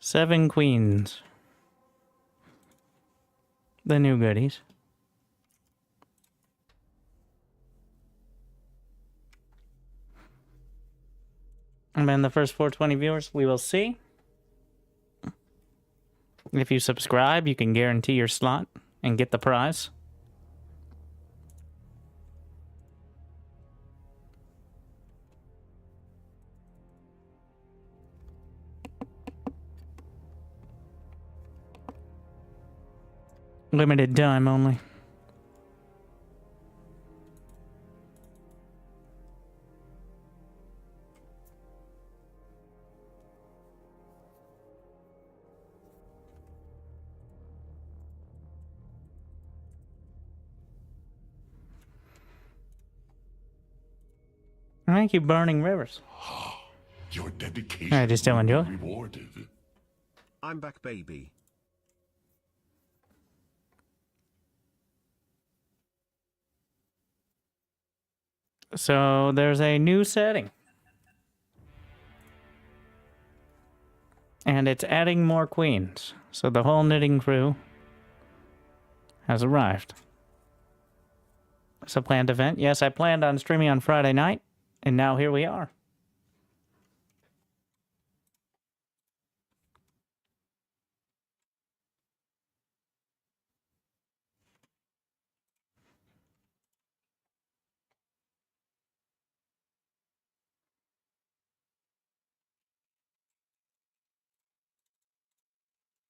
7 queens. The new goodies. And then the first 420 viewers, we will see. If you subscribe, you can guarantee your slot and get the prize. Limited time only. Thank you, Burning Rivers. Your dedication I just don't enjoy. Rewarded. I'm back, baby. So there's a new setting. And it's adding more queens. So the whole knitting crew has arrived. It's a planned event. Yes, I planned on streaming on Friday night. And now here we are.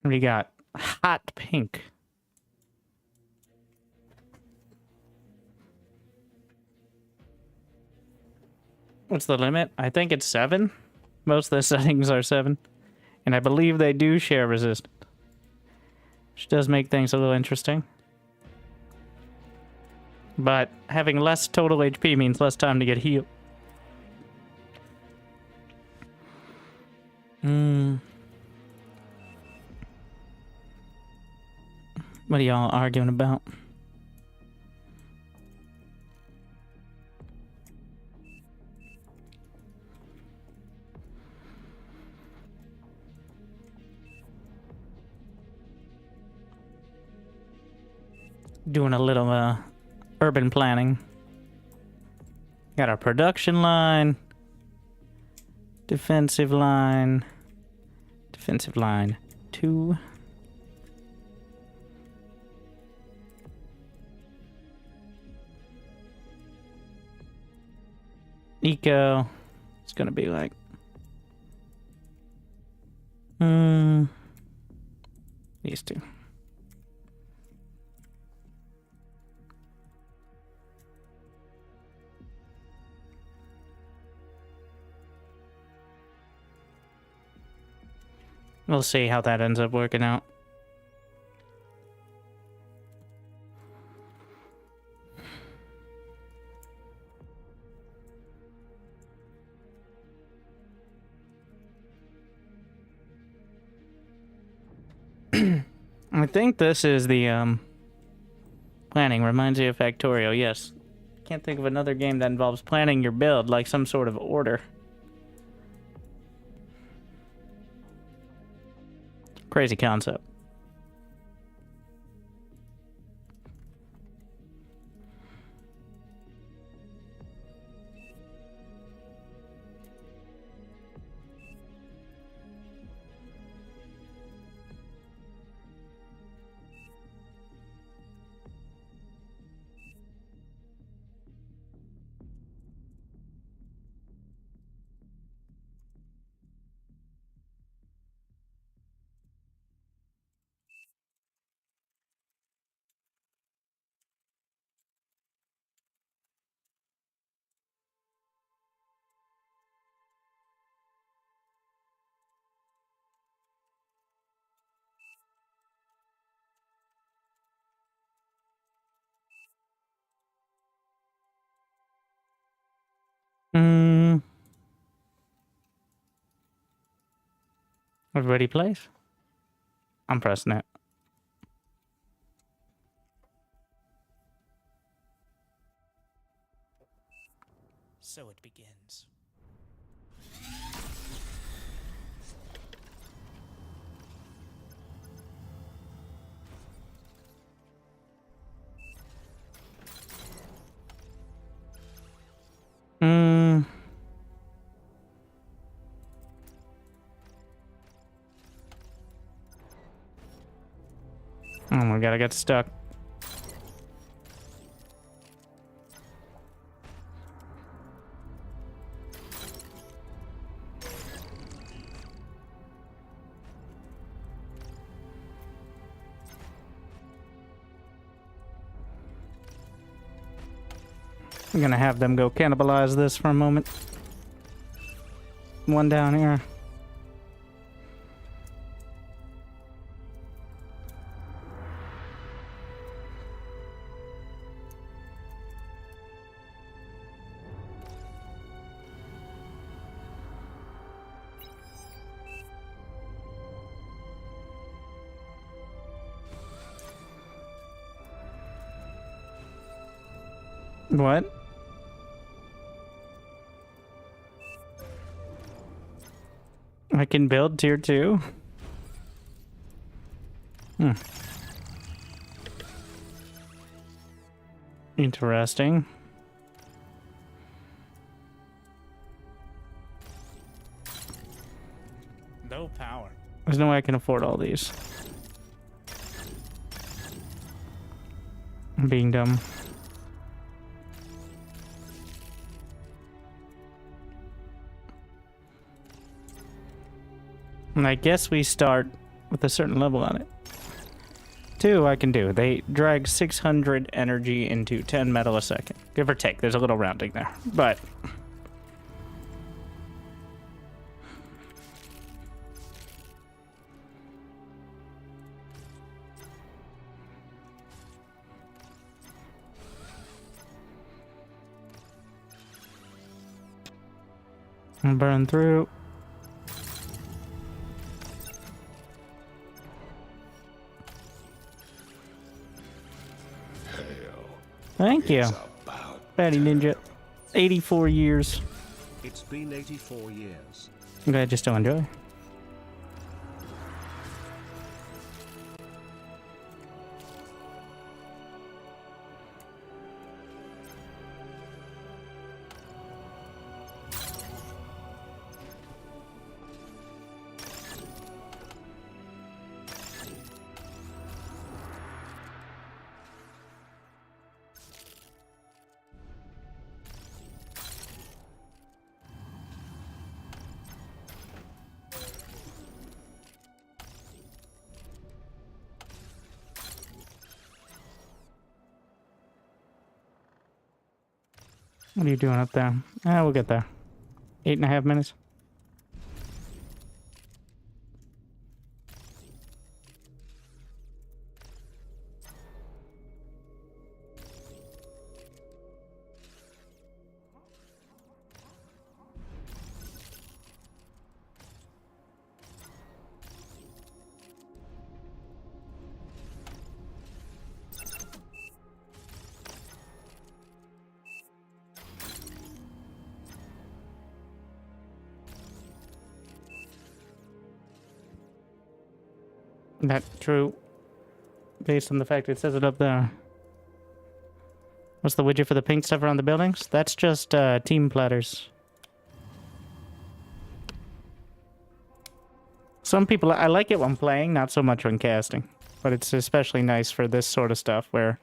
We got hot pink. What's the limit? I think it's 7. Most of the settings are 7. And I believe they do share resistance. Which does make things a little interesting. But having less total HP means less time to get healed. What are y'all arguing about? Doing a little urban planning. Got our production line, defensive line 2. Eco, it's gonna be like these 2. We'll see how that ends up working out. I think this is the planning. Reminds you of Factorio, yes. Can't think of another game that involves planning your build, like some sort of order. Crazy concept. Everybody plays? I'm pressing it. So it begins. Oh my god, I got stuck. I'm gonna have them go cannibalize this for a moment. One down here. What? I can build tier 2? Interesting. No power. There's no way I can afford all these. I'm being dumb. And I guess we start with a certain level on it. 2 I can do. They drag 600 energy into 10 metal a second. Give or take. There's a little rounding there. But and burn through. Thank you, Fatty Ninja. 84 years. It's been 84 years. I'm glad you still enjoy. What are you doing up there? Ah, we'll get there. 8.5 minutes. That true, based on the fact it says it up there. What's the widget for the pink stuff around the buildings? That's just team platters. Some people, I like it when playing, not so much when casting. But it's especially nice for this sort of stuff where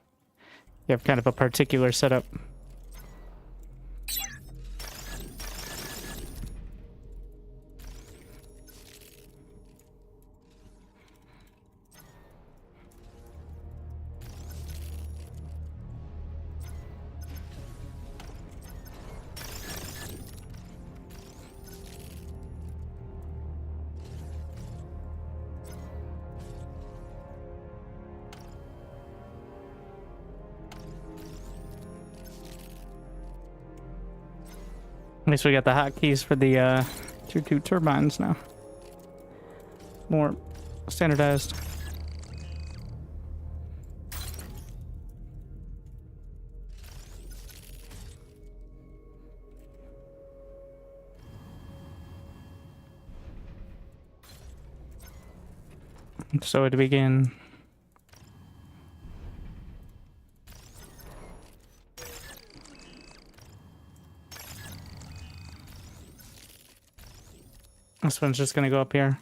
you have kind of a particular setup. At least we got the hotkeys for the tier 2 turbines now. More standardized. So to begin. This one's just gonna go up here.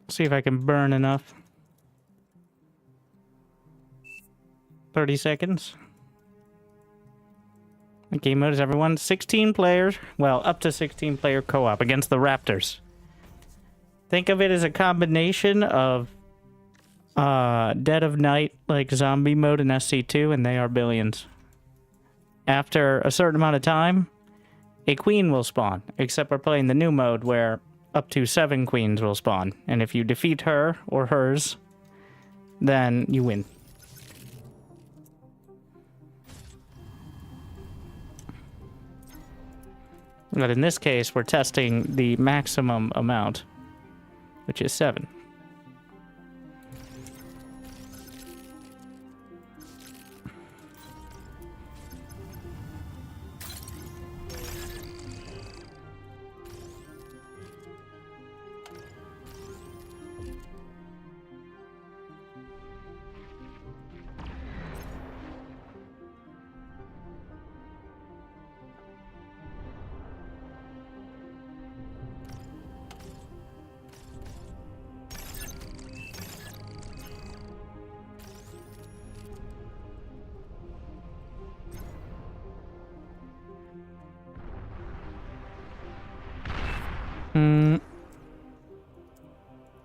See if I can burn enough. 30 seconds. The game mode is everyone. 16 players. Well, up to 16 player co-op against the Raptors. Think of it as a combination of Dead of Night, like zombie mode and SC2, and they are billions. After a certain amount of time, a queen will spawn, except we're playing the new mode where up to 7 queens will spawn. And if you defeat her or hers, then you win. But in this case, we're testing the maximum amount, which is 7.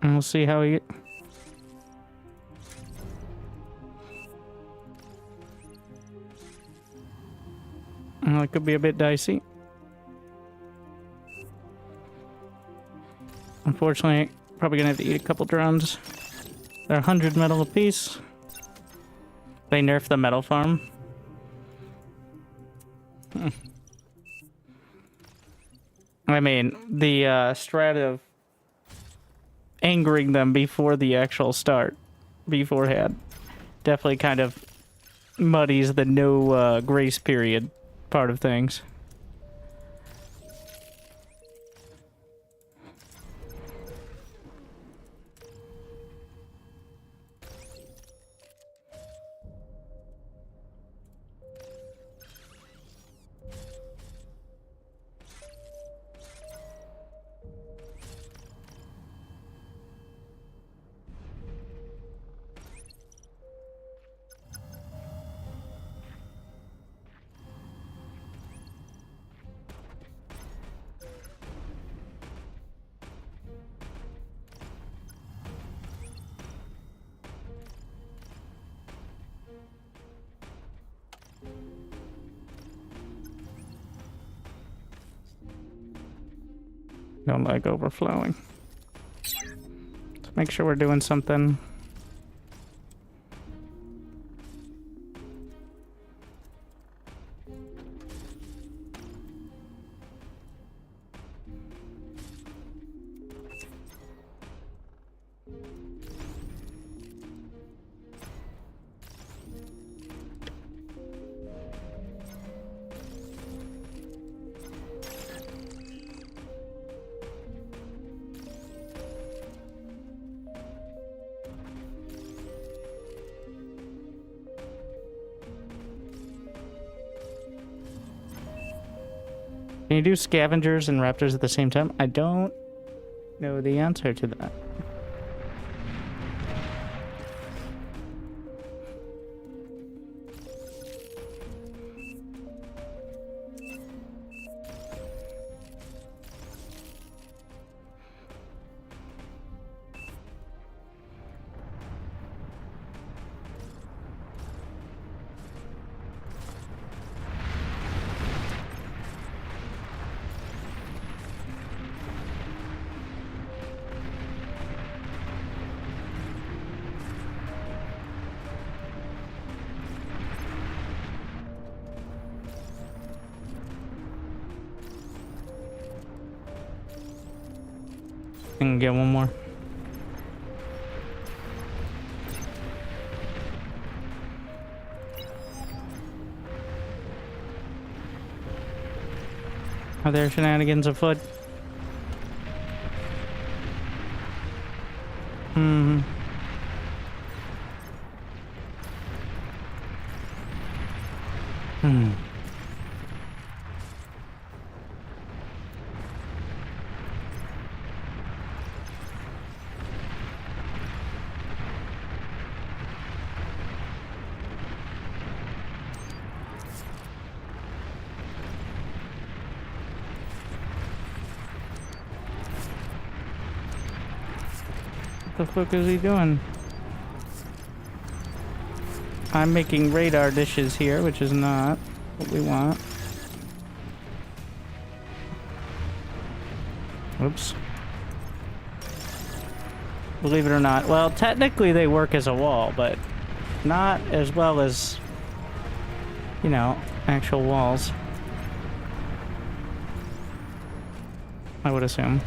We'll see how we... It could be a bit dicey. Unfortunately, probably gonna have to eat a couple drones. They're 100 metal apiece. They nerfed the metal farm. I mean, the strat of angering them before the actual start, beforehand, definitely kind of muddies the no grace period part of things. Don't like overflowing. Let's make sure we're doing something. Can you do scavengers and raptors at the same time? I don't know the answer to that. I can get one more. Are there shenanigans afoot? Hmm. The fuck is he doing? I'm making radar dishes here, which is not what we want. Oops. Believe it or not. Well, technically they work as a wall, but not as well as, you know, actual walls. I would assume.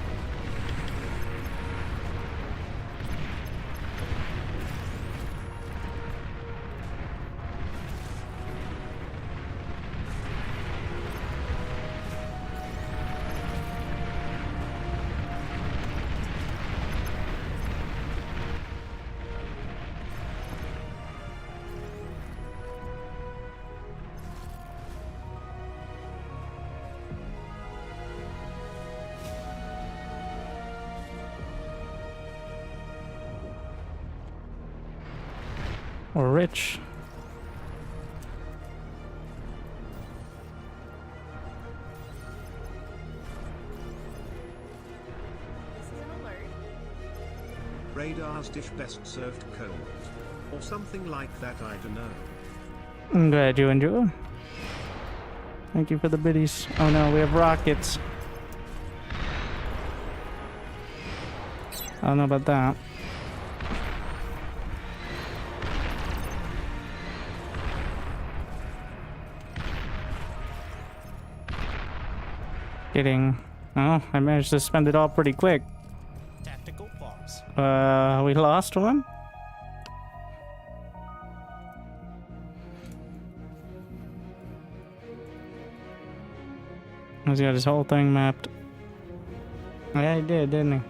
Or rich. This is an alert. Radar's dish best served cold. Or something like that, I don't know. I'm glad you enjoy. Thank you for the biddies. Oh no, we have rockets. I don't know about that. Kidding. Oh, I managed to spend it all pretty quick. Tactical pause. We lost one? He's got his whole thing mapped. Yeah, he did, didn't he?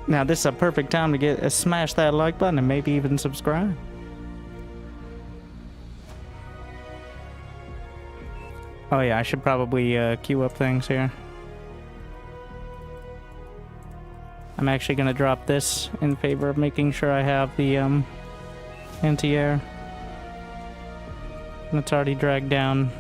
Now this is a perfect time to get smash that like button and maybe even subscribe. Oh yeah, I should probably queue up things here. I'm actually gonna drop this in favor of making sure I have the anti-air. And it's already dragged down.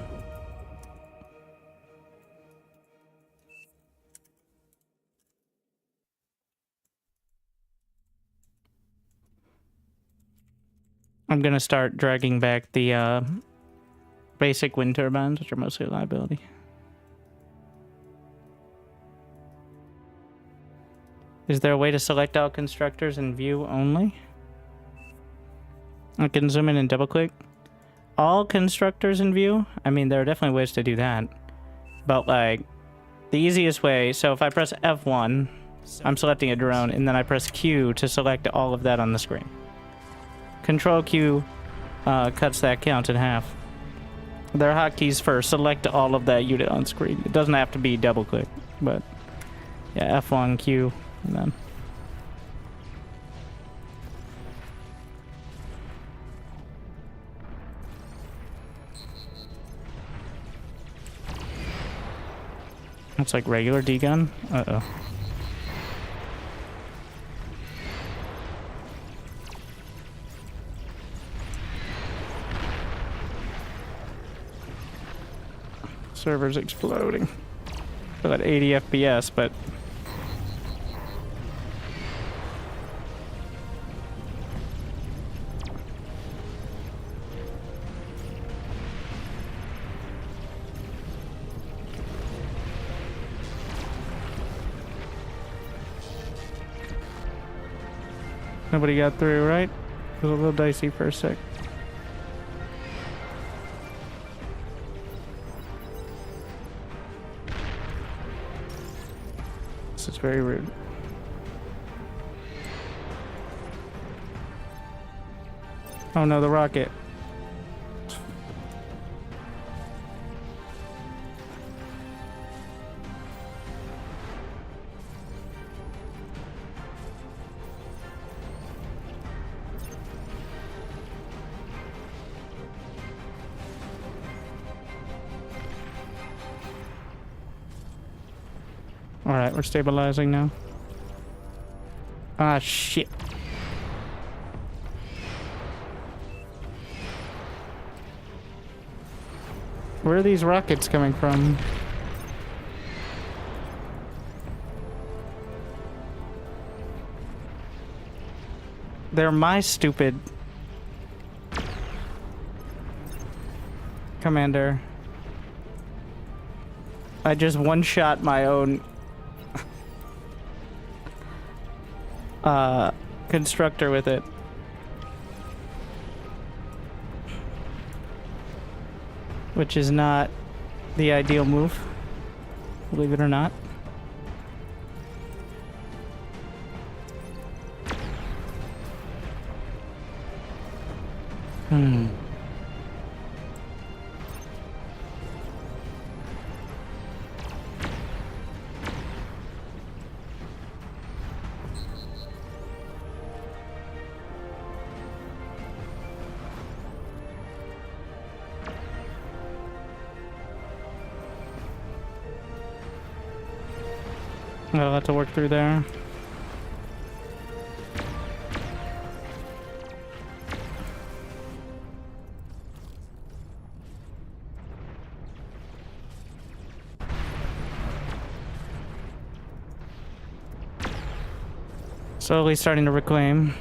I'm gonna start dragging back the basic wind turbines, which are mostly a liability. Is there a way to select all constructors in view only? I can zoom in and double click. All constructors in view? I mean, there are definitely ways to do that. But like, the easiest way, so if I press F1, I'm selecting a drone, and then I press Q to select all of that on the screen. Control Q cuts that count in half. There are hotkeys for select all of that unit on screen. It doesn't have to be double click, but yeah, F1, Q, and then. It's like regular D-gun. Uh-oh. Server's exploding. Still at 80 FPS, but nobody got through, right? It was a little dicey for a sec. This is very rude. Oh no, the rocket. Alright, we're stabilizing now. Ah, shit. Where are these rockets coming from? They're my stupid commander. I just one-shot my own constructor with it. Which is not the ideal move, believe it or not. Got a lot to work through there. Slowly starting to reclaim.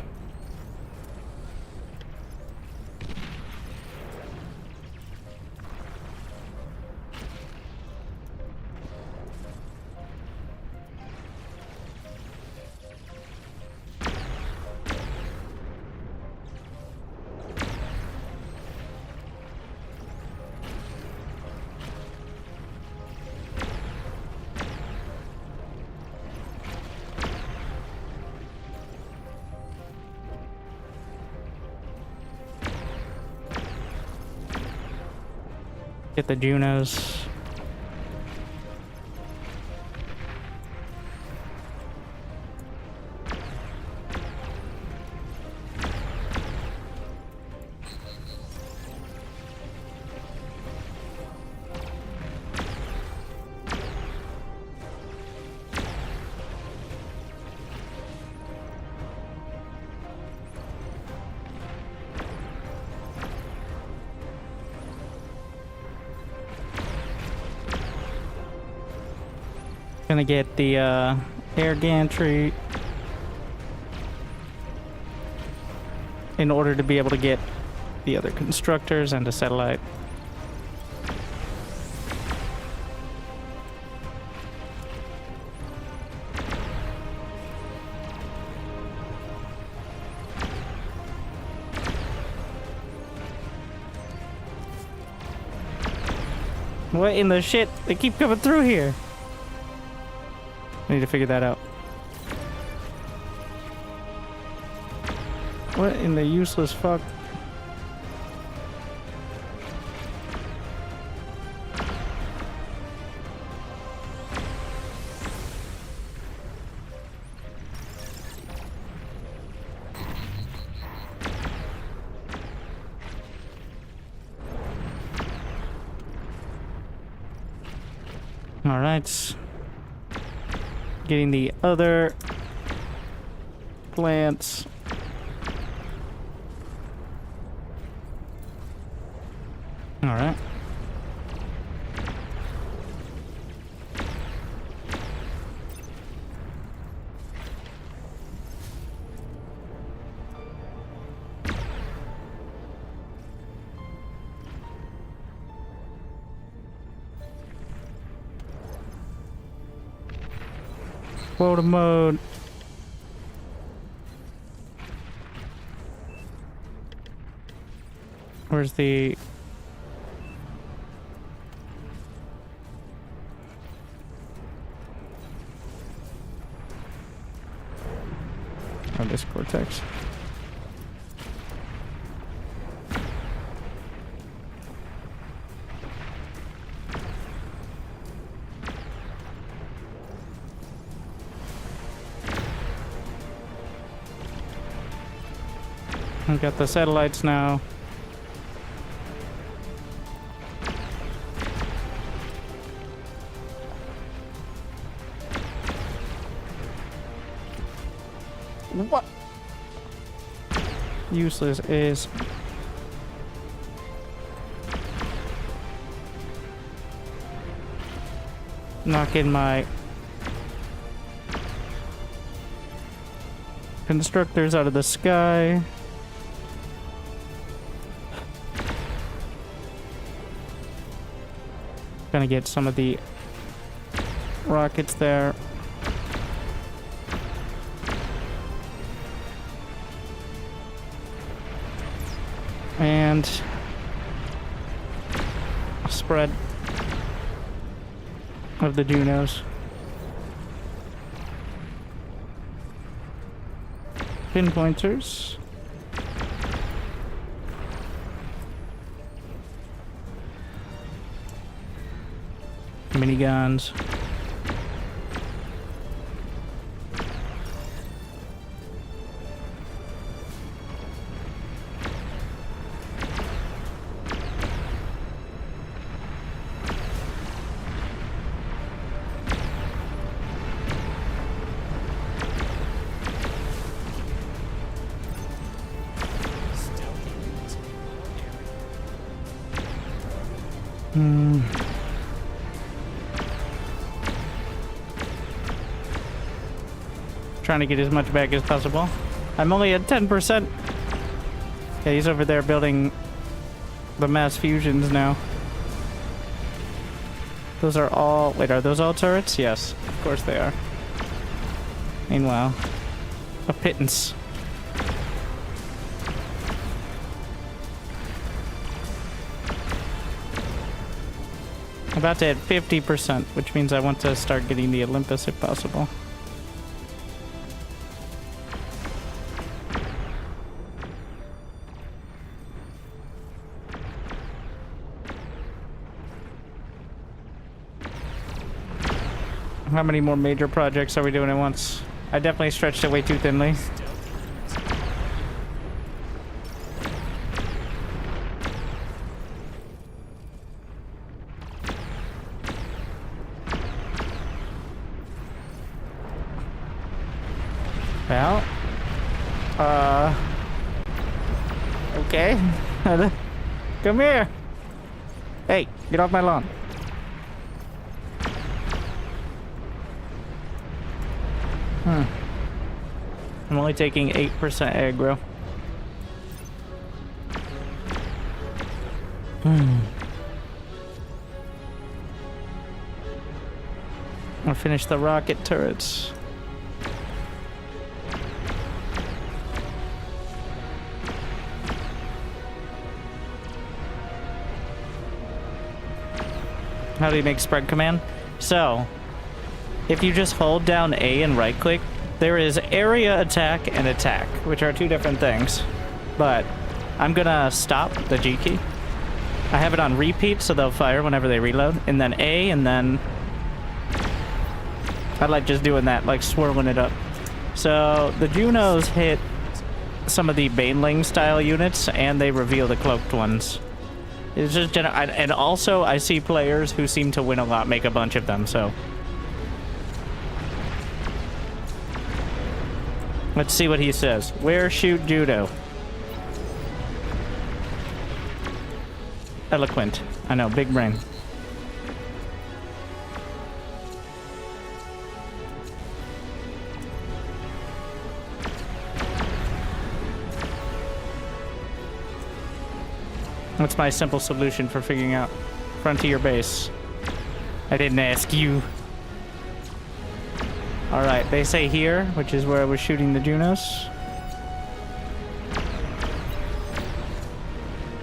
Get the Junos. Gonna get the air gantry in order to be able to get the other constructors and a satellite. What in the shit? They keep coming through here. I need to figure that out. What in the useless fuck? All right. Getting the other plants. All right. Quota mode. Where's the... Oh, this cortex. I've got the satellites now. What? Useless is... knocking my constructors out of the sky. Gonna get some of the rockets there. And a spread of the Junos. Pinpointers. Miniguns. Trying to get as much back as possible. I'm only at 10%. Yeah, he's over there building the mass fusions now. Those are all... Wait, are those all turrets? Yes, of course they are. Meanwhile, a pittance. I'm about to hit 50%, which means I want to start getting the Olympus if possible. How many more major projects are we doing at once? I definitely stretched it way too thinly. Well, okay. Come here. Hey, get off my lawn. I'm only taking 8% aggro. I'll finish the rocket turrets. How do you make spread command? So, if you just hold down A and right click, there is area attack and attack, which are two different things. But I'm gonna stop the G key. I have it on repeat so they'll fire whenever they reload. And then A, and then I like just doing that, like swirling it up. So the Junos hit some of the Baneling style units and they reveal the cloaked ones. It's just and also I see players who seem to win a lot make a bunch of them, so. Let's see what he says. Where shoot judo? Eloquent. I know, big brain. What's my simple solution for figuring out frontier base? I didn't ask you. Alright, they say here, which is where I was shooting the Junos.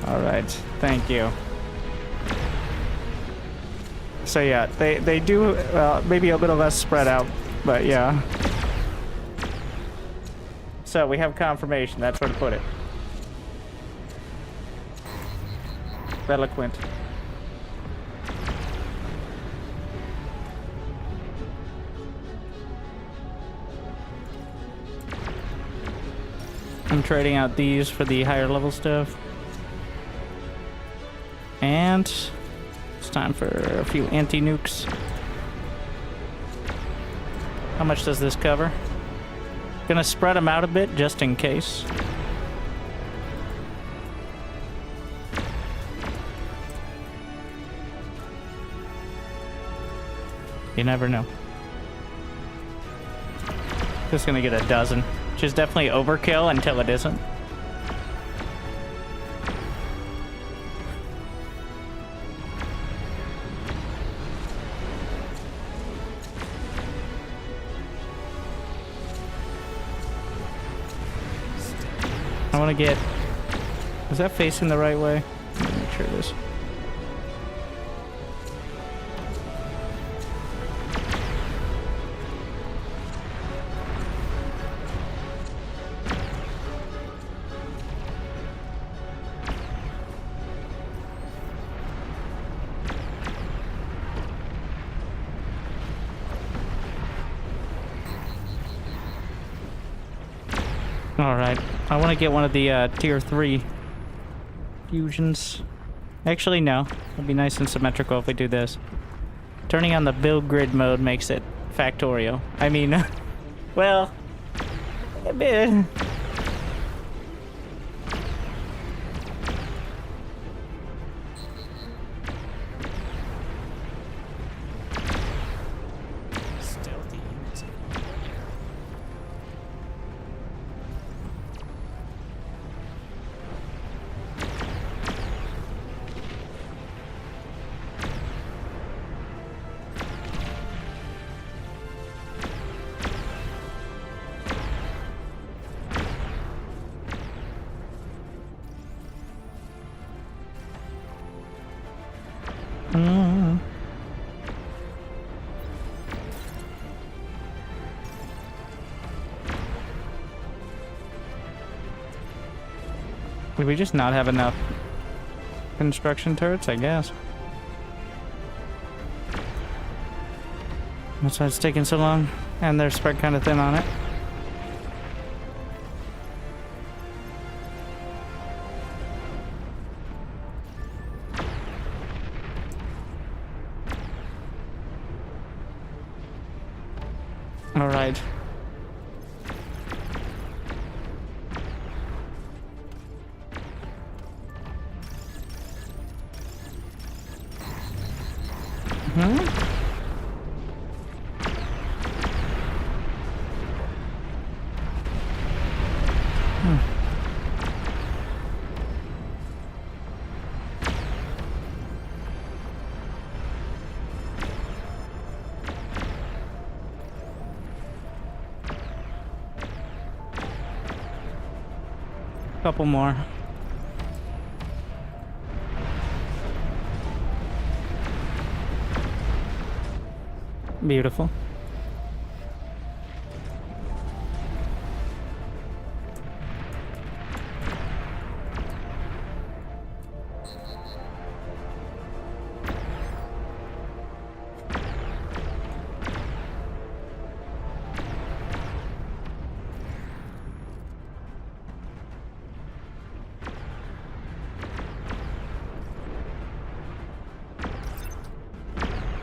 Alright, thank you. So yeah, they do, maybe a little less spread out, but yeah. So we have confirmation, that's where to put it. Eloquent. I'm trading out these for the higher level stuff. And it's time for a few anti-nukes. How much does this cover? Gonna spread them out a bit just in case. You never know. Just gonna get a dozen, which is definitely overkill until it isn't. I want to get... Is that facing the right way? Let me make sure it is. Alright, I want to get one of the tier 3 fusions. Actually, no. It'll be nice and symmetrical if we do this. Turning on the build grid mode makes it factorial. I mean, well, a bit. Stealthy units in the air. Did we just not have enough construction turrets, I guess? That's why it's taking so long, and they're spread kind of thin on it. All right. Couple more. Beautiful.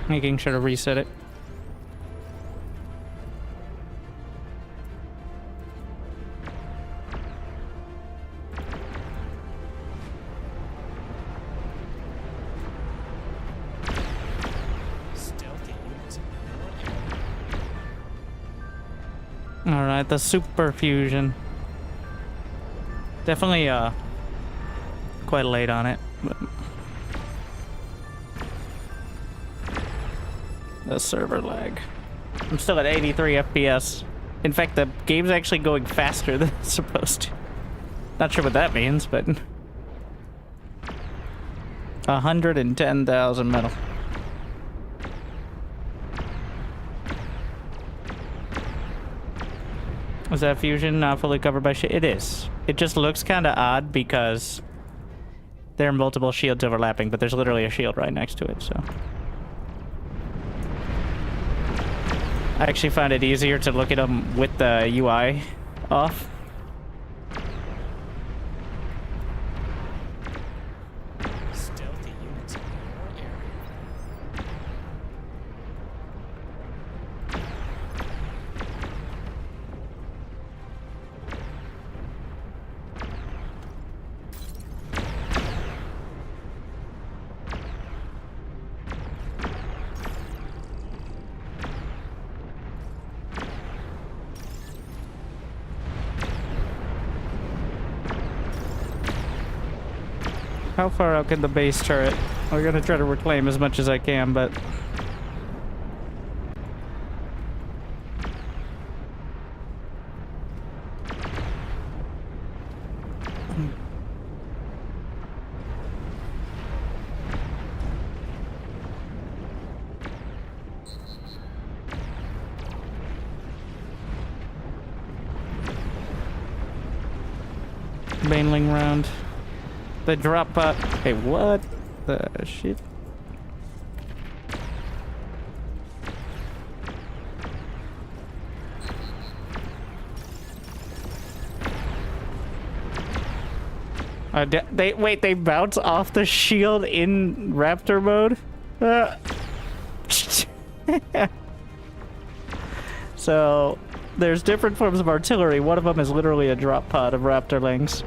Making sure to reset it. Stealthy units in the air. Alright, the super fusion. Definitely quite late on it, but the server lag. I'm still at 83 FPS. In fact, the game's actually going faster than it's supposed to. Not sure what that means, but 110,000 metal. Is that fusion not fully covered by shit? It is. It just looks kind of odd because there are multiple shields overlapping, but there's literally a shield right next to it, so. I actually find it easier to look at them with the UI off. Stealthy units in the air. How far out can the base turret? We're gonna try to reclaim as much as I can, but... Baneling round. The drop bot. Hey, what the shit? They bounce off the shield in raptor mode? So, there's different forms of artillery. One of them is literally a drop pod of raptorlings.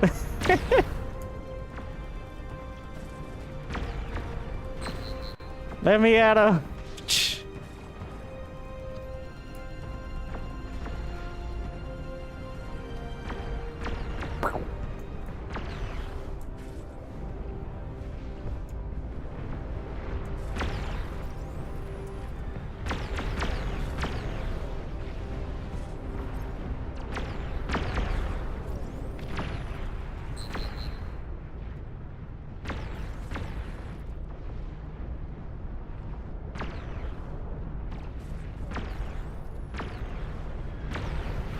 Let me at him.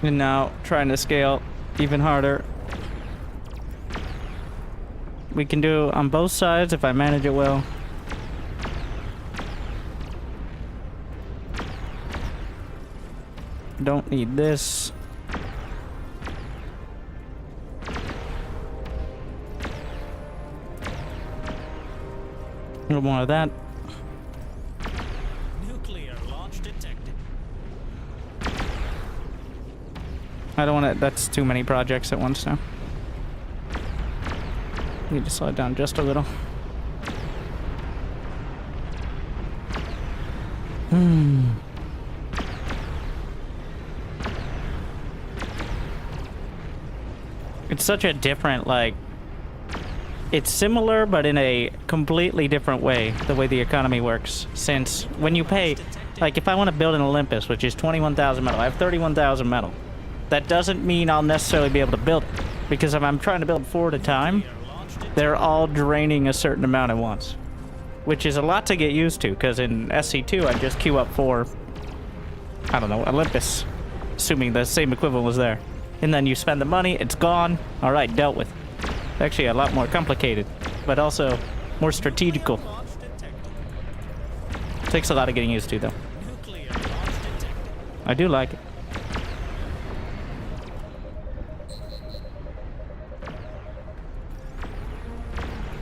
And now, trying to scale even harder. We can do on both sides if I manage it well. Don't need this. A little more of that. Nuclear launch detected. I don't want to. That's too many projects at once now. Need to slow it down just a little. It's such a different, like... It's similar, but in a completely different way, the way the economy works. Since when you pay... Like, if I want to build an Olympus, which is 21,000 metal, I have 31,000 metal. That doesn't mean I'll necessarily be able to build it. Because if I'm trying to build 4 at a time, they're all draining a certain amount at once. Which is a lot to get used to, because in SC2 I just queue up 4, I don't know, Olympus. Assuming the same equivalent was there. And then you spend the money, it's gone. Alright, dealt with. Actually a lot more complicated, but also more strategical. Takes a lot of getting used to, though. I do like it.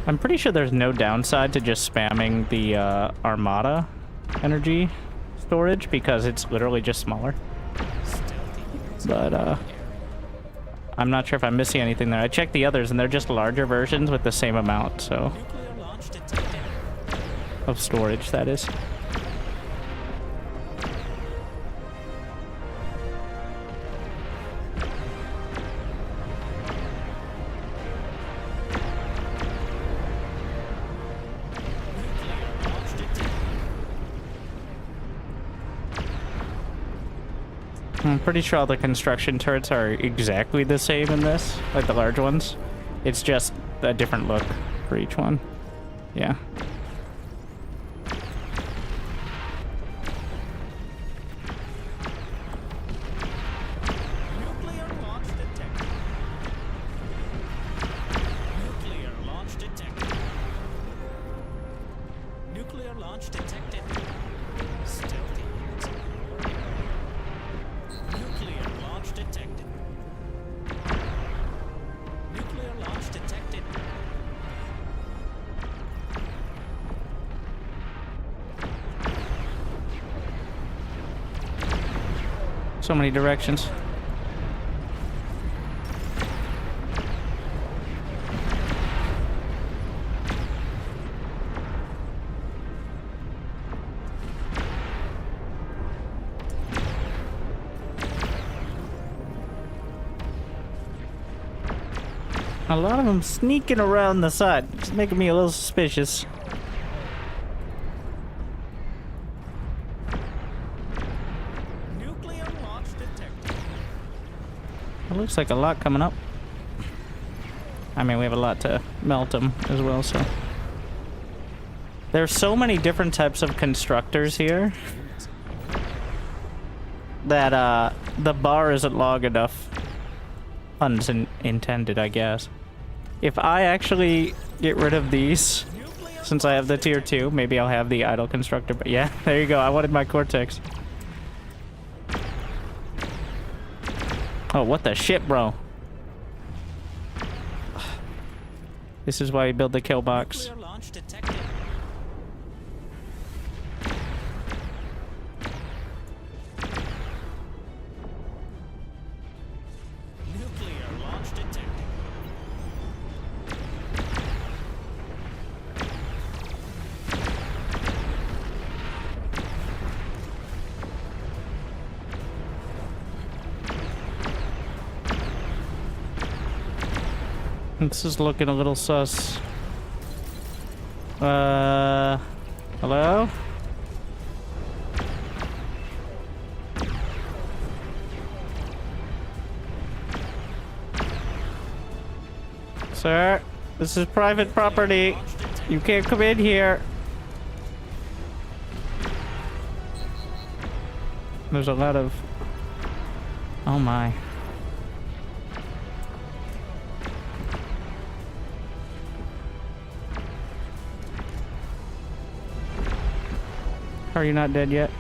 I'm pretty sure there's no downside to just spamming the Armada energy storage because it's literally just smaller. But I'm not sure if I'm missing anything there. I checked the others and they're just larger versions with the same amount, so of storage, that is. I'm pretty sure all the construction turrets are exactly the same in this, like the large ones. It's just a different look for each one. Yeah. Nuclear launch detected. Nuclear launch detected. Nuclear launch detected. Stealthy units in your area. Nuclear launch detected. Nuclear launch detected. So many directions. A lot of them sneaking around the side. It's making me a little suspicious. Nuclear launch detected. It looks like a lot coming up. I mean, we have a lot to melt them as well, so. There's so many different types of constructors here that the bar isn't long enough. Puns intended, I guess. If I actually get rid of these, since I have the tier 2, maybe I'll have the idle constructor. But yeah, there you go. I wanted my cortex. Oh, what the shit, bro? This is why you build the kill box. Nuclear launch detected. Nuclear launch detected. This is looking a little sus. Hello? Sir, this is private property. You can't come in here. There's a lot of... Oh my. Are you not dead yet?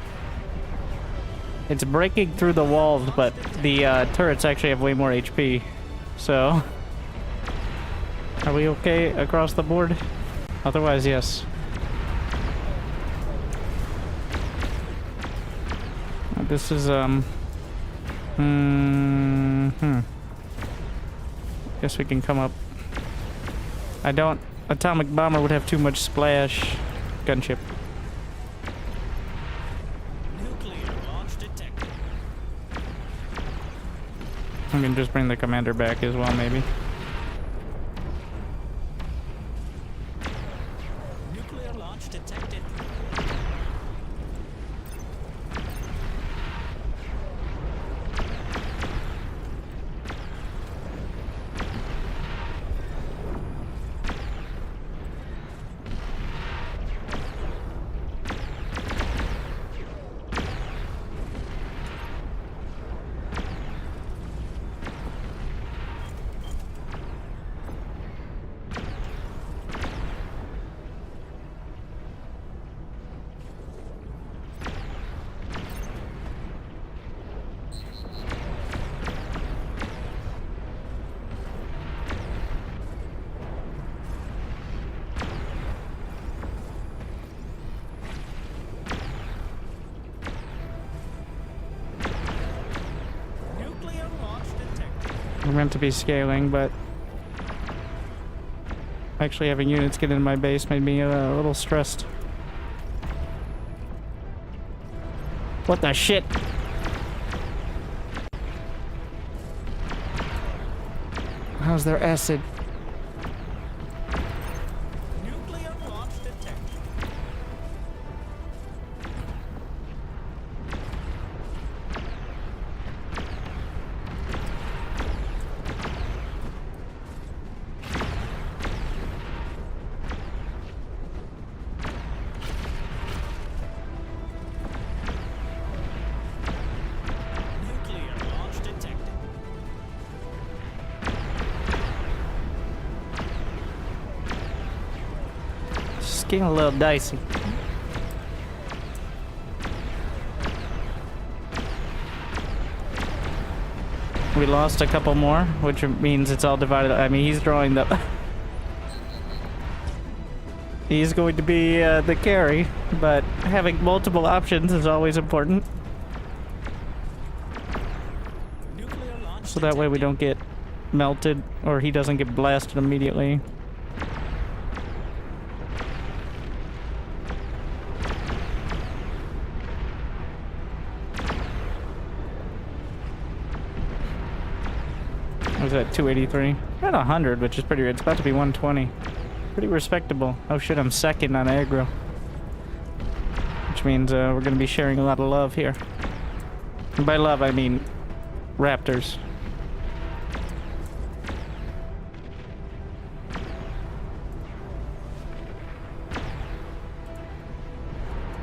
It's breaking through the walls, but the turrets actually have way more HP. So, are we okay across the board? Otherwise, yes. This is Guess we can come up. I don't. Atomic bomber would have too much splash. Gunship. I can just bring the commander back as well, maybe. Nuclear launch detected. We're meant to be scaling, but actually having units get into my base made me a little stressed. What the shit? How's their acid? Nuclear launch detected. Nuclear launch detected. It's getting a little dicey. We lost a couple more, which means it's all divided. I mean, he's drawing the... He's going to be the carry, but having multiple options is always important. Nuclear launch So that way we don't get melted, or he doesn't get blasted immediately. I was at 283. We're at 100, which is pretty good. It's about to be 120. Pretty respectable. Oh shit, I'm second on aggro. Which means we're gonna be sharing a lot of love here. And by love, I mean raptors.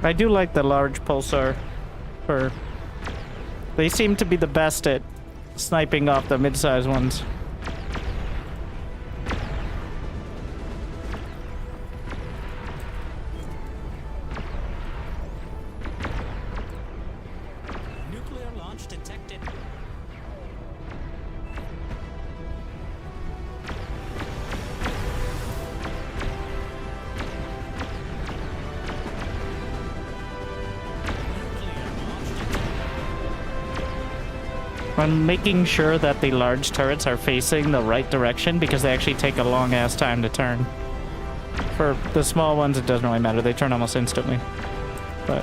I do like the large pulsar. They seem to be the best at sniping off the mid-sized ones. Nuclear launch detected. I'm making sure that the large turrets are facing the right direction because they actually take a long ass time to turn. For the small ones, it doesn't really matter. They turn almost instantly. But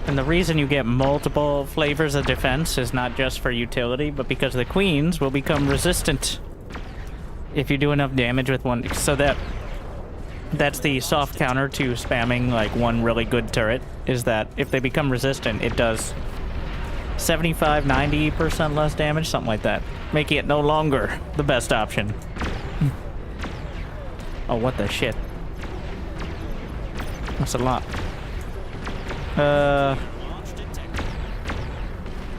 and the reason you get multiple flavors of defense is not just for utility, but because the queens will become resistant if you do enough damage with one. So that's the soft counter to spamming like one really good turret, is that if they become resistant, it does 75, 90% less damage, something like that, making it no longer the best option. Oh, what the shit. That's a lot.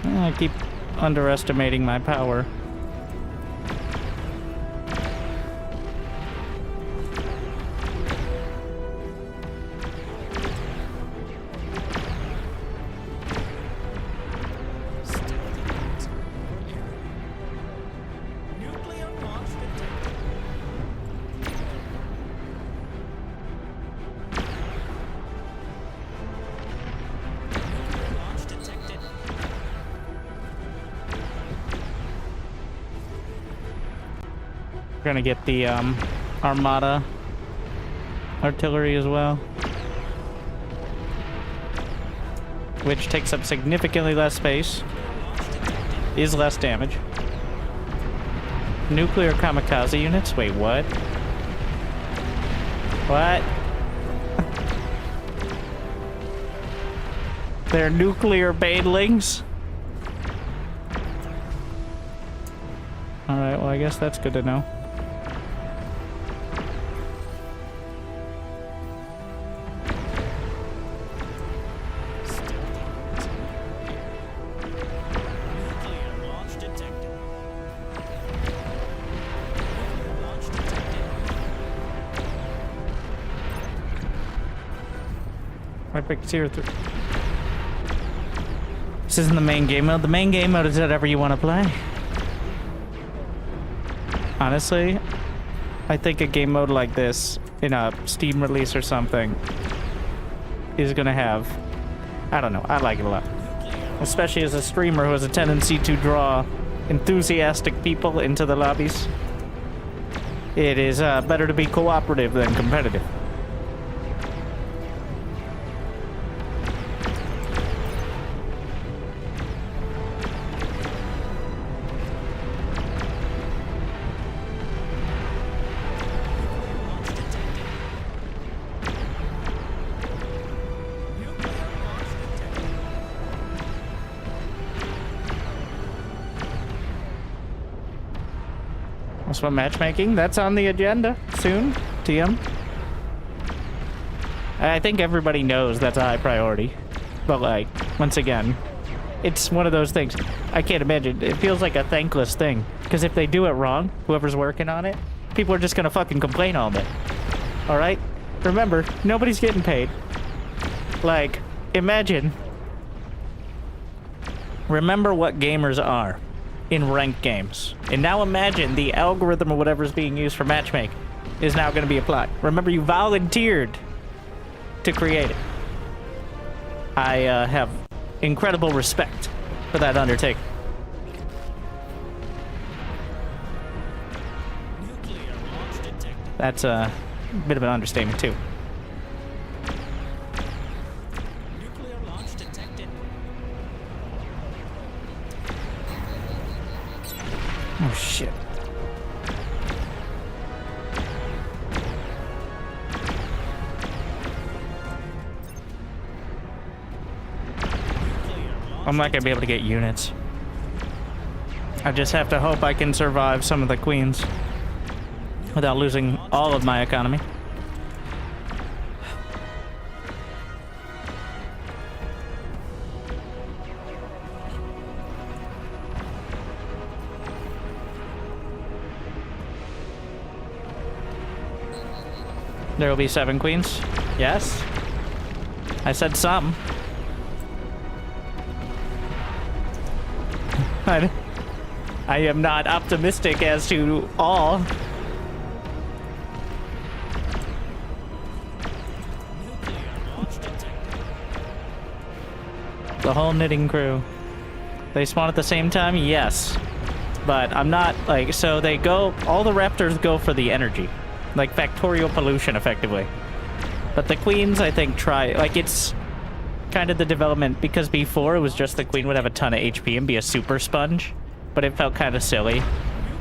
I keep underestimating my power. Nuclear launch detected. Nuclear launch detected. We're gonna get the Armada artillery as well, which takes up significantly less space, is less damage. Nuclear kamikaze units? Wait, what? What? They're nuclear banelings? Alright, well I guess that's good to know. Nuclear launch detected. Nuclear launch detected. I picked tier 3. This isn't the main game mode. The main game mode is whatever you want to play. Honestly, I think a game mode like this in a Steam release or something is gonna have, I don't know, I like it a lot. Especially as a streamer who has a tendency to draw enthusiastic people into the lobbies. It is better to be cooperative than competitive. That's what matchmaking, that's on the agenda soon, TM. I think everybody knows that's a high priority. But like, once again, it's one of those things. I can't imagine, it feels like a thankless thing. Because if they do it wrong, whoever's working on it, people are just gonna fucking complain all day. Alright? Remember, nobody's getting paid. Like, imagine. Remember what gamers are in ranked games. And now imagine the algorithm or whatever is being used for matchmaking is now going to be applied. Remember, you volunteered to create it. I have incredible respect for that undertaking. Nuclear launch detected. That's a bit of an understatement, too. Nuclear launch detected. Oh, shit. I'm not gonna be able to get units. I just have to hope I can survive some of the queens without losing all of my economy. There will be 7 queens. Yes. I said some. I am not optimistic as to all. The whole knitting crew. They spawn at the same time? Yes. But I'm not, like, so they go, all the raptors go for the energy. Like factorial pollution, effectively. But the queens, I think, try, like, it's kind of the development, because before it was just the queen would have a ton of HP and be a super sponge, but it felt kind of silly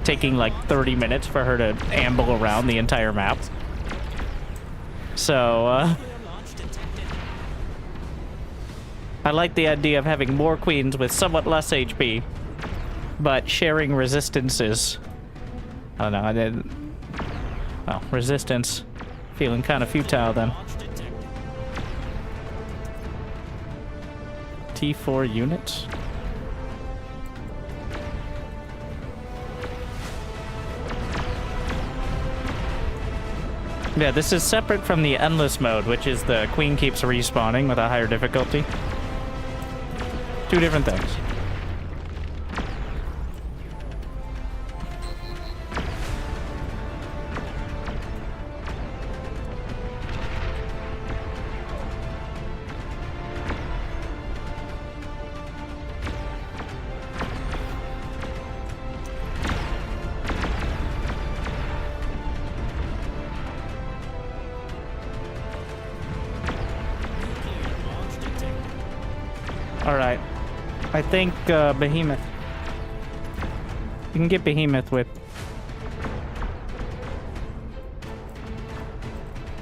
taking like 30 minutes for her to amble around the entire map. So I like the idea of having more queens with somewhat less HP, but sharing resistances. I don't know, I did, well, resistance feeling kind of futile then. T4 units. Yeah, this is separate from the endless mode, which is the queen keeps respawning with a higher difficulty. 2 different things. Alright. I think Behemoth. You can get Behemoth with.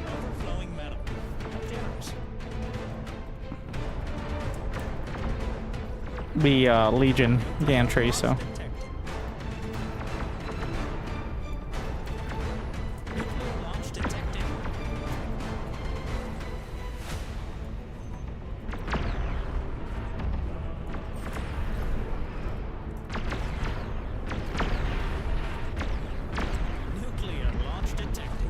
Overflowing metal. How generous. The Legion gantry, so. Detected. Nuclear launch detected. Nuclear launch detected.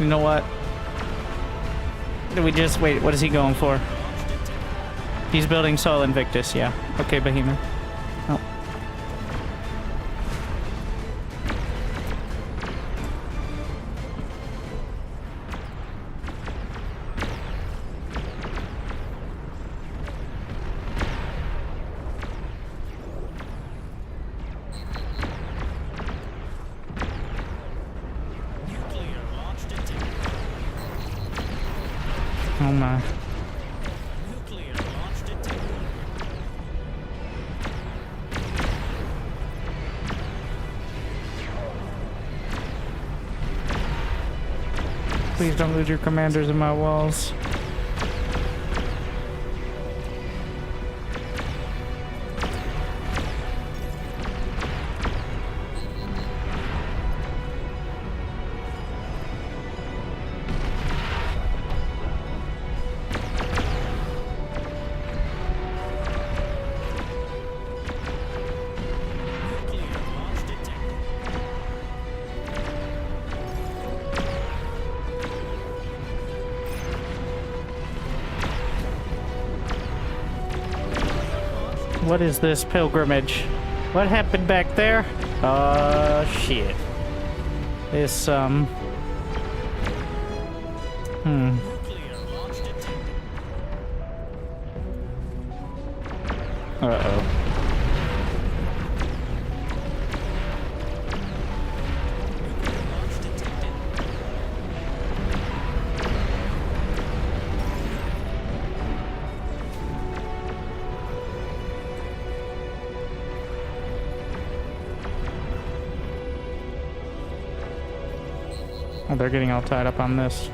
You know what? Do we just wait? What is he going for? He's building Sol Invictus, yeah. Okay, Behemoth. Oh. Nuclear launch detected. Oh my. Nuclear launch detected. Please don't lose your commanders in my walls. What is this pilgrimage? What happened back there? Shit. This, Uh-oh. Oh, they're getting all tied up on this.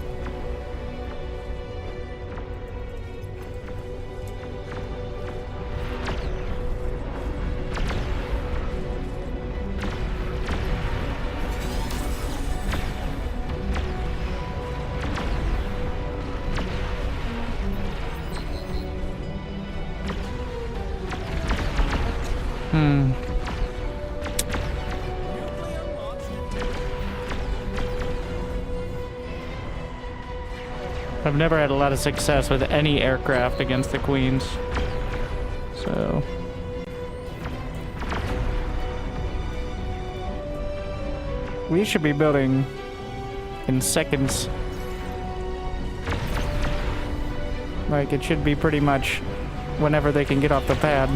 I've never had a lot of success with any aircraft against the Queens. So... we should be building in seconds. Like, it should be pretty much whenever they can get off the pad.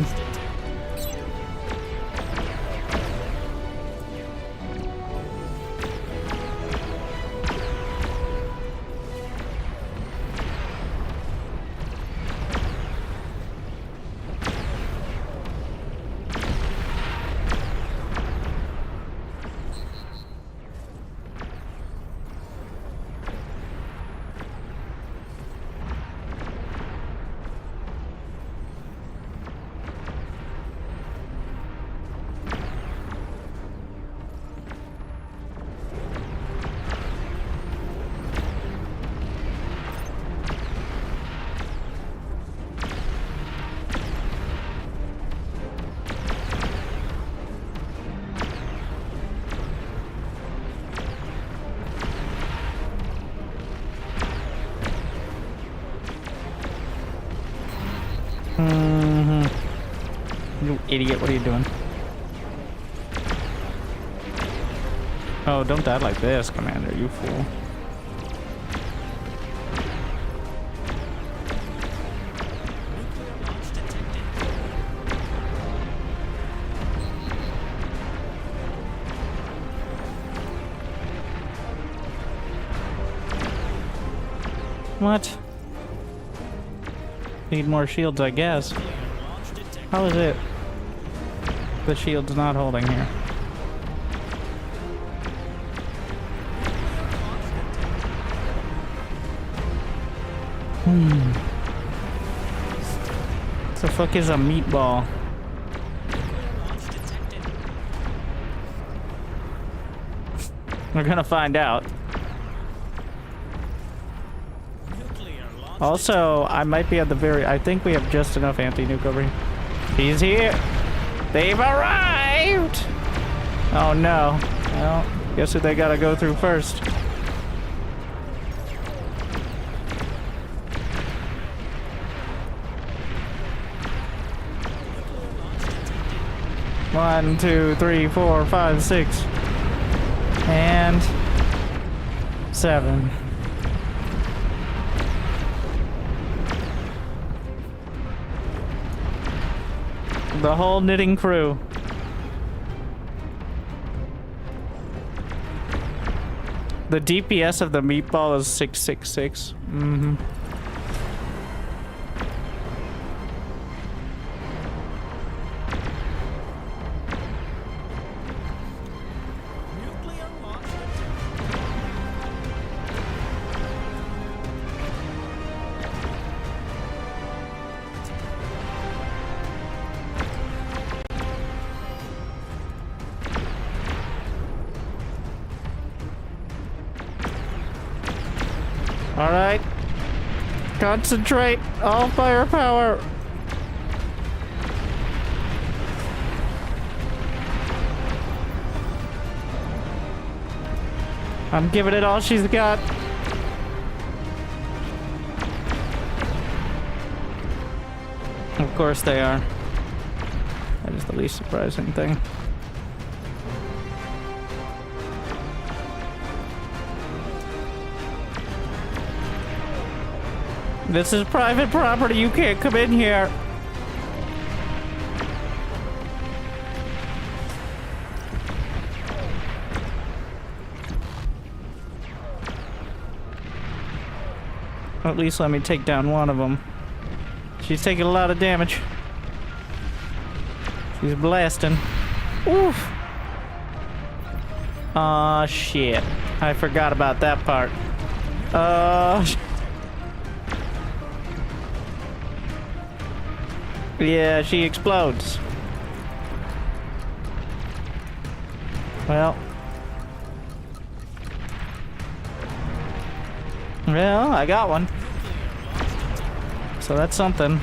You idiot, what are you doing? Oh, don't die like this, Commander, you fool. What? Need more shields, I guess. How is it the shield's not holding here? What the fuck is a meatball? We're gonna find out. Also, I might be at the very... I think we have just enough anti-nuke over here. He's here! They've arrived! Oh no. Well, guess who they gotta go through first? One, two, three, 4, 5, 6. And... 7. The whole knitting crew. The DPS of the meatball is 666. Mm-hmm. All right. Concentrate. All firepower. I'm giving it all she's got. Of course they are. That is the least surprising thing. This is private property. You can't come in here. At least let me take down one of them. She's taking a lot of damage. She's blasting. Oof. Aw, shit. I forgot about that part. Yeah, she explodes. Well. Well, I got one. So that's something.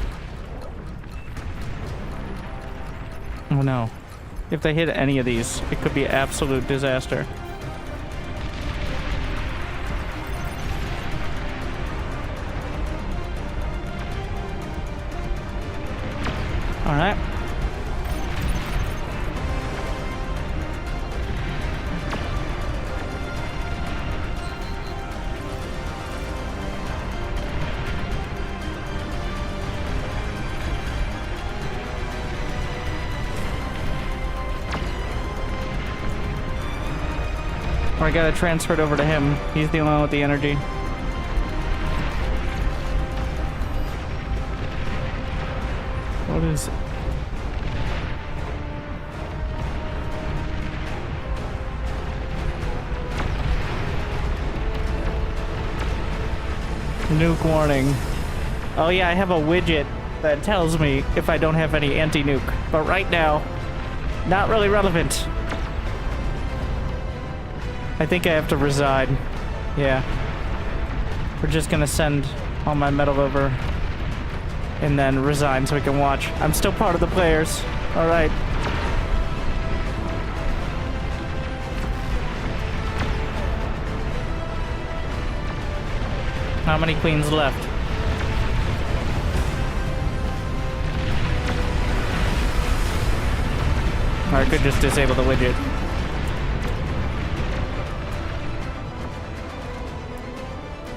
Oh no. If they hit any of these, it could be absolute disaster. All right. I gotta transfer it over to him. He's the only one with the energy. What is it? Nuke warning. Oh yeah, I have a widget that tells me if I don't have any anti-nuke. But right now, not really relevant. I think I have to resign. Yeah. We're just gonna send all my metal over and then resign so we can watch. I'm still part of the players. All right. How many queens left? Or I could just disable the widget.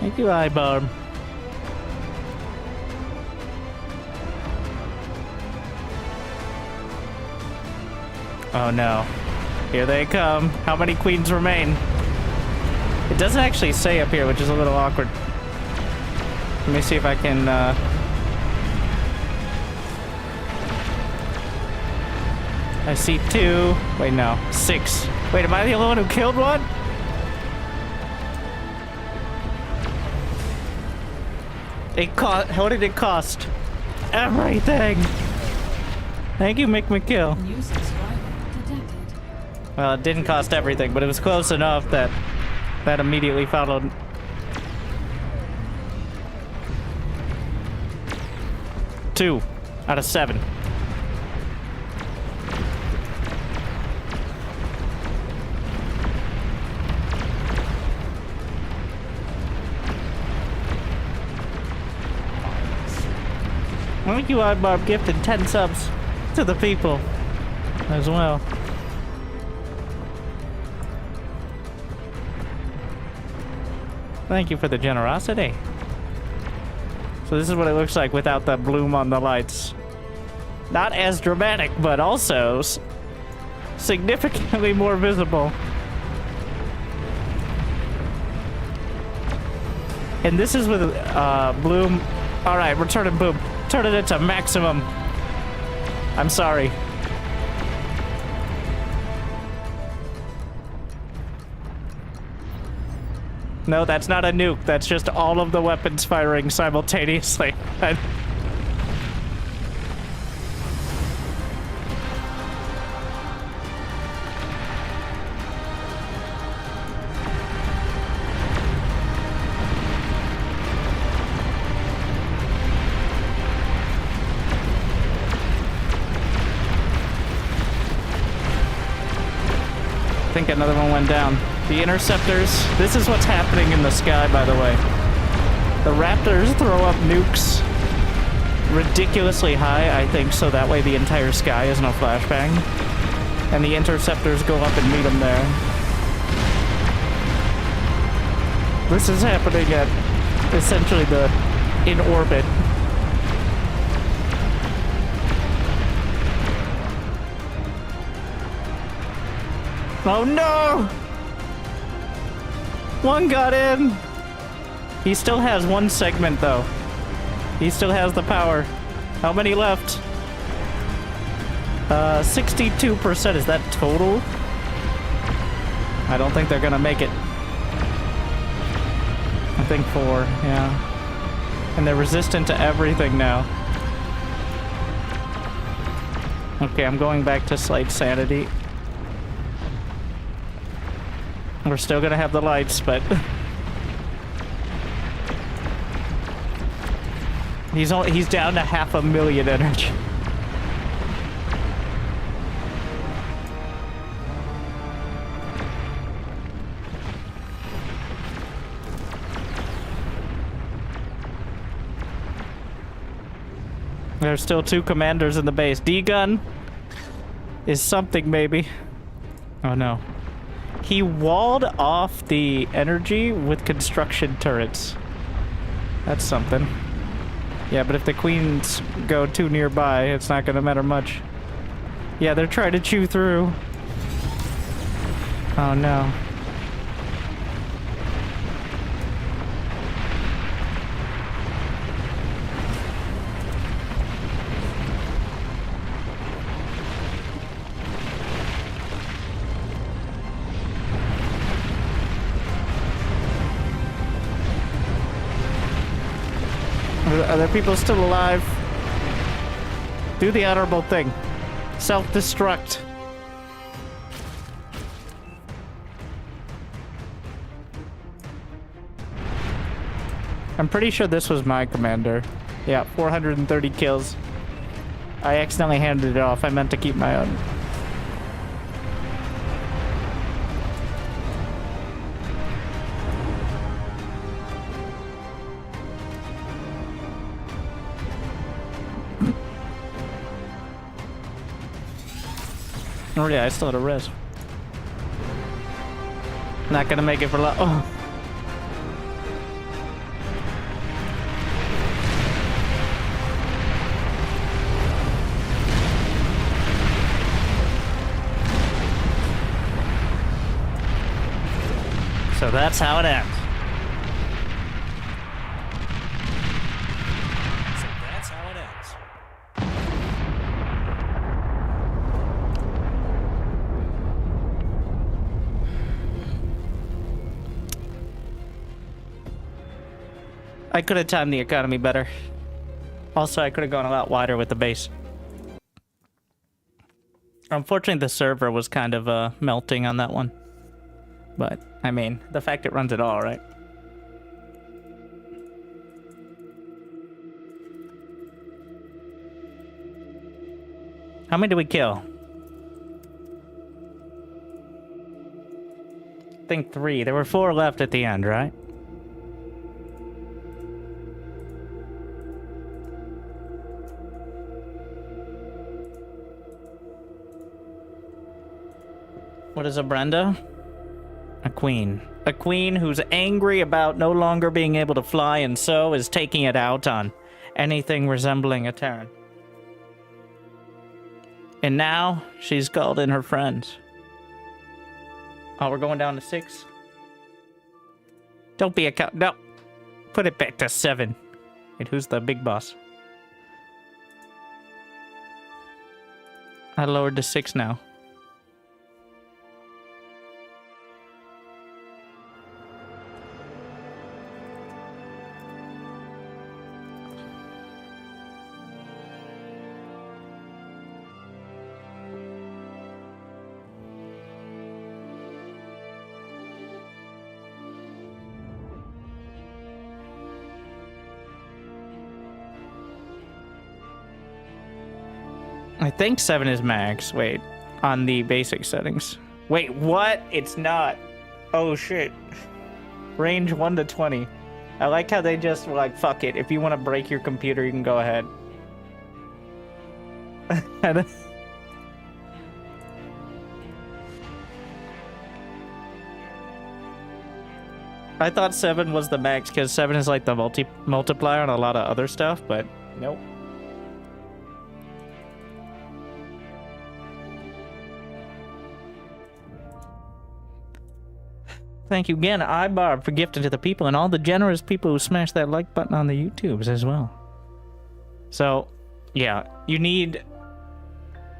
Thank you, iBarb. Oh no. Here they come. How many queens remain? It doesn't actually say up here, which is a little awkward. Let me see if I can, I see 2. Wait, no. 6. Wait, am I the only one who killed one? It cost. What did it cost? Everything. Thank you, Mick McKill. Well, it didn't cost everything, but it was close enough that that immediately followed. Two out of 7. Thank you, iBarb, gifted 10 subs to the people as well. Thank you for the generosity. So this is what it looks like without the bloom on the lights. Not as dramatic, but also significantly more visible. And this is with bloom. All right, we're turning boom. Turning it to maximum. I'm sorry. No, that's not a nuke. That's just all of the weapons firing simultaneously. think another one went down. The interceptors. This is what's happening in the sky, by the way. The Raptors throw up nukes ridiculously high, I think, so that way the entire sky is no flashbang. And the interceptors go up and meet them there. This is happening at essentially in orbit. Oh no! One got in! He still has one segment though. He still has the power. How many left? 62%. Is that total? I don't think they're gonna make it. I think 4, yeah. And they're resistant to everything now. Okay, I'm going back to slight sanity. We're still gonna have the lights, but he's down to 500,000 energy. There's still 2 commanders in the base. D-gun is something, maybe. Oh no. He walled off the energy with construction turrets. That's something. Yeah, but if the queens go too nearby, it's not gonna matter much. Yeah, they're trying to chew through. Oh no. Are there people still alive? Do the honorable thing. Self-destruct. I'm pretty sure this was my commander. Yeah, 430 kills. I accidentally handed it off. I meant to keep my own. Oh yeah, I still had a res. Not gonna make it for long. Oh. So that's how it ends. So that's how it ends. I could have timed the economy better. Also, I could have gone a lot wider with the base. Unfortunately, the server was kind of melting on that one. But, I mean, the fact it runs it all, right? How many did we kill? I think 3. There were 4 left at the end, right? What is a Brenda? A queen. A queen who's angry about no longer being able to fly and so is taking it out on anything resembling a Terran. And now she's called in her friends. Oh, we're going down to 6? Don't be a cow. No. Put it back to 7. Wait, who's the big boss? I lowered to 6 now. I think 7 is max. Wait, on the basic settings. Wait, what? It's not. Oh shit. Range 1 to 20. I like how they just were like, fuck it. If you want to break your computer, you can go ahead. I thought 7 was the max because 7 is like the multiplier on a lot of other stuff, but nope. Thank you again, iBarb, for gifting to the people and all the generous people who smashed that like button on the YouTubes as well. So, yeah, you need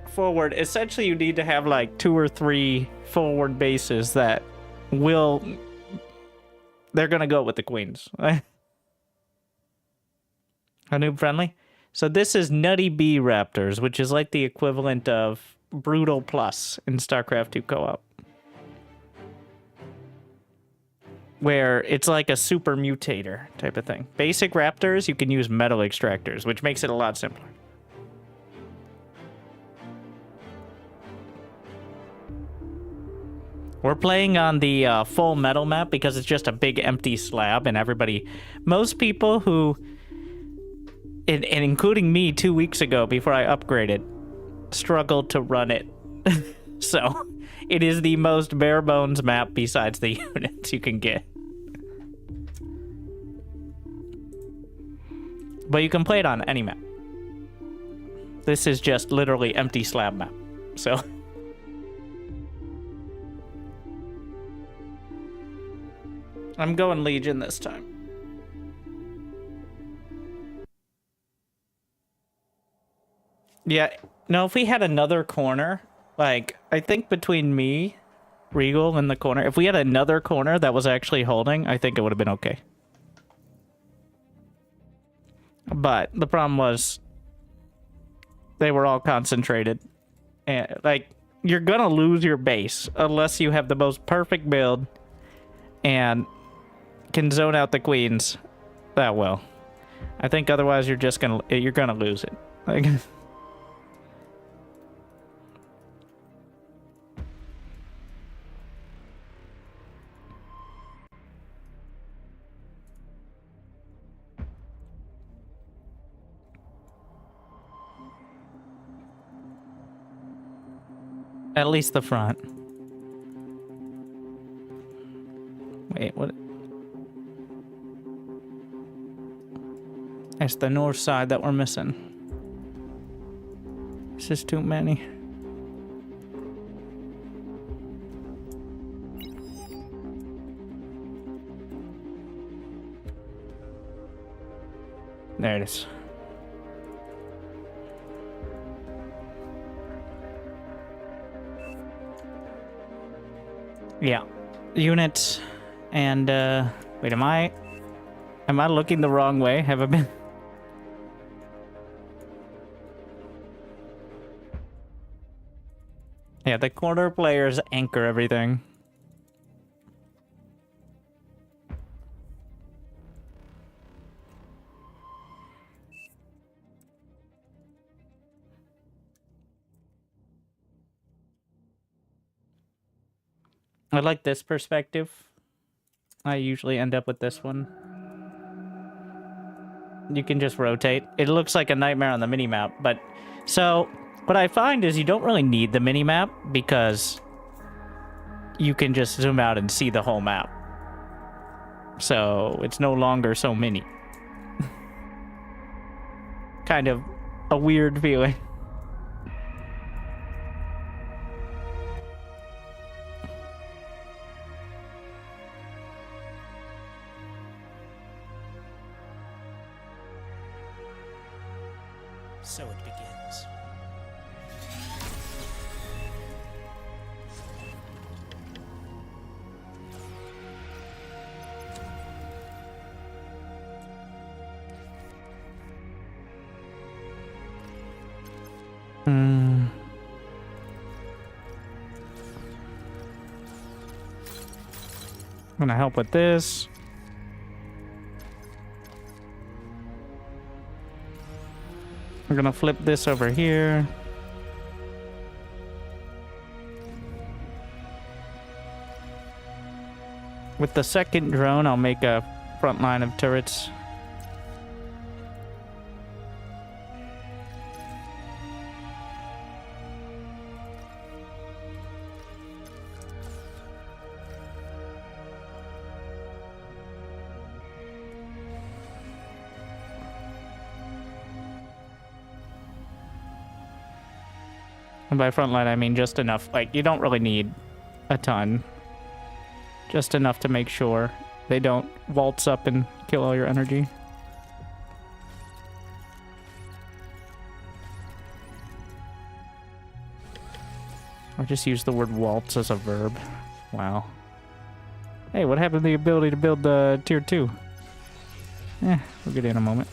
forward. Essentially, you need to have like 2 or 3 forward bases that will... They're gonna go with the queens. Noob friendly. So this is Nutty Bee Raptors, which is like the equivalent of Brutal Plus in StarCraft 2 co-op. Where it's like a super mutator type of thing. Basic Raptors, you can use metal extractors, which makes it a lot simpler. We're playing on the full metal map because it's just a big empty slab, and most people who, and including me 2 weeks ago before I upgraded, struggled to run it. So, it is the most bare bones map besides the units you can get. But you can play it on any map. This is just literally empty slab map. So... I'm going Legion this time. Yeah, no, if we had another corner, like, I think between me, Regal, and the corner, if we had another corner that was actually holding, I think it would have been okay. But the problem was, they were all concentrated. And, like, you're gonna lose your base unless you have the most perfect build and can zone out the queens that well. I think otherwise you're gonna lose it. Like at least the front. Wait, what? It's the north side that we're missing. This is too many. There it is. Yeah. Units and wait, am I looking the wrong way? Have I been? Yeah, the corner players anchor everything. I like this perspective. I usually end up with this one. You can just rotate. It looks like a nightmare on the minimap, but... So, what I find is you don't really need the minimap because you can just zoom out and see the whole map. So, it's no longer so mini. Kind of a weird feeling. So it begins. I'm gonna help with this. We're gonna flip this over here. With the second drone, I'll make a front line of turrets. And by front line, I mean just enough. Like, you don't really need a ton. Just enough to make sure they don't waltz up and kill all your energy. Or just use the word waltz as a verb. Wow. Hey, what happened to the ability to build the tier 2? We'll get in a moment.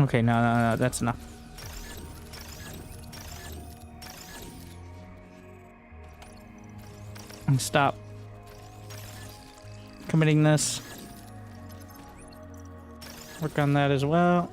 Okay, no, that's enough. And stop committing this. Work on that as well.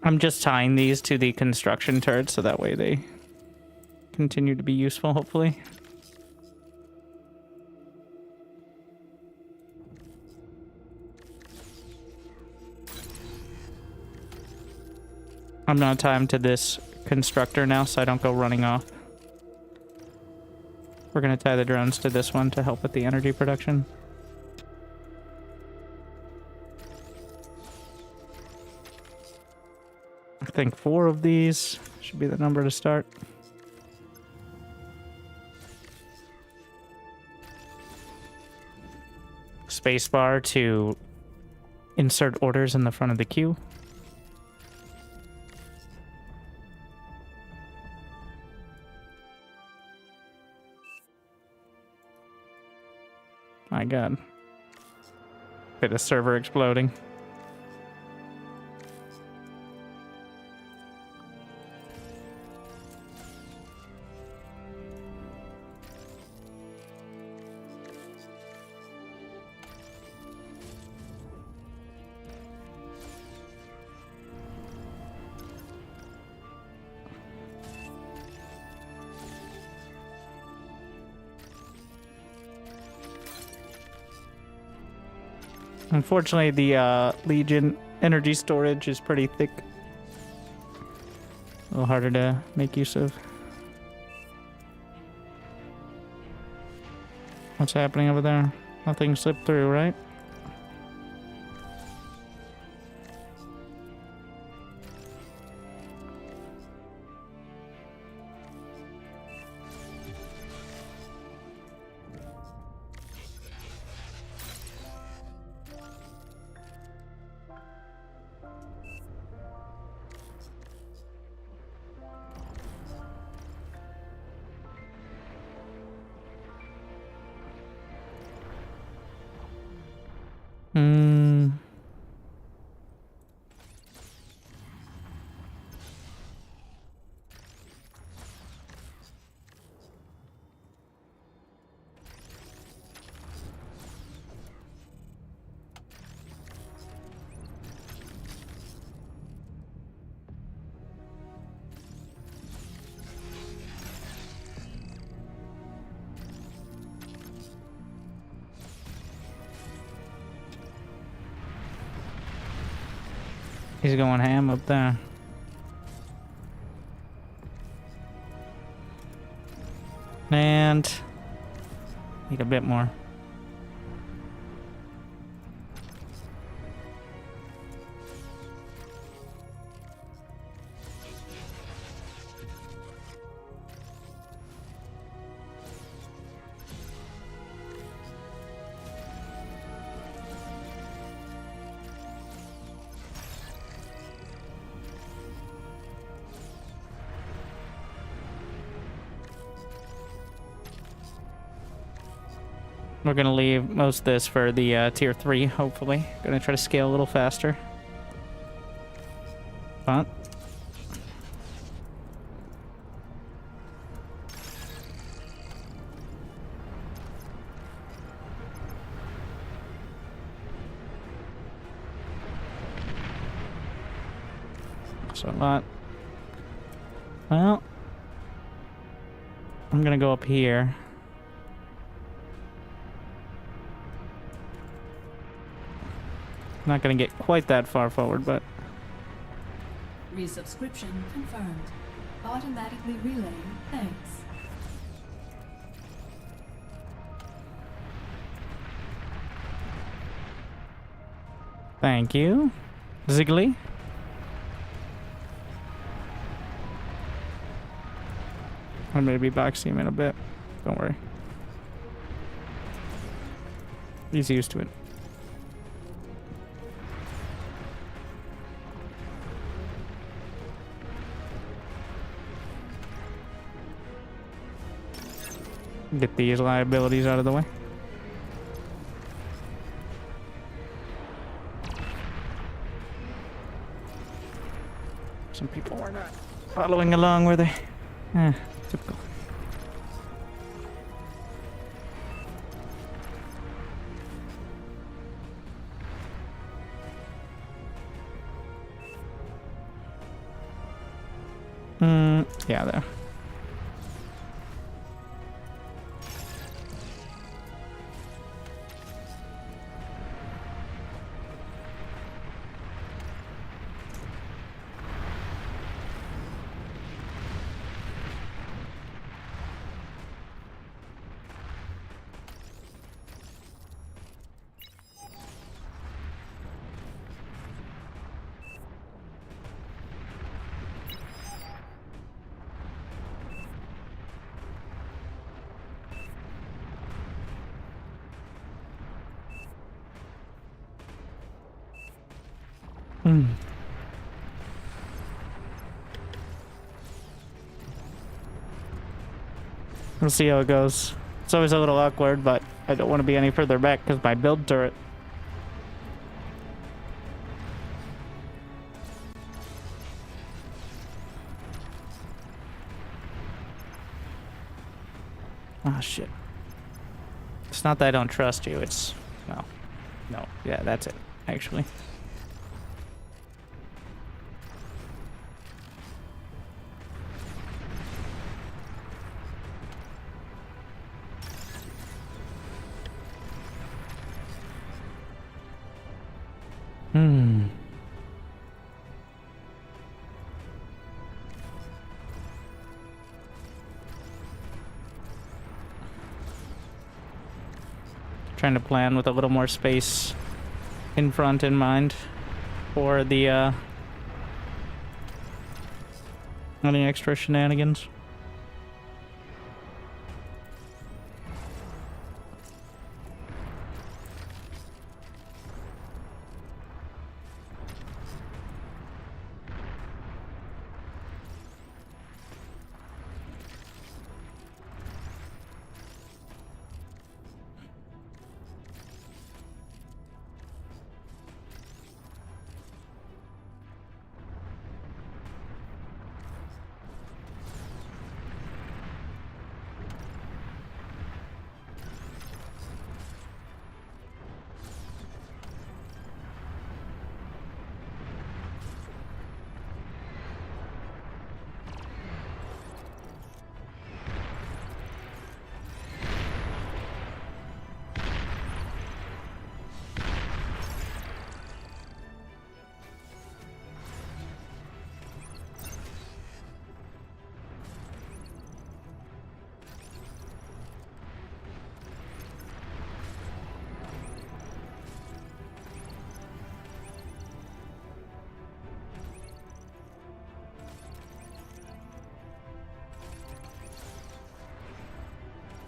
I'm just tying these to the construction turrets so that way they continue to be useful, hopefully. I'm gonna tie them to this constructor now so I don't go running off. We're gonna tie the drones to this one to help with the energy production. I think 4 of these should be the number to start. Spacebar to insert orders in the front of the queue. My God. Bit of server exploding. Unfortunately, the Legion energy storage is pretty thick. A little harder to make use of. What's happening over there? Nothing slipped through, right? He's going ham up there. 100%. Need a bit more. We're gonna leave most of this for the tier 3, hopefully. Gonna try to scale a little faster. But so a lot. Well, I'm gonna go up here. Not gonna get quite that far forward, but Resubscription confirmed. Automatically relaying thanks. thank you, Ziggly. I'm gonna be boxing him in a bit. Don't worry. He's used to it. Get these liabilities out of the way. Some people were not following along, were they? Typical. Yeah, there. We'll see how it goes. It's always a little awkward, but I don't want to be any further back because my build turret. Oh shit. It's not that I don't trust you, it's... No, yeah, that's it, actually. Trying to plan with a little more space in front in mind for the any extra shenanigans.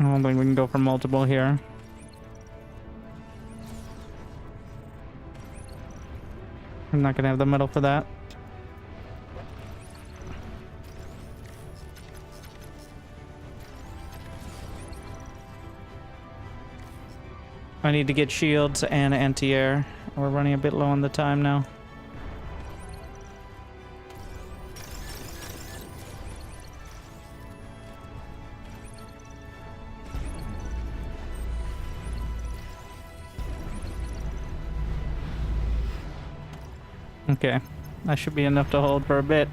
I don't think we can go for multiple here. I'm not gonna have the metal for that. I need to get shields and anti-air. We're running a bit low on the time now. Okay, that should be enough to hold for a bit.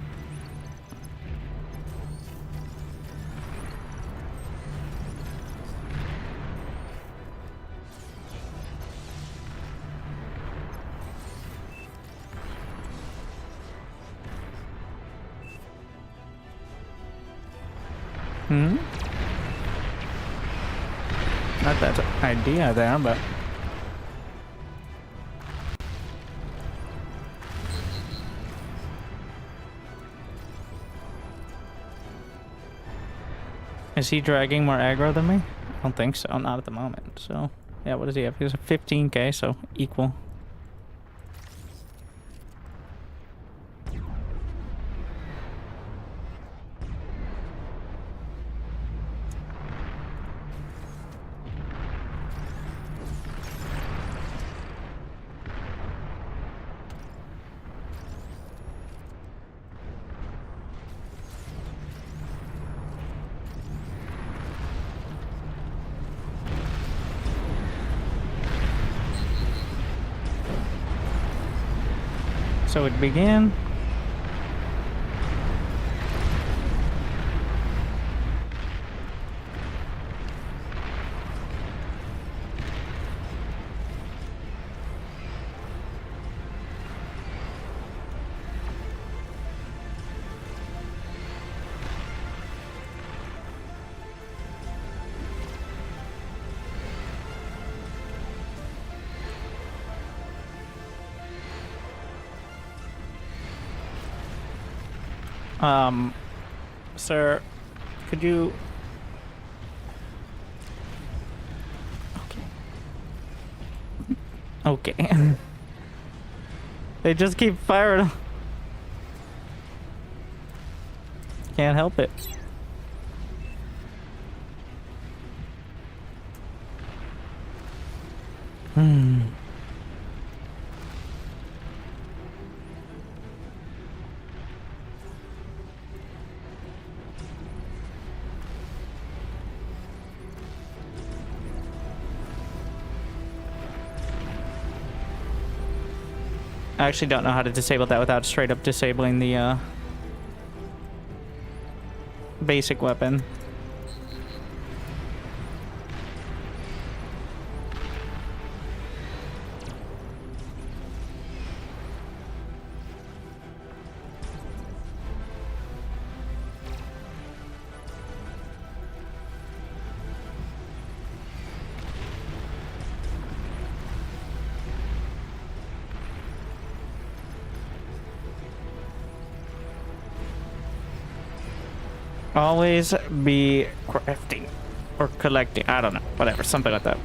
Not that idea there, but... Is he dragging more aggro than me? I don't think so, not at the moment. So, yeah, what does he have? He has a 15k, so equal. So it began. Sir, could you... Okay. Okay. They just keep firing. Can't help it. I actually don't know how to disable that without straight up disabling the basic weapon. Always be crafting or collecting. I don't know. Whatever. Something like that.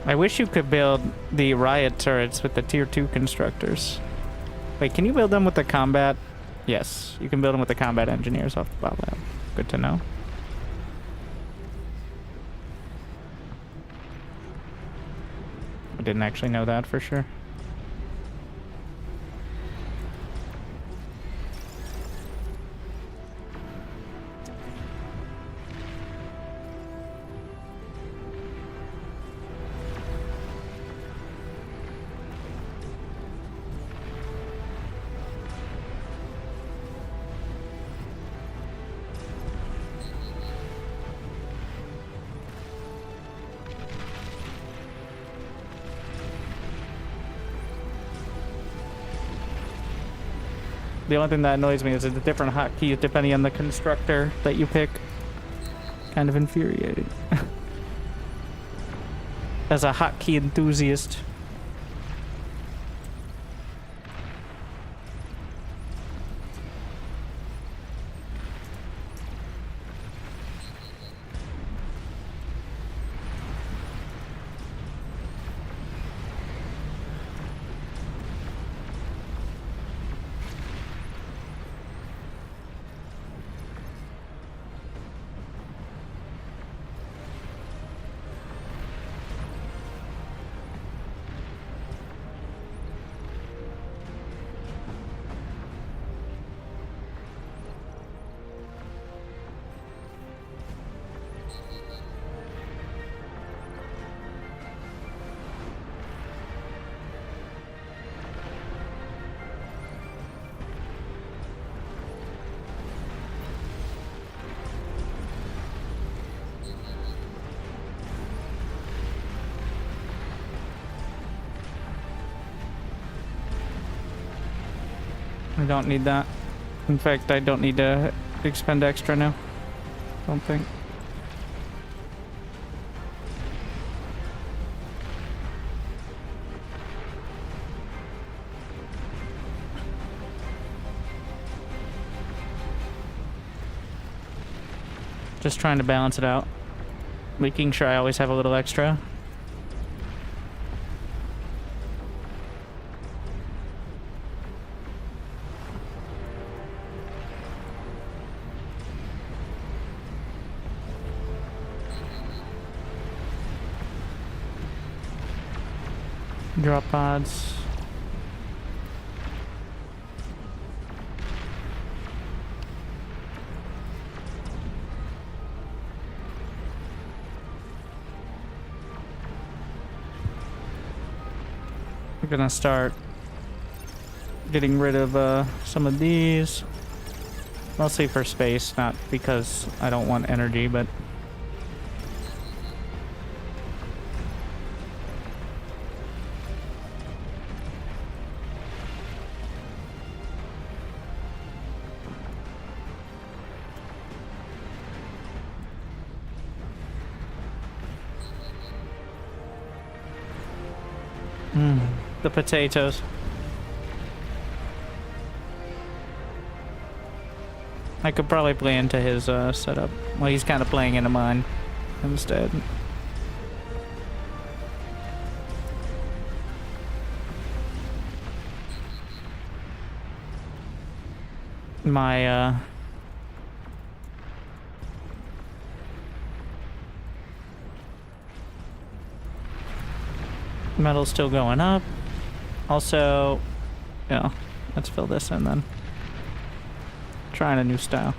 I wish you could build the riot turrets with the tier 2 constructors. Wait, can you build them with the combat? Yes, you can build them with the combat engineers off the bot lab. Good to know. I didn't actually know that for sure. The only thing that annoys me is the different hotkeys depending on the constructor that you pick. Kind of infuriating. As a hotkey enthusiast. I don't need that. In fact, I don't need to expend extra now. Don't think. Just trying to balance it out. Making sure I always have a little extra. Drop pods. We're gonna start getting rid of some of these. Mostly for space, not because I don't want energy, but the potatoes. I could probably play into his setup. Well, he's kind of playing into mine instead. My metal's still going up. Also, yeah, let's fill this in then. Trying a new style.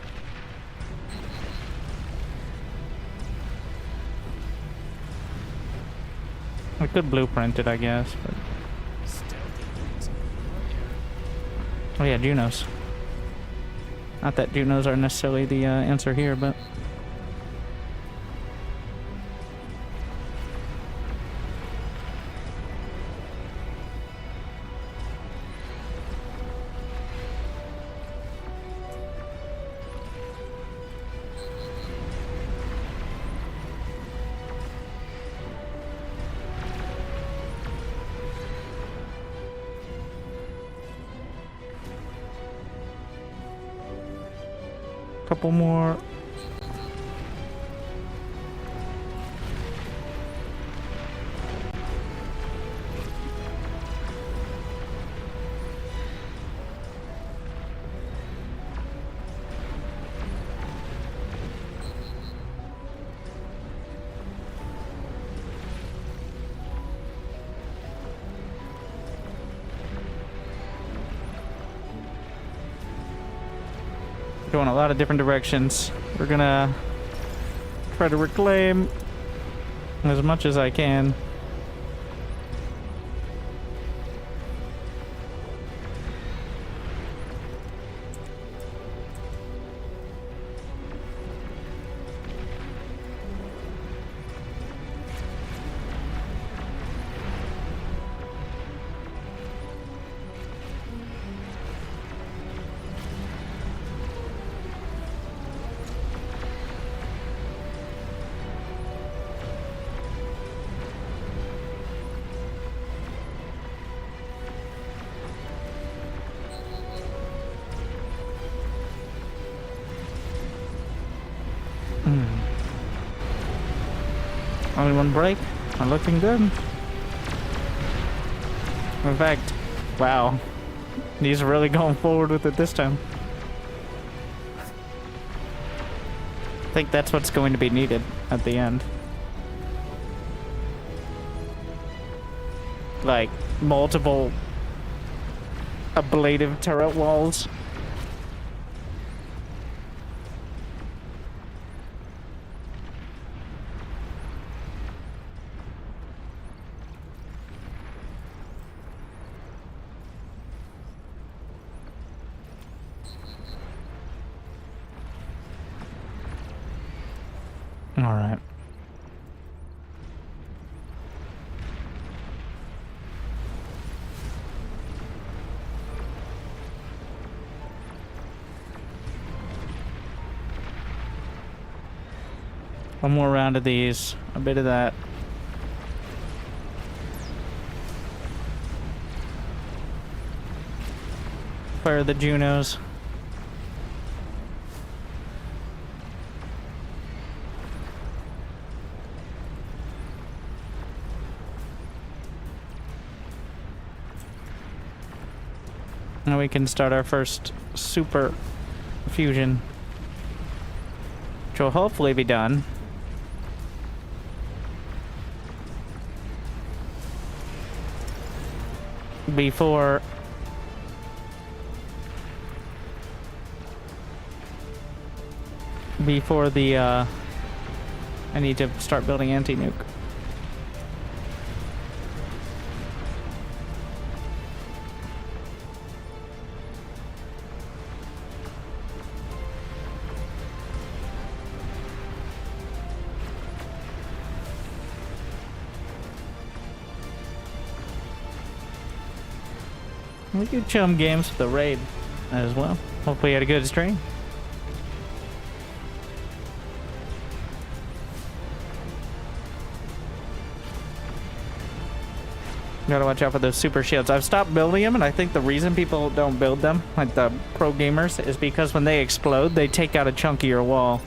I could blueprint it, I guess, but... Oh yeah, Junos. Not that Junos are necessarily the answer here, but... Couple more. Going a lot of different directions. We're gonna try to reclaim as much as I can. Only one break. I'm looking good. In fact, wow. He's really going forward with it this time. I think that's what's going to be needed at the end. Like, multiple ablative turret walls. All right. One more round of these, a bit of that. Fire the Junos. Now we can start our first super fusion, which will hopefully be done before the I need to start building anti-nuke. We could chum games with the raid as well. Hopefully you had a good stream. Gotta watch out for those super shields. I've stopped building them, and I think the reason people don't build them, like the pro gamers, is because when they explode, they take out a chunk of your wall.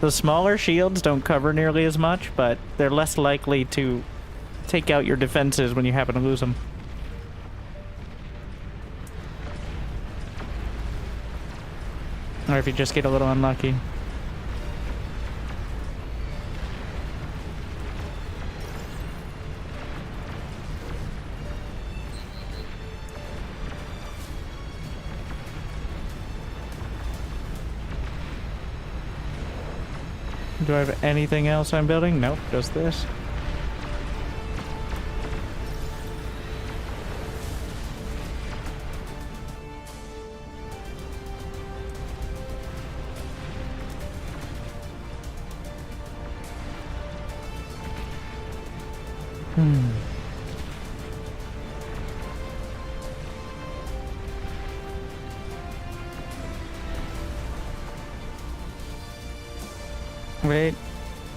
The smaller shields don't cover nearly as much, but they're less likely to take out your defenses when you happen to lose them. Or if you just get a little unlucky. Do I have anything else I'm building? Nope, just this.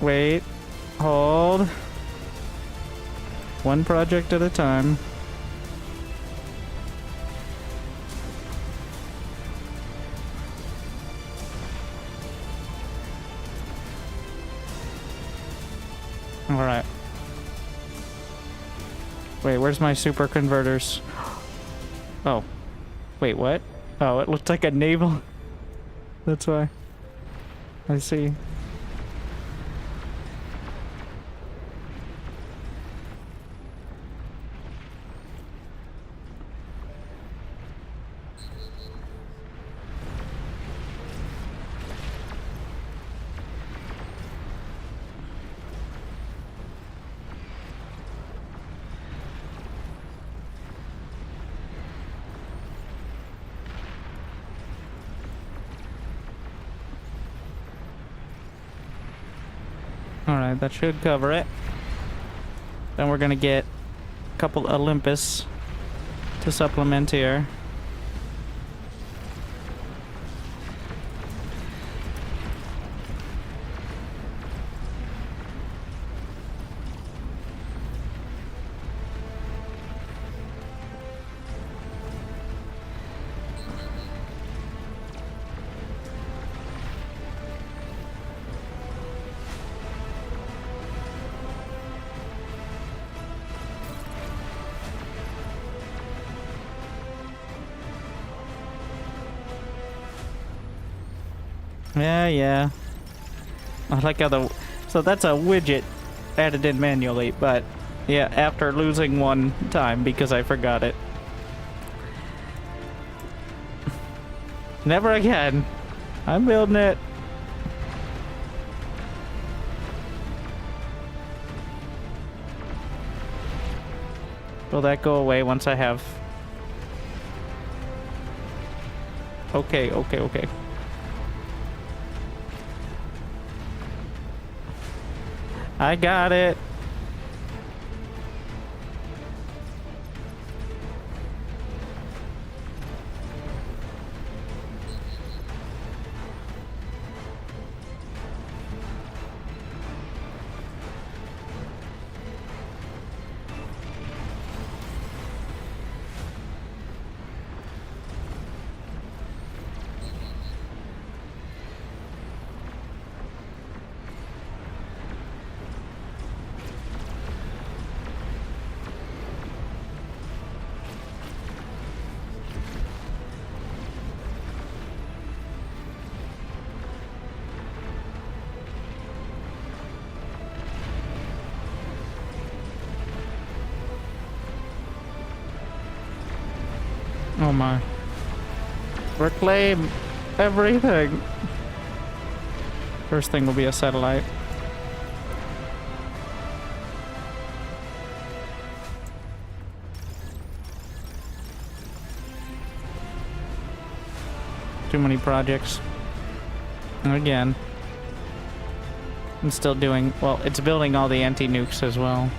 Wait, hold. One project at a time. All right. Wait, where's my super converters? Oh. Wait, what? Oh, it looked like a naval. That's why. I see. Alright, that should cover it. Then we're gonna get a couple Olympus to supplement here. Yeah. I like how the... So that's a widget added in manually, but yeah, after losing one time because I forgot it. Never again. I'm building it. Will that go away once I have... Okay. I got it. Oh my. Reclaim everything. First thing will be a satellite. Too many projects. Again. I'm still doing, well, it's building all the anti-nukes as well.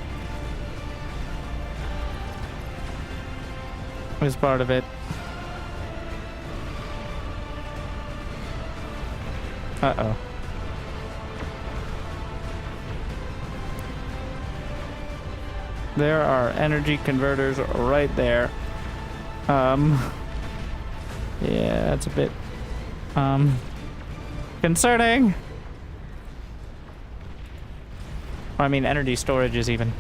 As part of it. Uh-oh. There are energy converters right there. Yeah, that's a bit, concerning. I mean, energy storage is even.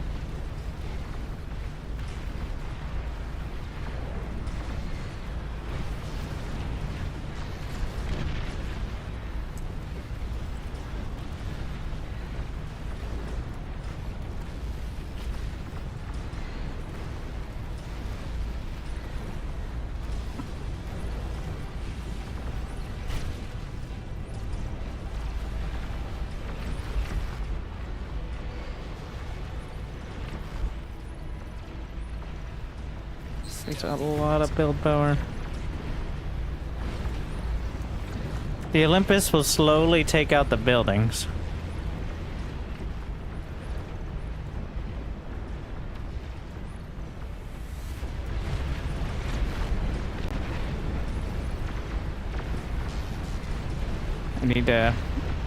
Takes a lot of build power. The Olympus will slowly take out the buildings. I need to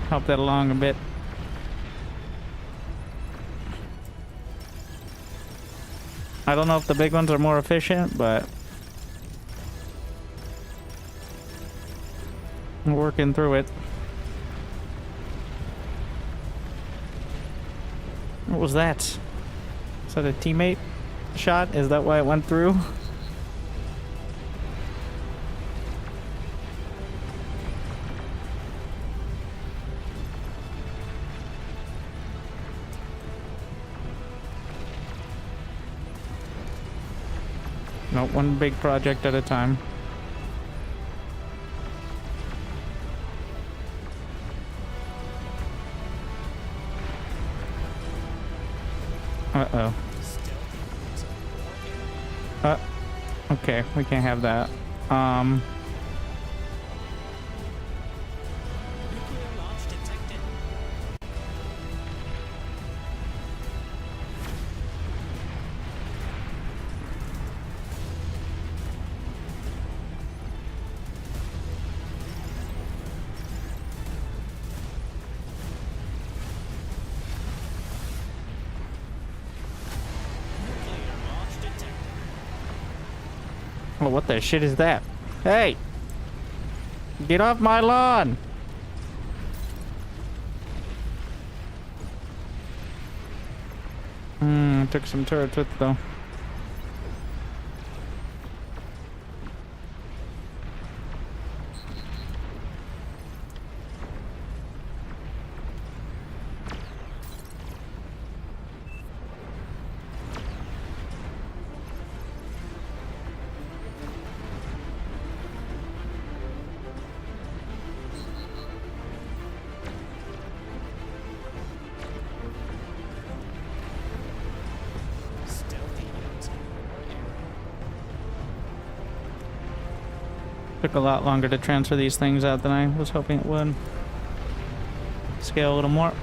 help that along a bit. I don't know if the big ones are more efficient, but I'm working through it. What was that? Is that a teammate shot? Is that why it went through? No, one big project at a time. Uh-oh. Okay, we can't have that. Nuclear launch detected. Nuclear launch detected. Oh, what the shit is that? Hey! Get off my lawn! Took some turrets with though. Took a lot longer to transfer these things out than I was hoping it would. Scale a little more.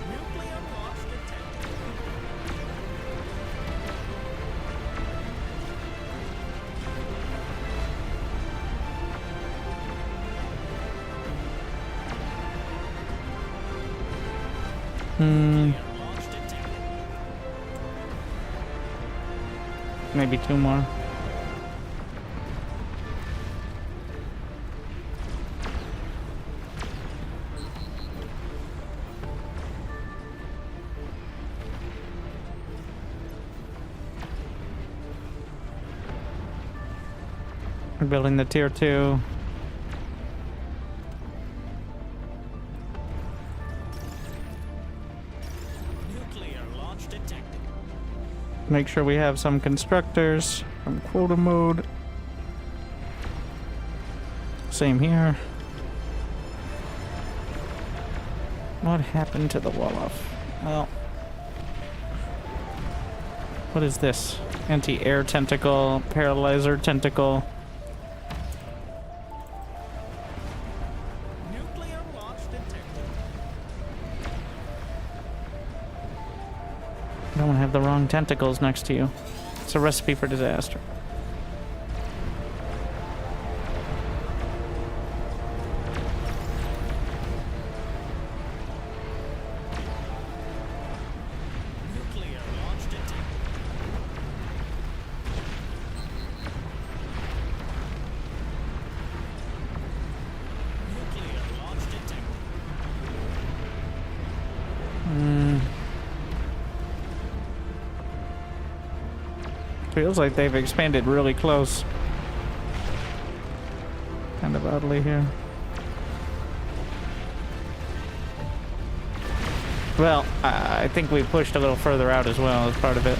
Nuclear launch detected. Hmm, Launch detected. maybe 2 more. We're building the tier 2. Nuclear launch detected. Make sure we have some constructors from quota mode. Same here. What happened to the Wolof? Well, what is this? Anti-air tentacle, paralyzer tentacle. Nuclear launch detected. Don't want to have the wrong tentacles next to you. It's a recipe for disaster. Nuclear launch detected. Nuclear launch detected. Feels like they've expanded really close. Kind of oddly here. Well, I think we pushed a little further out as well as part of it.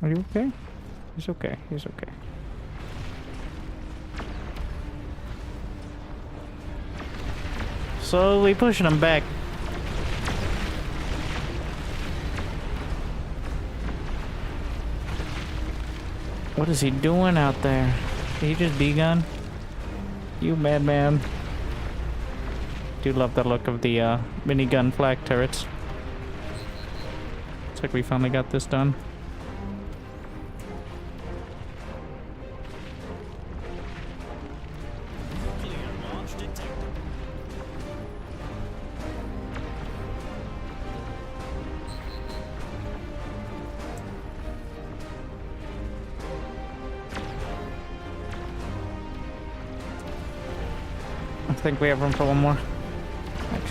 Are you okay? He's okay. He's okay. Slowly pushing him back. What is he doing out there? Did he just begun? You madman. Do love the look of the minigun flak turrets. Looks like we finally got this done. Nuclear launch detected. I think we have room for one more. Like,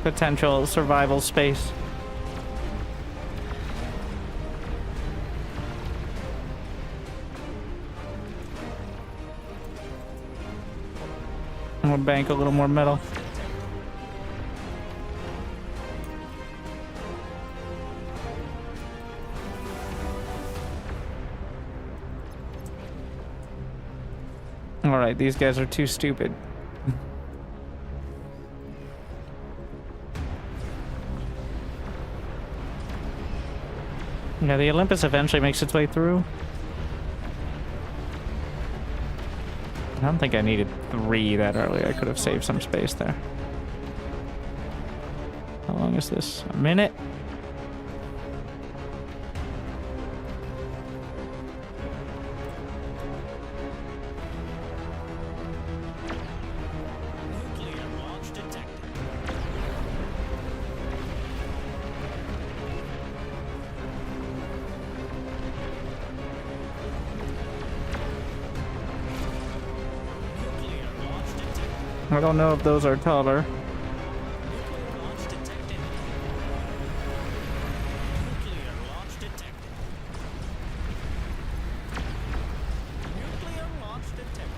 potential survival space. I'm gonna bank a little more metal. Alright, these guys are too stupid. Yeah, the Olympus eventually makes its way through. I don't think I needed 3 that early. I could have saved some space there. How long is this? A minute? Nuclear launch detected. I don't know if those are taller. Nuclear launch detected. Nuclear launch detected. Nuclear launch detected.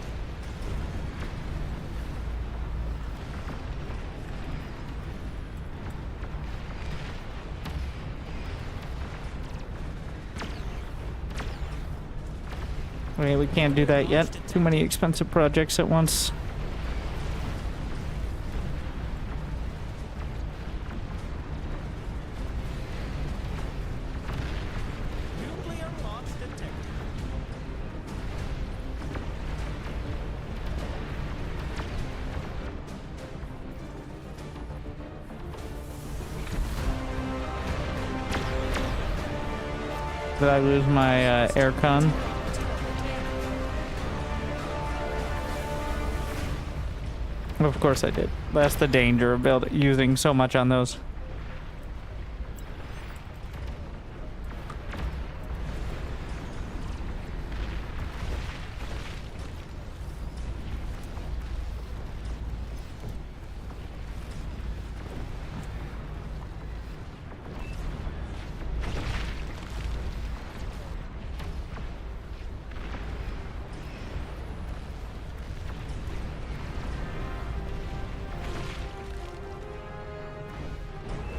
Okay, we can't do that yet. Too many expensive projects at once. Nuclear launch detected. Did I lose my aircon? Of course I did. That's the danger of using so much on those.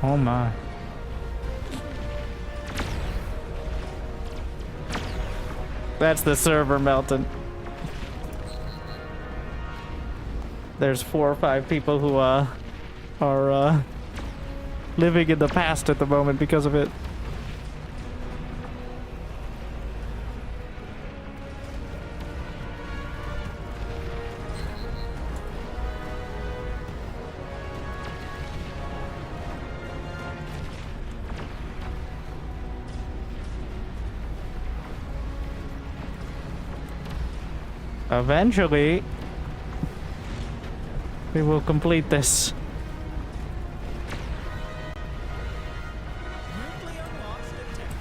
Oh my. That's the server melting. There's 4 or 5 people who are living in the past at the moment because of it. Eventually, we will complete this. Nuclear launch detected.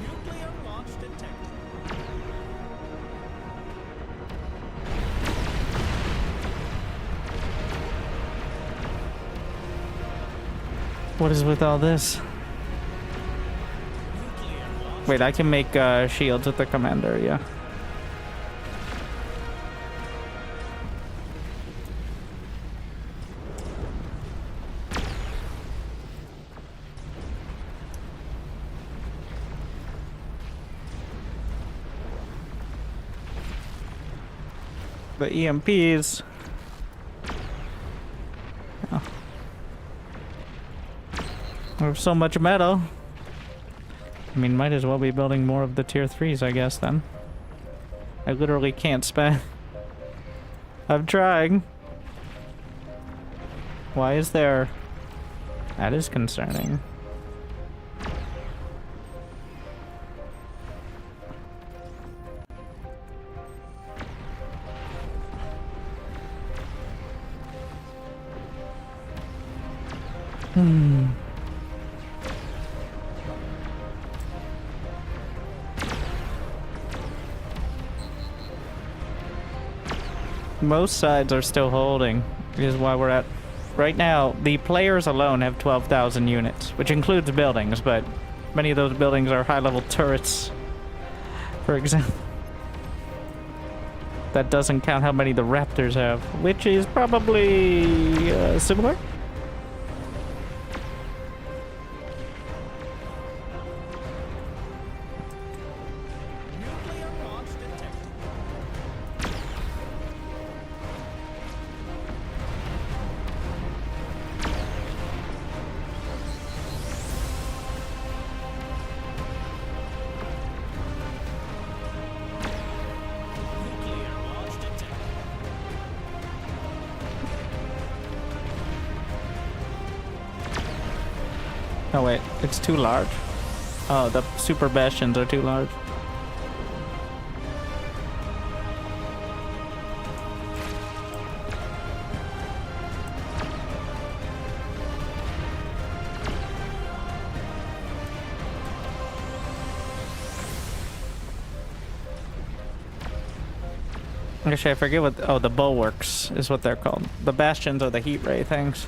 Nuclear launch detected. What is with all this? Nuclear launch. Wait, I can make shields with the commander, yeah. The EMPs. Oh. There's so much metal. I mean, might as well be building more of the tier 3s, I guess, then. I literally can't spend. I'm trying. Why is there... That is concerning. Most sides are still holding, which is why we're at... Right now, the players alone have 12,000 units, which includes buildings, but many of those buildings are high-level turrets, for example. That doesn't count how many the Raptors have, which is probably similar. Nuclear launch detected. Nuclear launch detected. Oh wait, it's too large. Oh, the super bastions are too large. Actually, I forget what. Oh, the bulwarks is what they're called. The bastions are the heat ray things.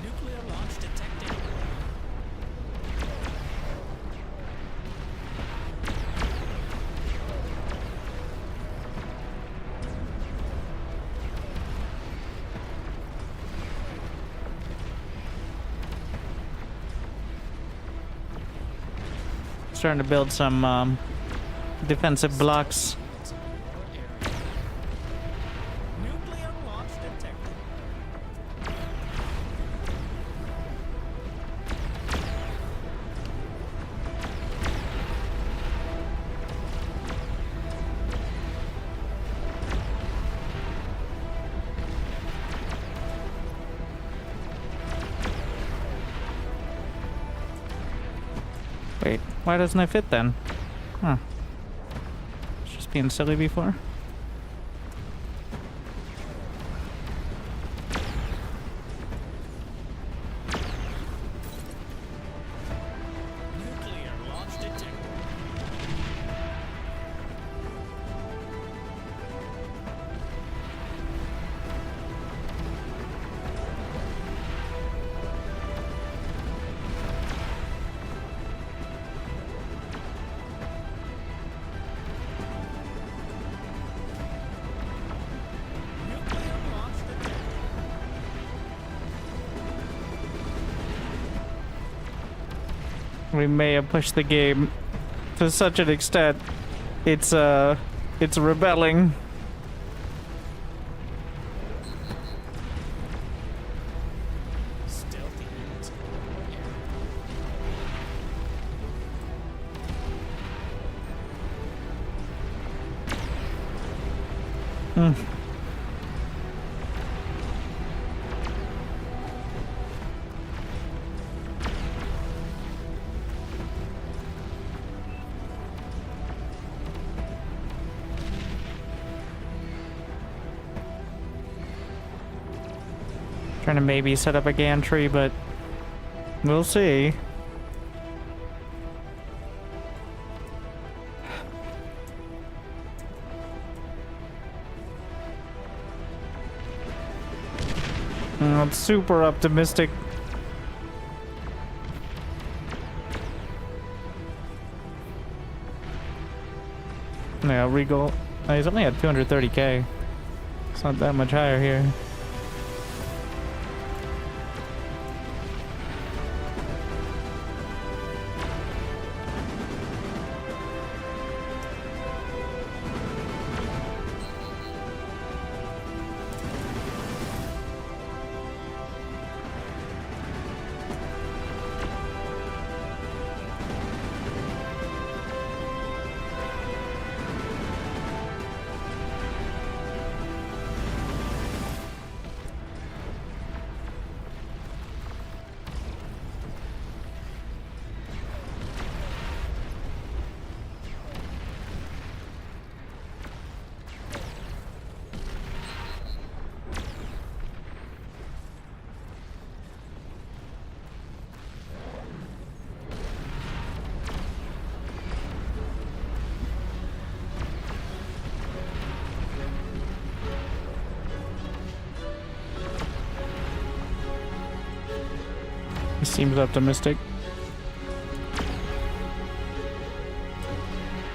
Nuclear launch detected. Starting to build some defensive blocks. Nuclear launch detected. Wait, why doesn't it fit then? Huh. It's just being silly before. Nuclear launch detected. Nuclear launch detected. We may have pushed the game to such an extent. It's rebelling. Stealthy units in your area. Hmm. Trying to maybe set up a gantry, but we'll see. It's super optimistic. Yeah, Regal. He's only at 230k. It's not that much higher here. He seems optimistic.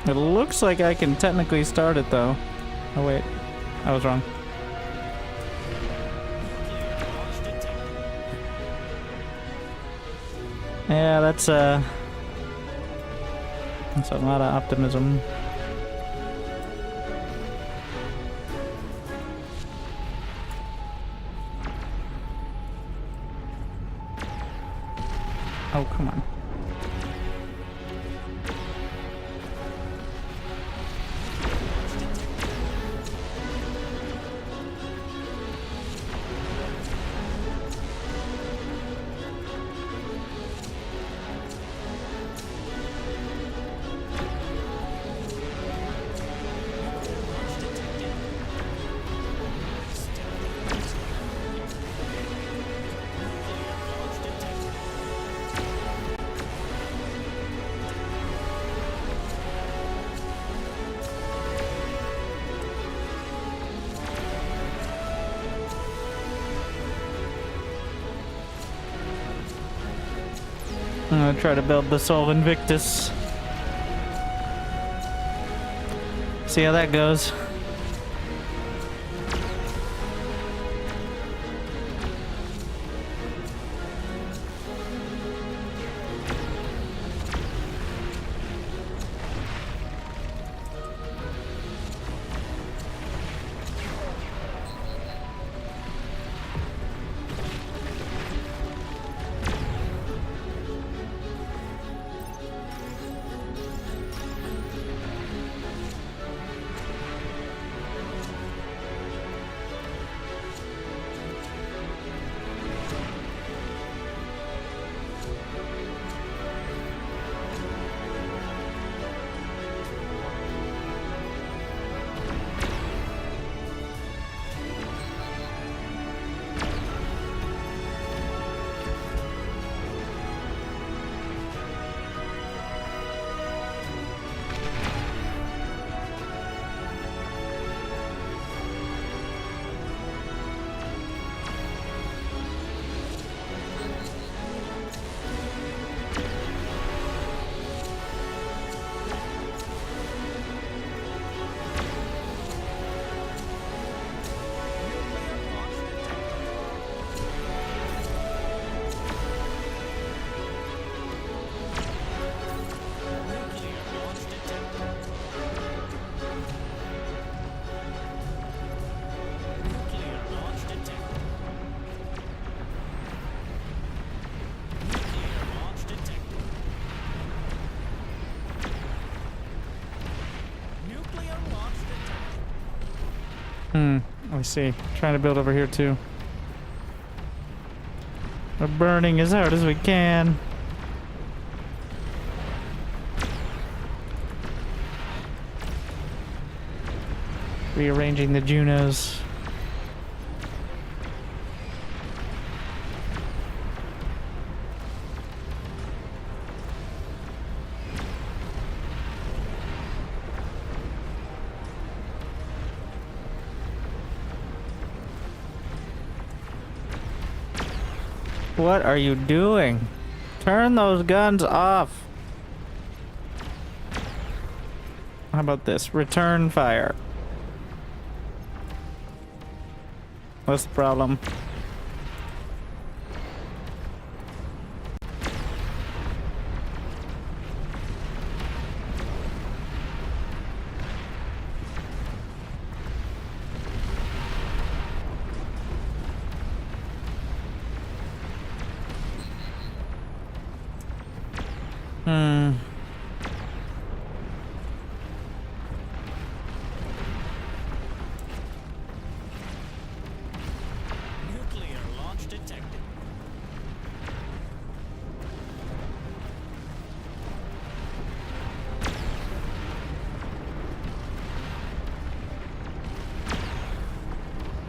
It looks like I can technically start it though. Oh wait, I was wrong. Nuclear launch detected. Yeah, that's a lot of optimism. Oh, come on. I'm gonna try to build the Sol Invictus. See how that goes. I see. Trying to build over here too. We're burning as hard as we can. Rearranging the Junos. What are you doing? Turn those guns off. How about this? Return fire. What's the problem? Nuclear launch detected.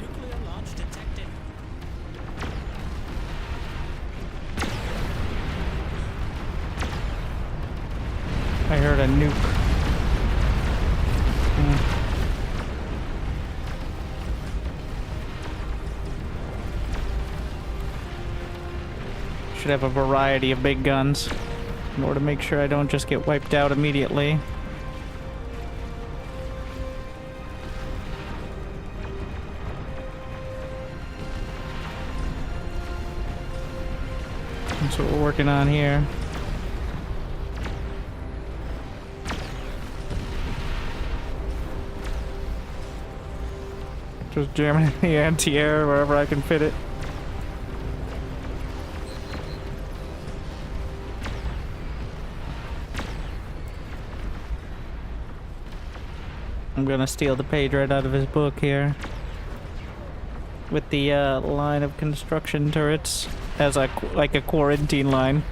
Nuclear launch detected. I heard a nuke. Should have a variety of big guns in order to make sure I don't just get wiped out immediately. That's what we're working on here. Just jamming the anti-air wherever I can fit it. I'm gonna steal the page right out of his book here. With the line of construction turrets as like a quarantine line.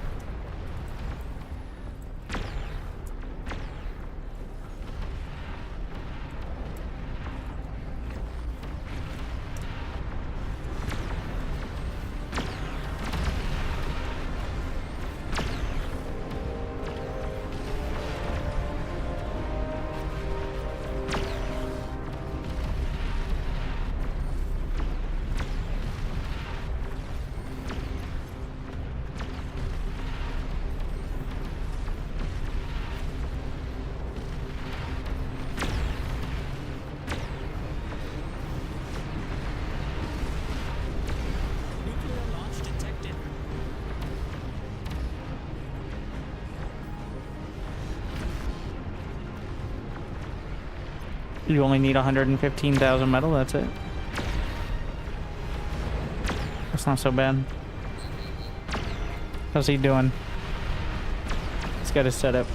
You only need 115,000 metal, that's it. That's not so bad. How's he doing? He's got his setup.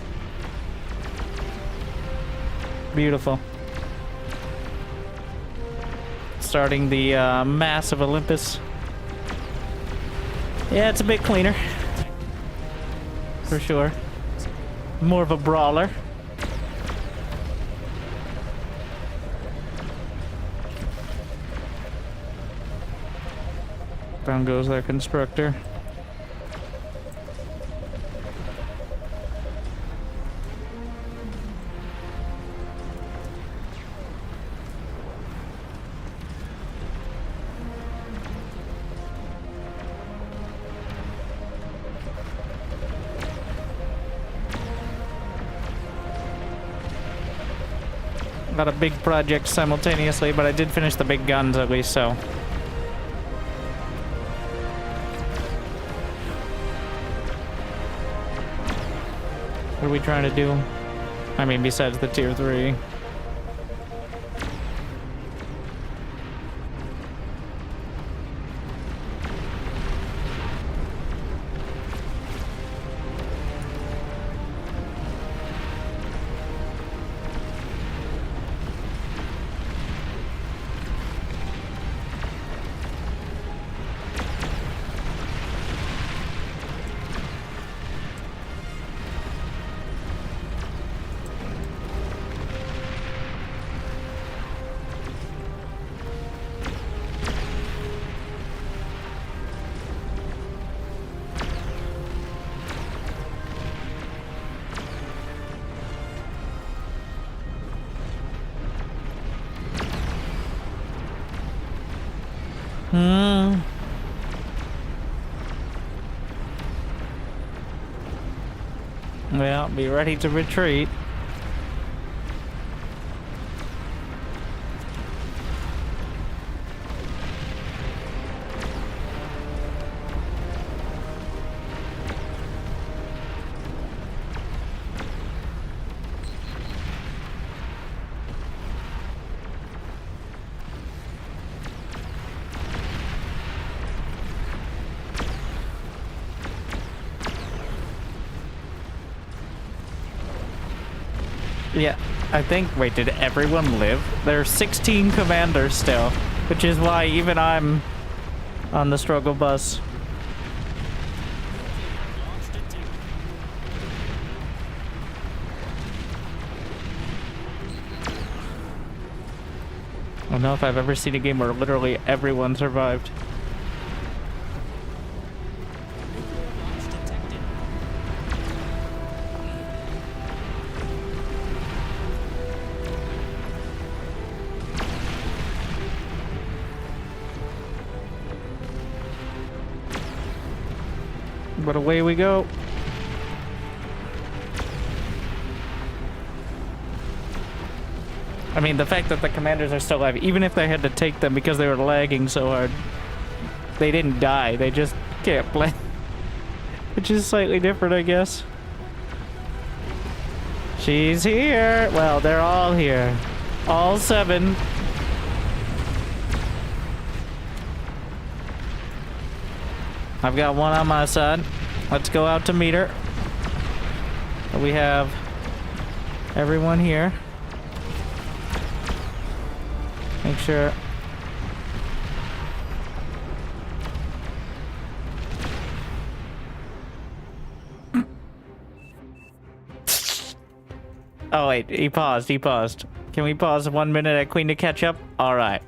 Beautiful. Starting the massive Olympus. Yeah, it's a bit cleaner. For sure. More of a brawler. Down goes their constructor. Got a big project simultaneously, but I did finish the big guns at least, so. What are we trying to do? I mean, besides the tier 3. Well, be ready to retreat. Yeah, I think, wait, did everyone live? There are 16 commanders still, which is why even I'm on the struggle bus. I don't know if I've ever seen a game where literally everyone survived. But away we go. I mean, the fact that the commanders are still alive, even if they had to take them because they were lagging so hard, they didn't die. They just can't play. Which is slightly different, I guess. She's here. Well, they're all here. All 7. I've got one on my side. Let's go out to meet her. We have everyone here. Make sure. Oh wait, he paused. Can we pause 1 minute at Queen to catch up? All right.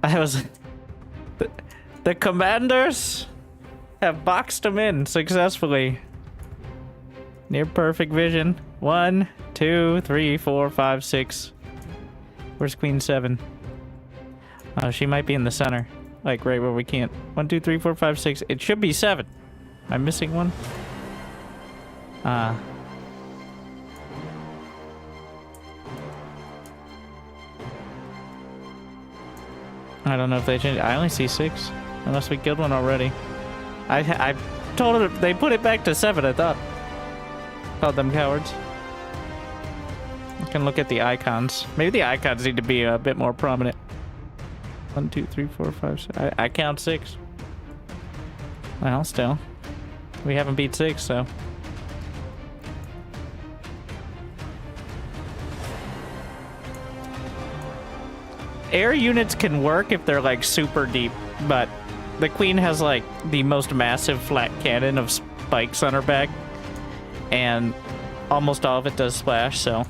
I was... The commanders have boxed him in successfully. Near perfect vision. 1, 2, 3, 4, 5, 6. Where's Queen 7? Oh, she might be in the center. Like right where we can't. 1, 2, 3, 4, 5, 6. It should be 7. Am I missing one? I don't know if they changed. I only see 6. Unless we killed one already. I told them they put it back to 7, I thought. Called them cowards. can look at the icons. Maybe the icons need to be a bit more prominent. 1, 2, 3, 4, 5, 6. I count 6. Well, still. We haven't beat 6, so. Air units can work if they're like super deep, but the Queen has like the most massive flat cannon of spikes on her back, and almost all of it does splash, so.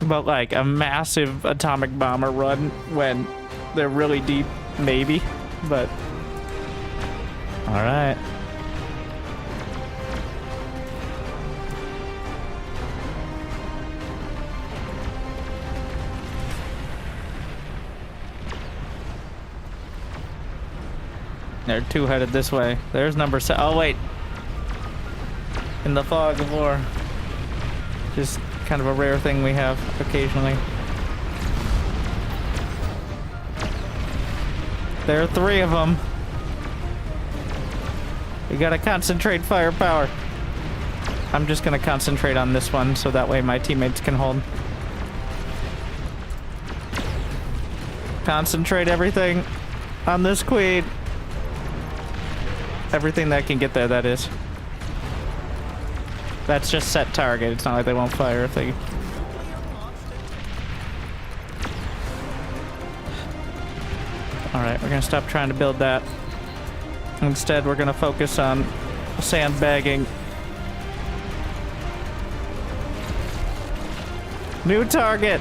But like a massive atomic bomber run when they're really deep, maybe, but. Alright. They're two headed this way. There's number 7. Oh, wait. In the fog of war. Just kind of a rare thing we have occasionally. There are 3 of them. We gotta concentrate firepower. I'm just gonna concentrate on this one so that way my teammates can hold. Concentrate everything on this Queen. Everything that can get there, that is. That's just set target. It's not like they won't fire if they... Alright, we're gonna stop trying to build that. Instead, we're gonna focus on sandbagging. New target!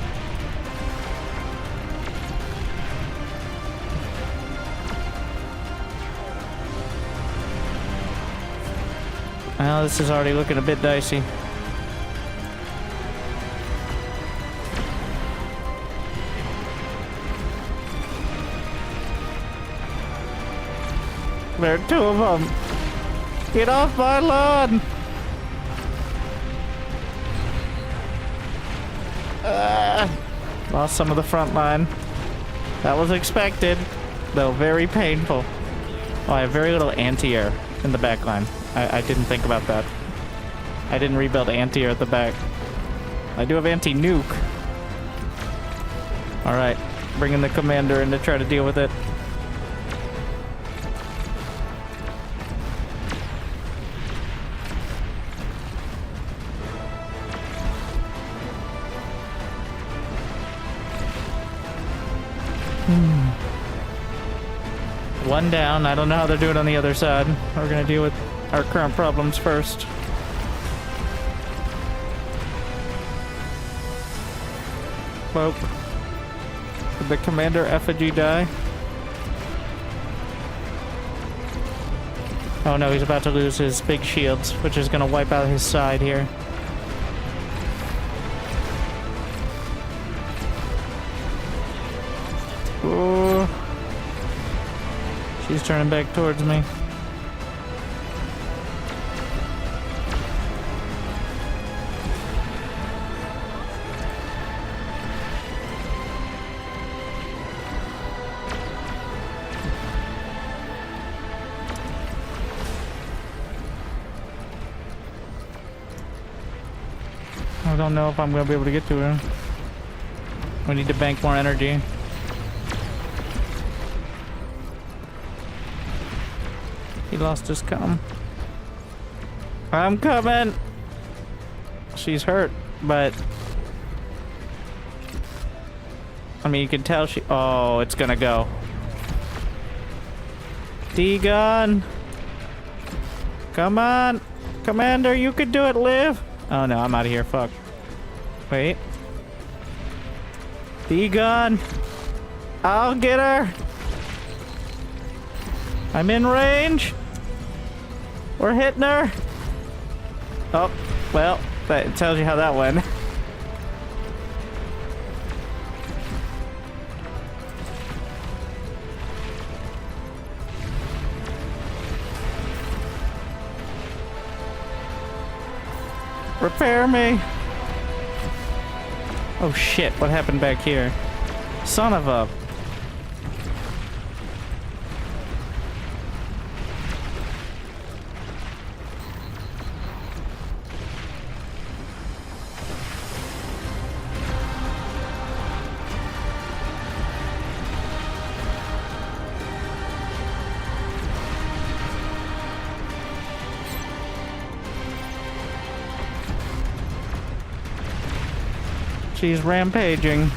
Well, this is already looking a bit dicey. There are 2 of them. Get off my lawn! Lost some of the front line. That was expected, though very painful. Oh, I have very little anti-air in the back line. I didn't think about that. I didn't rebuild anti-air at the back. I do have anti-nuke. Alright, bringing the commander in to try to deal with it. One down. I don't know how they're doing on the other side. We're gonna deal with our current problems first. Well, did the commander effigy die? Oh no, he's about to lose his big shields, which is gonna wipe out his side here. Oh, she's turning back towards me. I don't know if I'm gonna be able to get to her. We need to bank more energy. He lost his comm. I'm coming! She's hurt, but... I mean, you can tell she... Oh, it's gonna go. D-gun! Come on! Commander, you can do it, live! Oh no, I'm out of here, fuck. Wait. D-gun! I'll get her! I'm in range! We're hitting her! Oh, well, that tells you how that went. Repair me! Oh shit, what happened back here? Son of a... She's rampaging.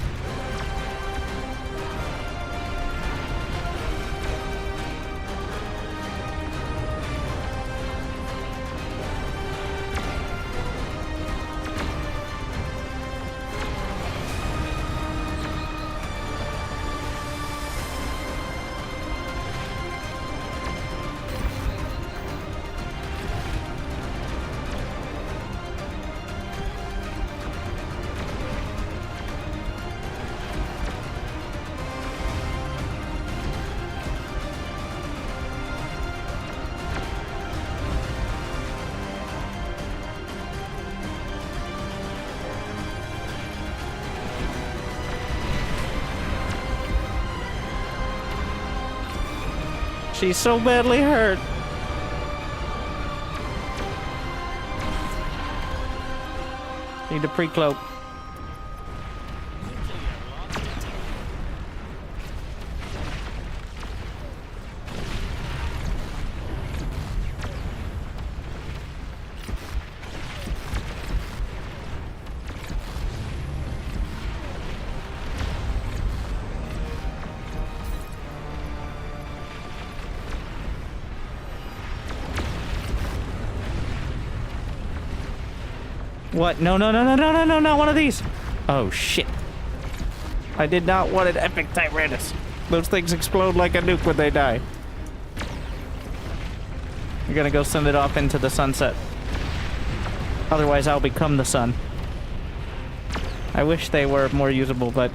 She's so badly hurt. Need a pre-cloak. What? No, no, no, no, no, no, no, not one of these. Oh, shit. I did not want an epic Tyrannus. Those things explode like a nuke when they die. You're gonna go send it off into the sunset. Otherwise, I'll become the sun. I wish they were more usable, but...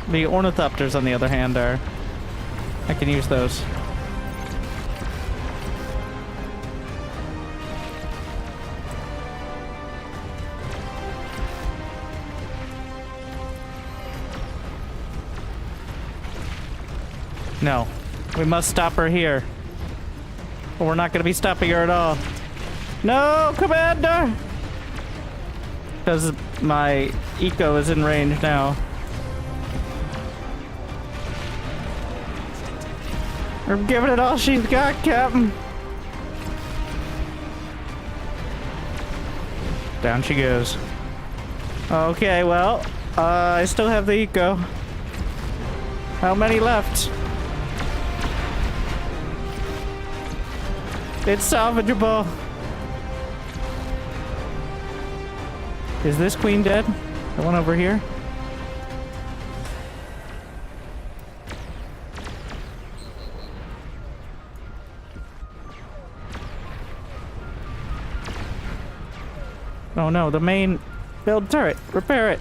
The ornithopters, on the other hand, are... I can use those. No. We must stop her here. Or we're not going to be stopping her at all. No, Commander! Because my eco is in range now. I'm giving it all she's got, Captain. Down she goes. Okay, well, I still have the eco. How many left? It's salvageable. Is this queen dead? The one over here? Oh no, the main build turret. Repair it.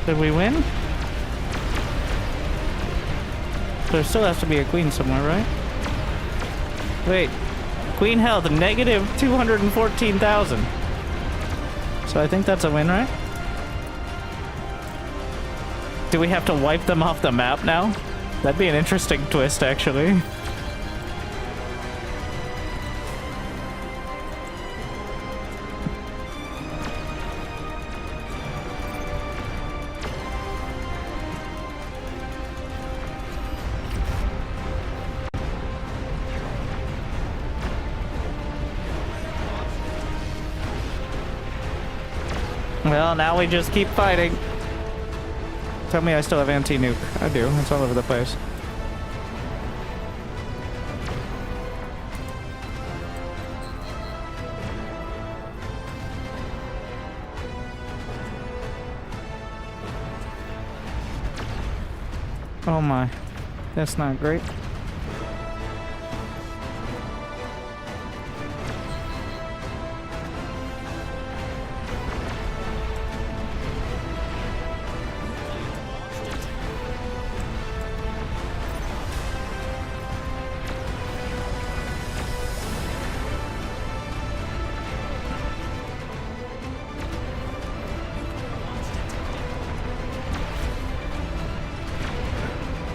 Did we win? There still has to be a queen somewhere, right? Wait. Queen health, negative 214,000. So I think that's a win, right? Do we have to wipe them off the map now? That'd be an interesting twist, actually. Well, now we just keep fighting. Tell me I still have anti-nuke. I do. It's all over the place. Oh my. That's not great.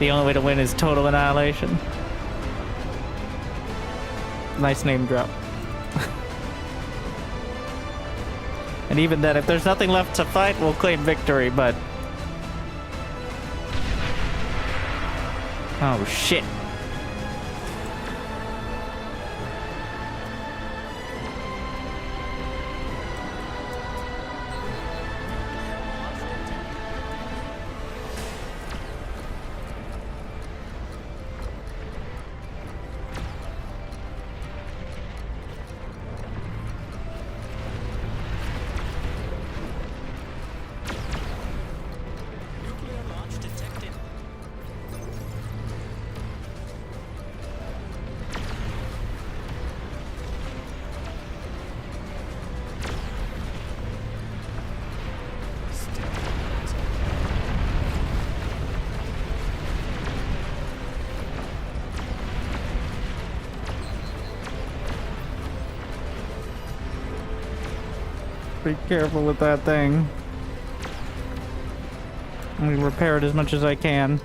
The only way to win is total annihilation. Nice name drop. And even then, if there's nothing left to fight, we'll claim victory, but... Oh, shit. Nuclear launch detected. Still units Be careful with that thing. Let me repair it as much as I can.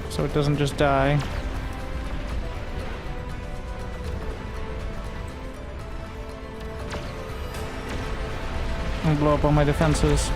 So it doesn't just die. And blow up all my defenses.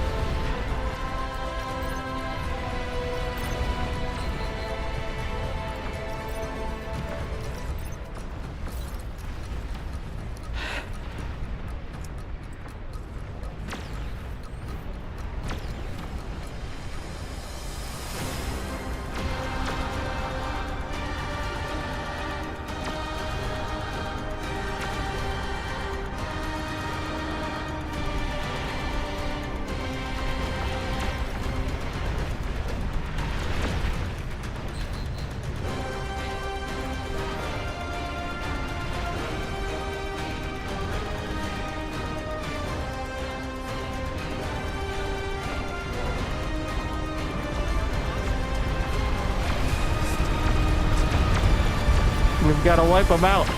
We've got to wipe them out.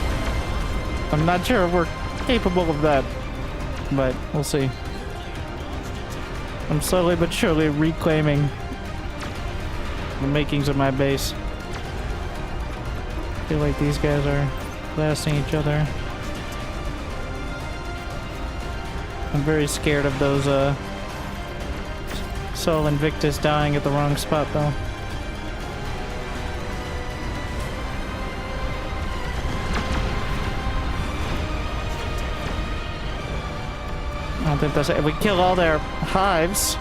I'm not sure if we're capable of that, but we'll see. I'm slowly but surely reclaiming the makings of my base. I feel like these guys are blasting each other. I'm very scared of those Sol Invictus dying at the wrong spot though. I don't think that's it. If we kill all their hives.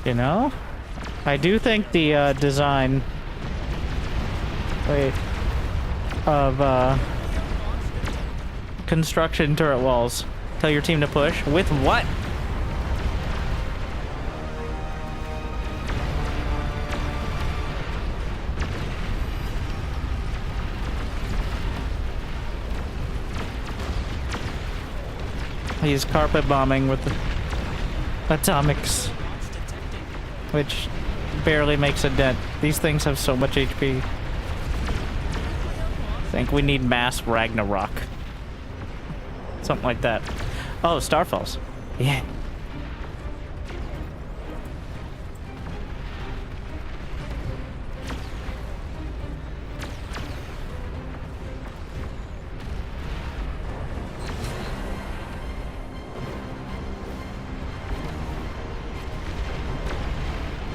You know? I do think the design of construction turret walls. Tell your team to push. With what? He's carpet bombing with the atomics, which barely makes a dent. These things have so much HP. I think we need mass Ragnarok. Something like that. Oh, Starfalls. Yeah.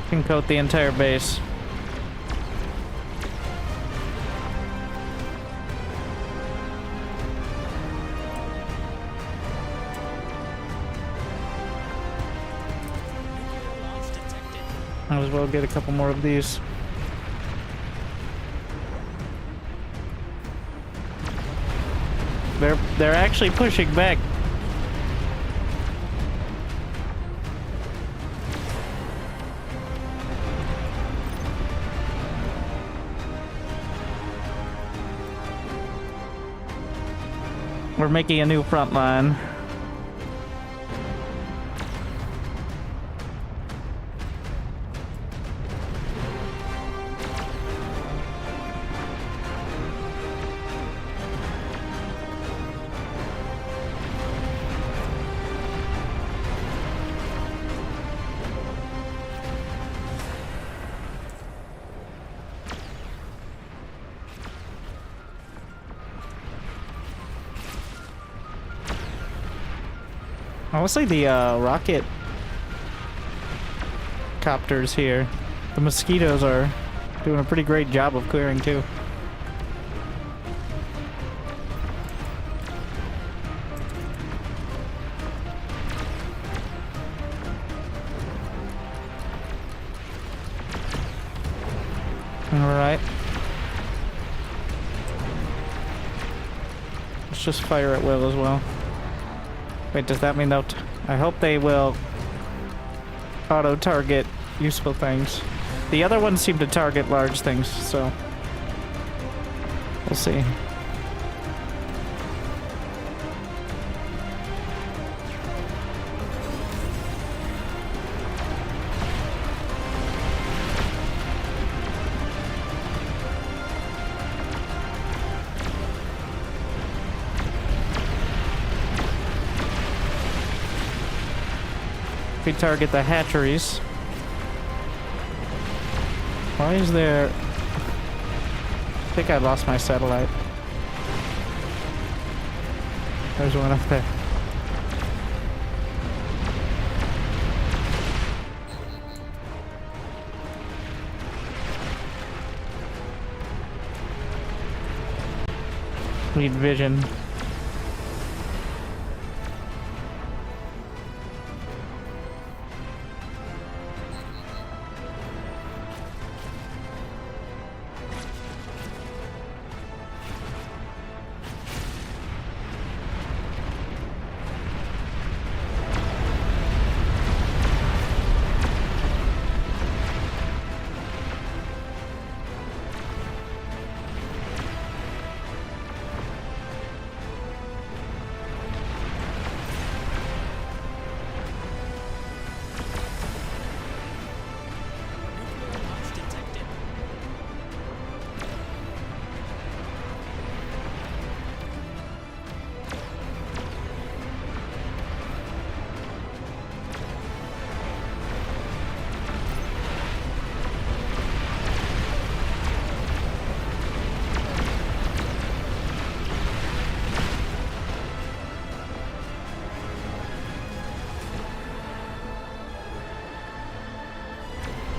Can coat the entire base. Might as well get a couple more of these. They're actually pushing back. We're making a new front line. Honestly, the rocket copters here, the mosquitoes are doing a pretty great job of clearing too. Alright. Let's just fire at will as well. Wait, does that mean they'll... I hope they will auto-target useful things. The other ones seem to target large things, so... we'll see. We target the hatcheries. Why is there... I think I lost my satellite. There's one up there. Need vision.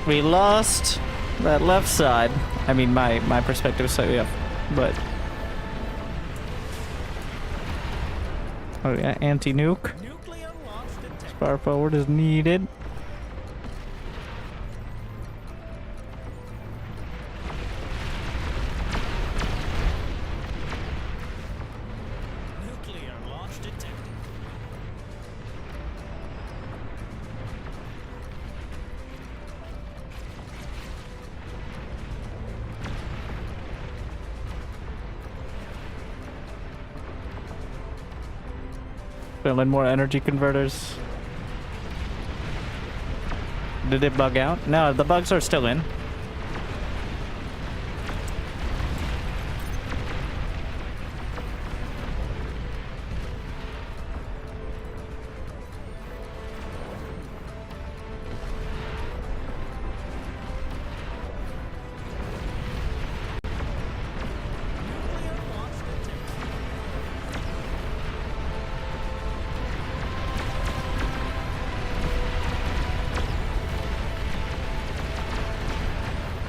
We lost that left side. I mean, my perspective is slightly up, but... oh yeah, anti-nuke. Far forward is needed. Nuclear launch detected. Fill in more energy converters. Did it bug out? No, the bugs are still in.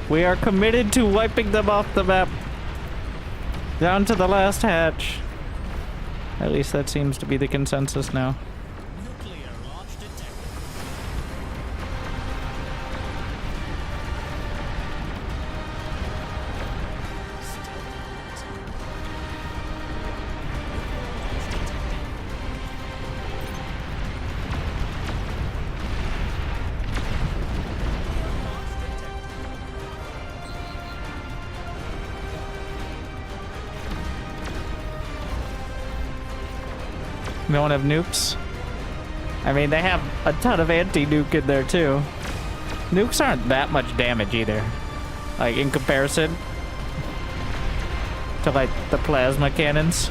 We are committed to wiping them off the map. Down to the last hatch. At least that seems to be the consensus now. Nuclear launch detected. They don't have nukes. I mean, they have a ton of anti-nuke in there too. Nukes aren't that much damage either. Like, in comparison to, like, the plasma cannons.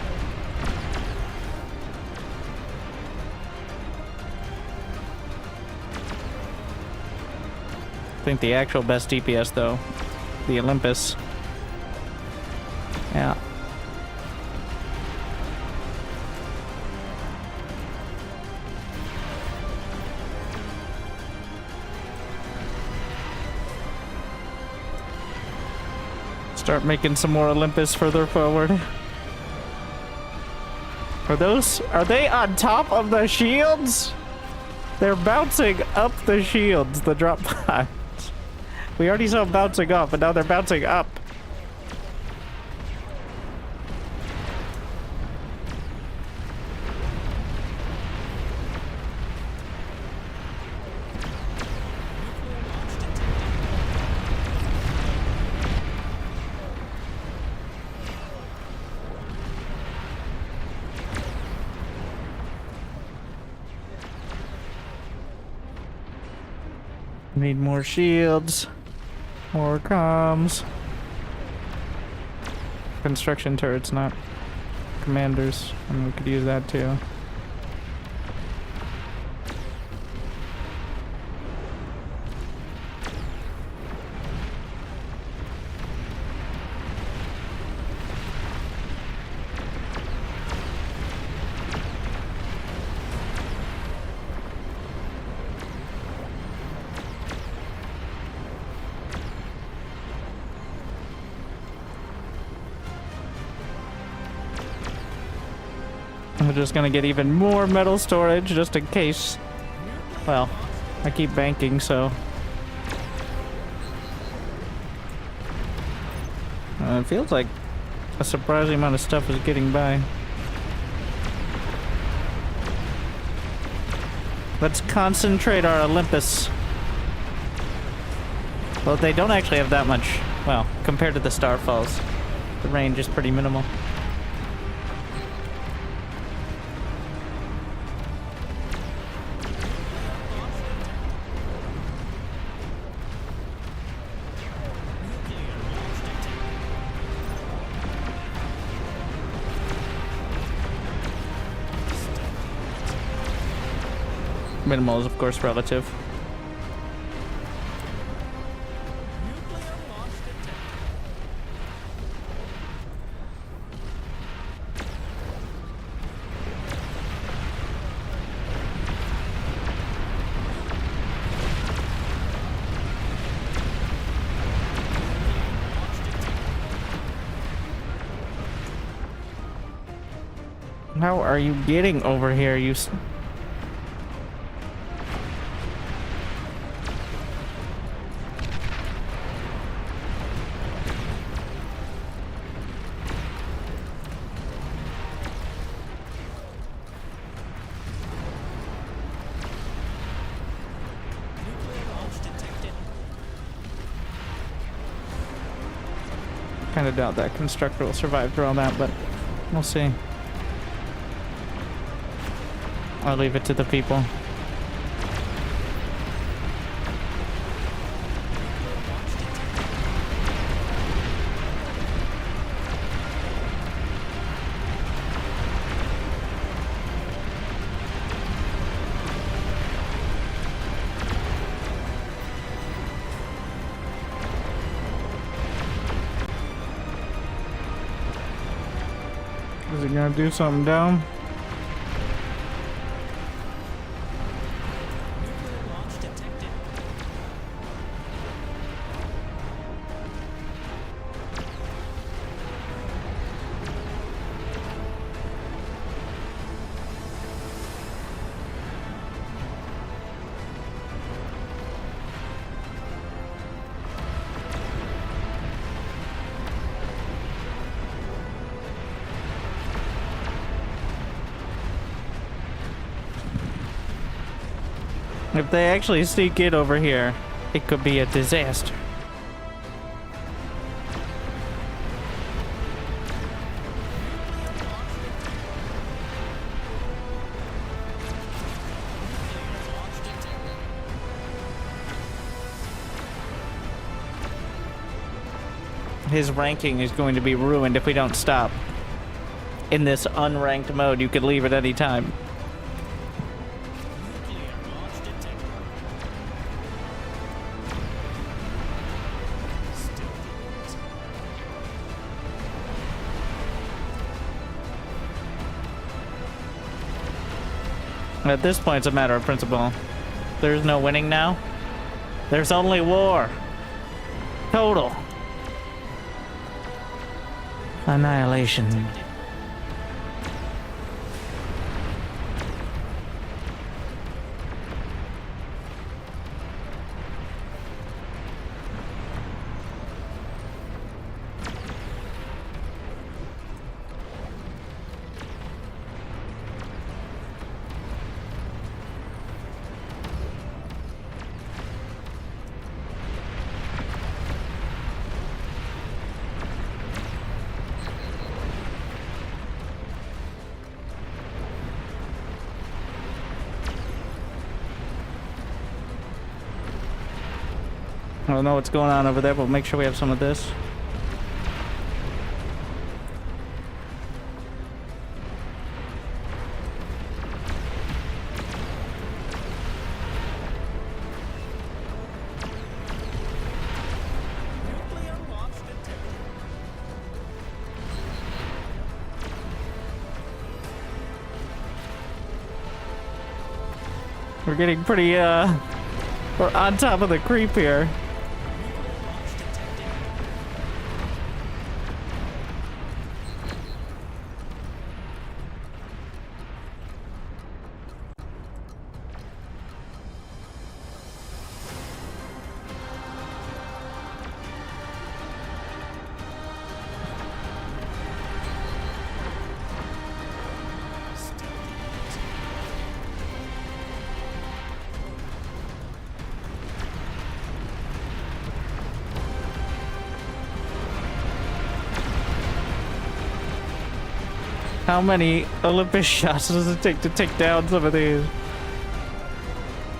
I think the actual best DPS, though, the Olympus. Yeah. Start making some more Olympus further forward. Are they on top of the shields? They're bouncing up the shields, the drop pods. We already saw them bouncing off, but now they're bouncing up. Need more shields. More comms. Construction turrets, not commanders. And we could use that too. We're just gonna get even more metal storage just in case. Well, I keep banking, so. It feels like a surprising amount of stuff is getting by. Let's concentrate our Olympus. Well, they don't actually have that much. Well, compared to the Starfalls, the range is pretty minimal. Minimal is, of course, relative. How are you getting over here, you... Kind of doubt that constructor will survive through all that, but we'll see. I'll leave it to the people. Is it gonna do something down? If they actually sneak in over here, it could be a disaster. His ranking is going to be ruined if we don't stop. In this unranked mode, you could leave at any time. At this point, it's a matter of principle. There's no winning now. There's only war. Total. Annihilation. I don't know what's going on over there, but make sure we have some of this. Nuclear launch detected. We're getting pretty, we're on top of the creep here. Launch detected. Stealthy units. How many Olympus shots does it take to take down some of these?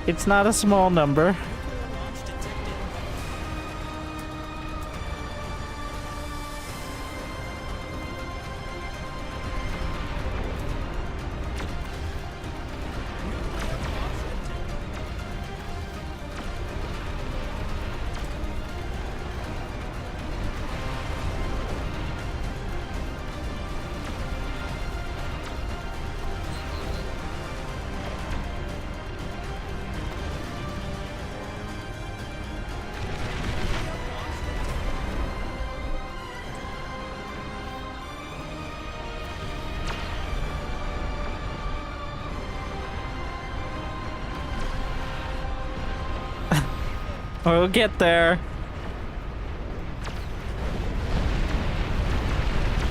It's not a small number. Launch detected. We'll get there.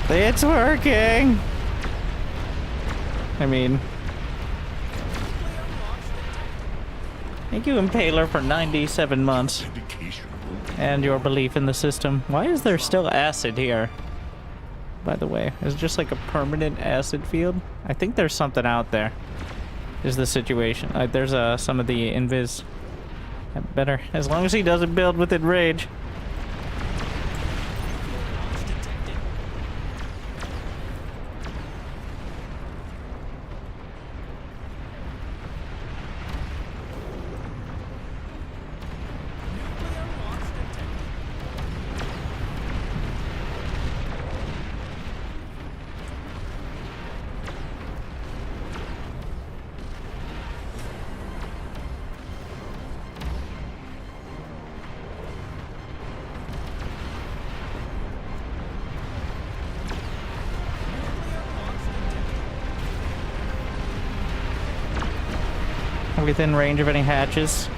It's working. I mean, thank you, Impaler, for 97 months Dedication will and your belief in the system. Why is there still acid here? By the way, is it just like a permanent acid field? I think there's something out there. Is the situation? There's some of the invis. Better, as long as he doesn't build within rage. Launch detected. Nuclear launch detected. Within range of any hatches.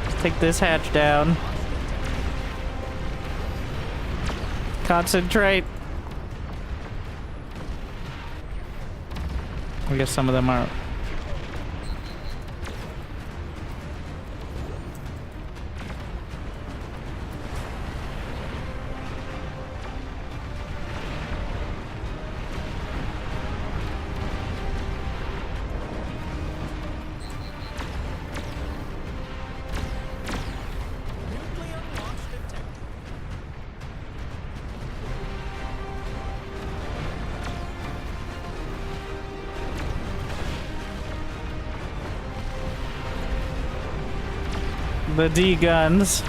Let's take this hatch down. Concentrate. I guess some of them are. Nuclear launch detected. The D guns.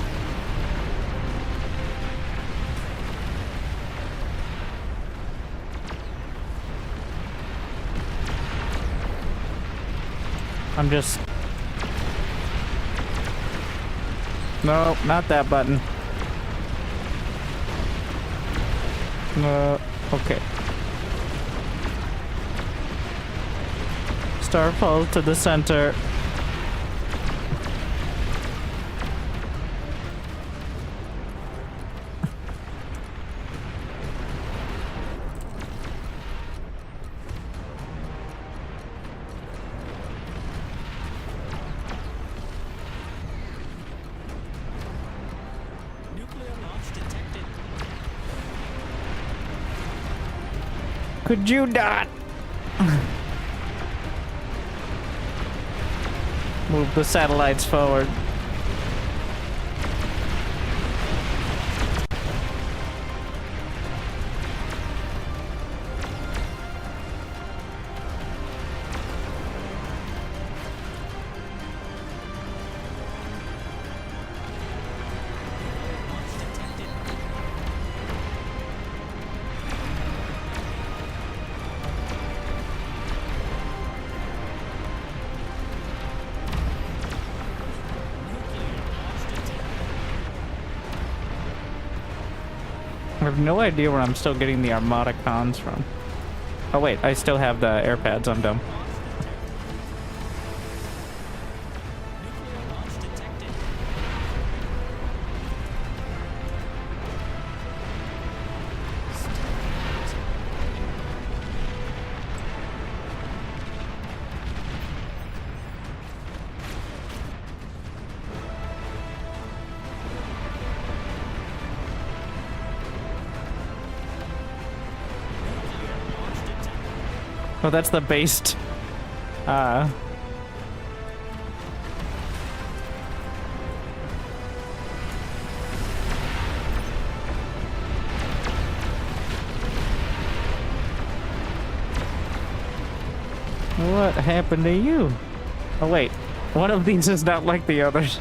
I'm just. No, not that button. No. Okay. Star falls to the center. Nuclear launch detected. Could you not? Move the satellites forward. I have no idea where I'm still getting the Armada cons from. Oh wait, I still have the air pads, I'm dumb. Nuclear launch detected. Oh, that's the based. What happened to you? Oh wait, one of these is not like the others.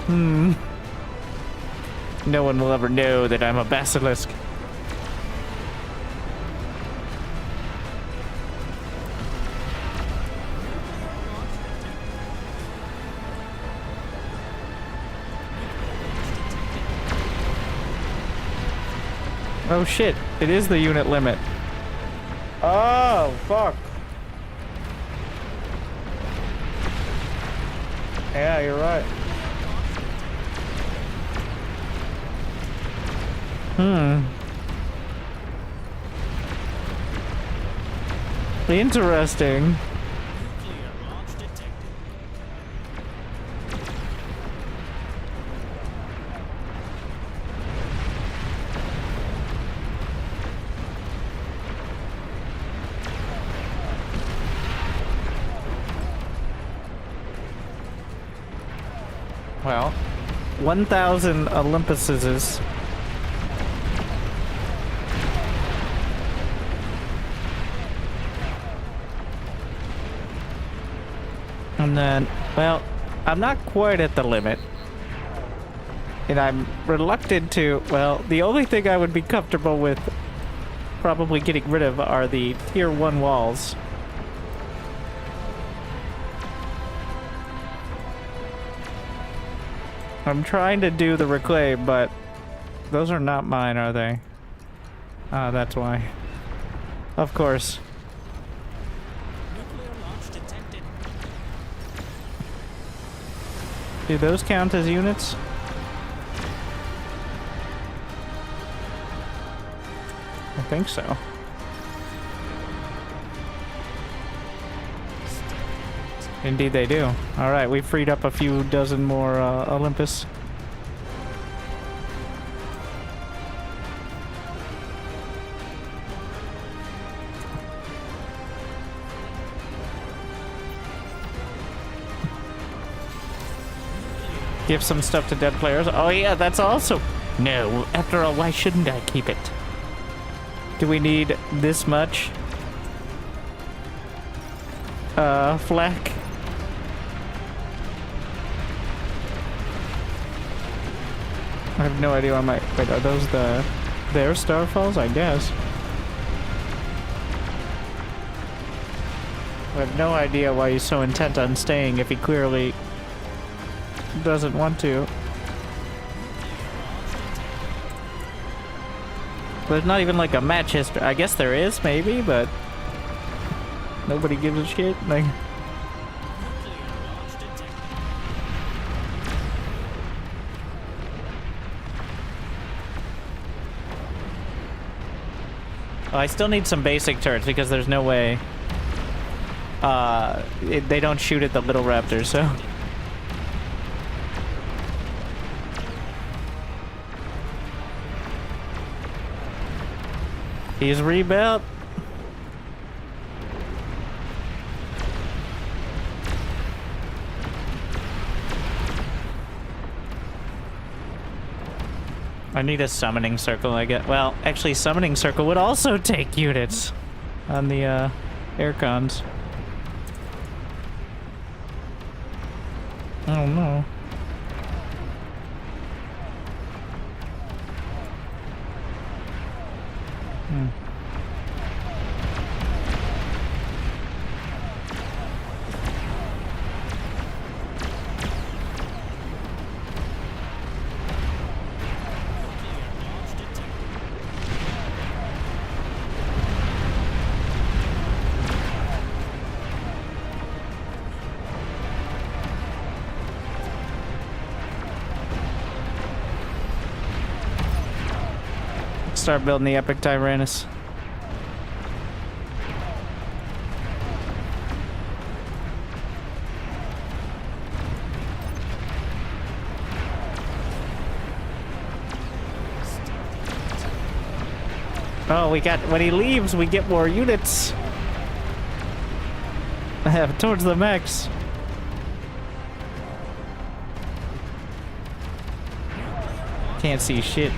No one will ever know that I'm a basilisk. Oh shit, it is the unit limit. Oh, fuck. Yeah, you're right. Interesting. Nuclear launch detected. Well, 1,000 Olympuses. And then, well, I'm not quite at the limit. And I'm reluctant to, well, the only thing I would be comfortable with probably getting rid of are the tier 1 walls. I'm trying to do the reclaim, but those are not mine, are they? Ah, that's why. Of course. Nuclear launch detected. Do those count as units? I think so. Indeed they do. Alright, we freed up a few dozen more Olympus. Give some stuff to dead players. Oh yeah, that's also... No, after all, why shouldn't I keep it? Do we need this much? Flak? I have no idea why my... Wait, are those their starfalls? I guess. I have no idea why he's so intent on staying if he clearly doesn't want to. There's not even like a match history. I guess there is, maybe, but nobody gives a shit. Like, oh, I still need some basic turrets because there's no way. They don't shoot at the little raptors, so. He's rebuilt. I need a summoning circle, I get. Well, actually, summoning circle would also take units on the air cons. Oh no. Start building the epic Tyrannus. Oh, we got, when he leaves, we get more units. Towards the max. Can't see shit.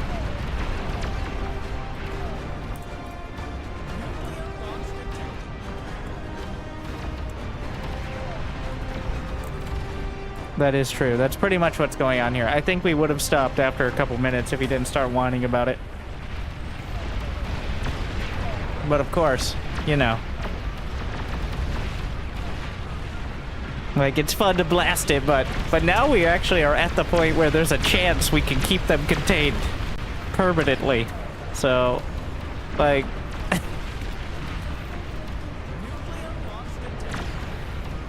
That is true. That's pretty much what's going on here. I think we would have stopped after a couple minutes if he didn't start whining about it. But of course, you know. Like, it's fun to blast it, but now we actually are at the point where there's a chance we can keep them contained permanently. So, like...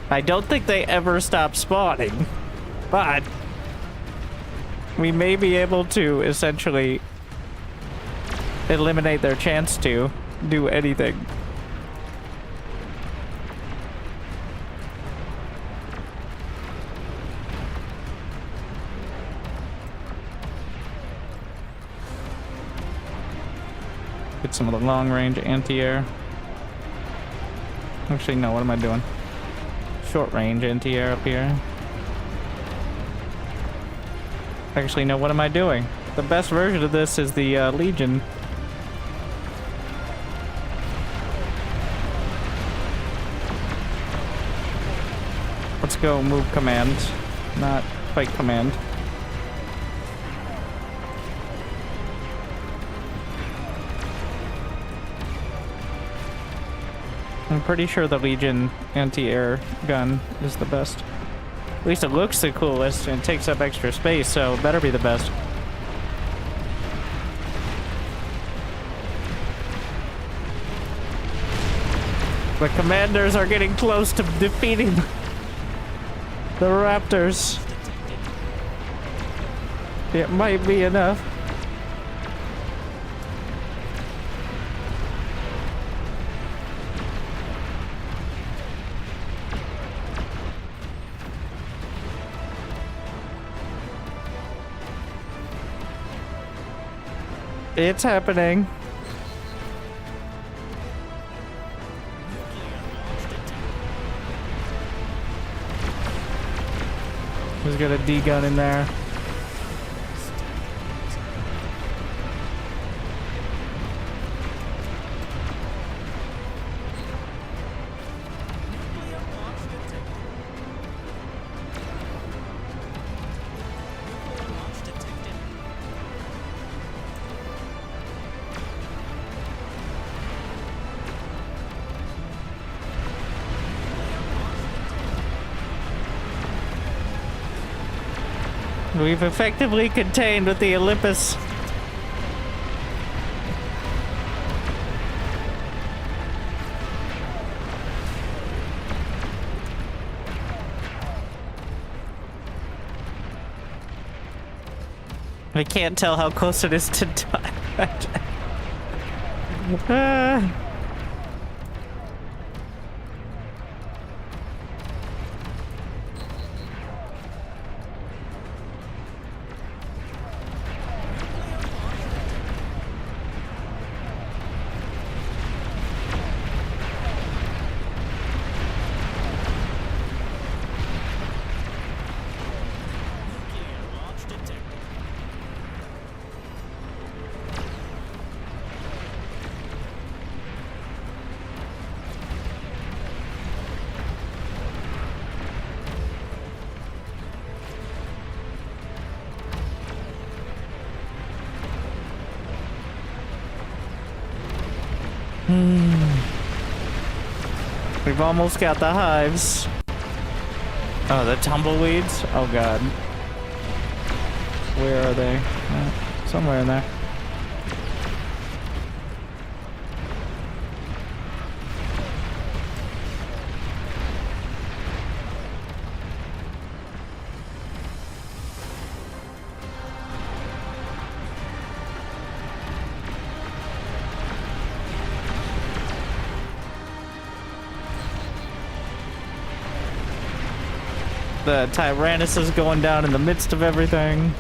I don't think they ever stop spawning, but we may be able to essentially eliminate their chance to do anything. Get some of the long-range anti-air. Actually, no, what am I doing? Short-range anti-air up here. Actually, no, what am I doing? The best version of this is the Legion. Let's go move command, not fight command. I'm pretty sure the Legion anti-air gun is the best. At least it looks the coolest and takes up extra space, so it better be the best. The commanders are getting close to defeating the raptors. It might be enough. It's happening. He's got a D gun in there. We've effectively contained with the Olympus. I can't tell how close it is to die. We've almost got the hives. Oh, the tumbleweeds? Oh god. Where are they? Somewhere in there. The Tyrannus is going down in the midst of everything.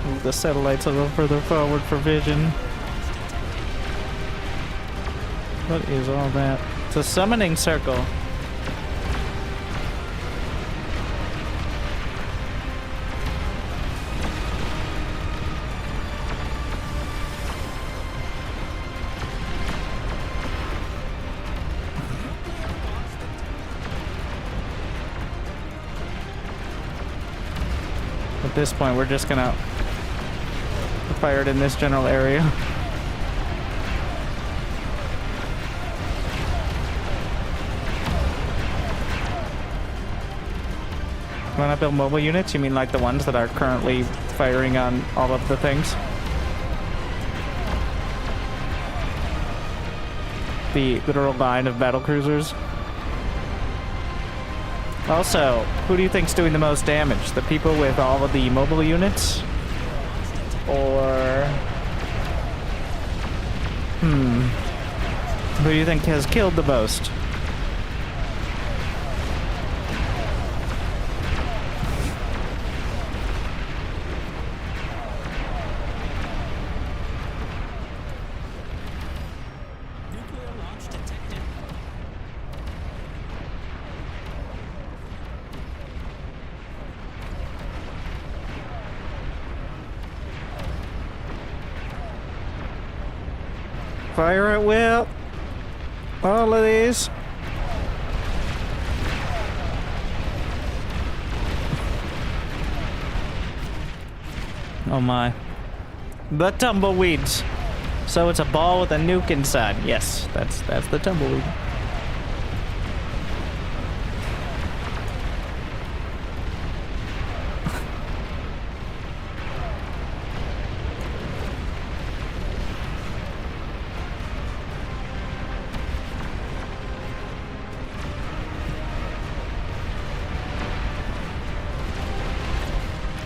Move the satellites a little further forward for vision. What is all that? It's a summoning circle. At this point, we're just gonna fire it in this general area. Wanna build mobile units? You mean like the ones that are currently firing on all of the things? The literal line of battle cruisers. Also, who do you think's doing the most damage? The people with all of the mobile units? Or... who do you think has killed the most? Nuclear launch detected. Fire at will. All of these. Oh my. The tumbleweeds. So it's a ball with a nuke inside. Yes, that's the tumbleweed.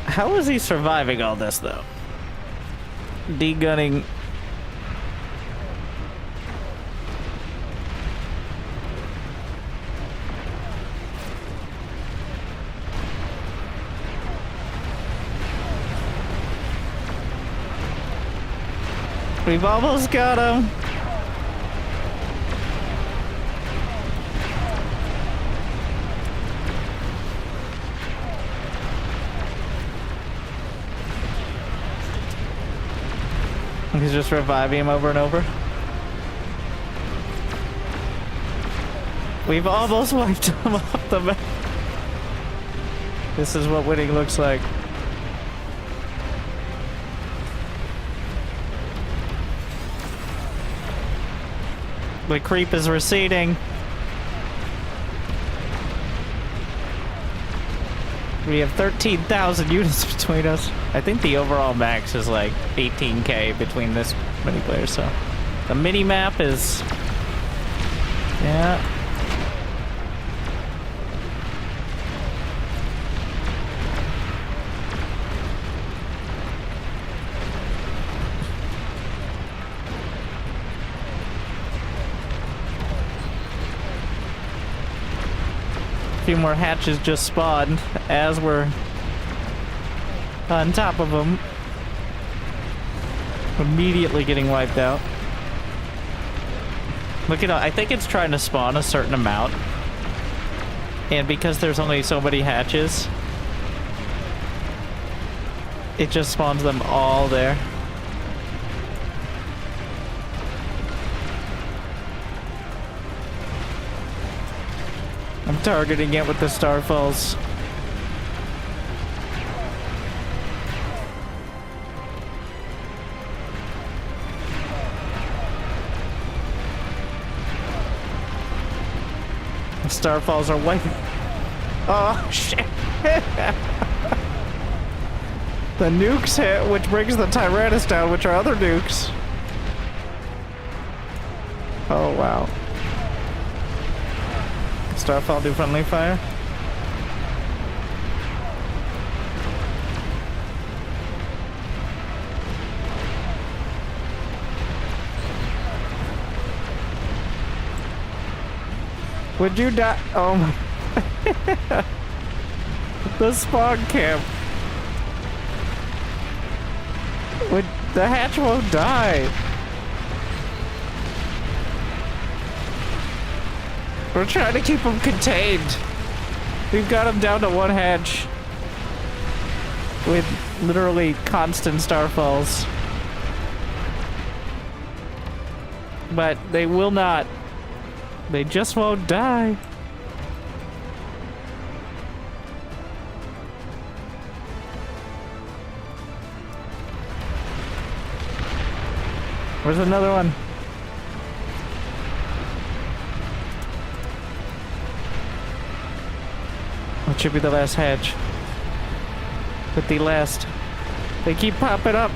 How is he surviving all this, though? De-gunning. We've almost got him. He's just reviving him over and over. We've almost wiped him off the map. This is what winning looks like. The creep is receding. We have 13,000 units between us. I think the overall max is like 18k between this many players, so the mini map is, yeah. few more hatches just spawned as we're on top of them. Immediately getting wiped out. Look at, I think it's trying to spawn a certain amount. And because there's only so many hatches, it just spawns them all there. I'm targeting it with the starfalls. The starfalls are wiping. Oh shit! The nukes hit, which brings the Tyrannus down, which are other nukes. Oh wow. Starfall do friendly fire. Would you die? Oh my. The spawn camp. Would the hatch won't die. We're trying to keep them contained. We've got them down to one hatch. With literally constant starfalls. But they will not. They just won't die. Where's another one? What should be the last hatch? But the last. They keep popping up.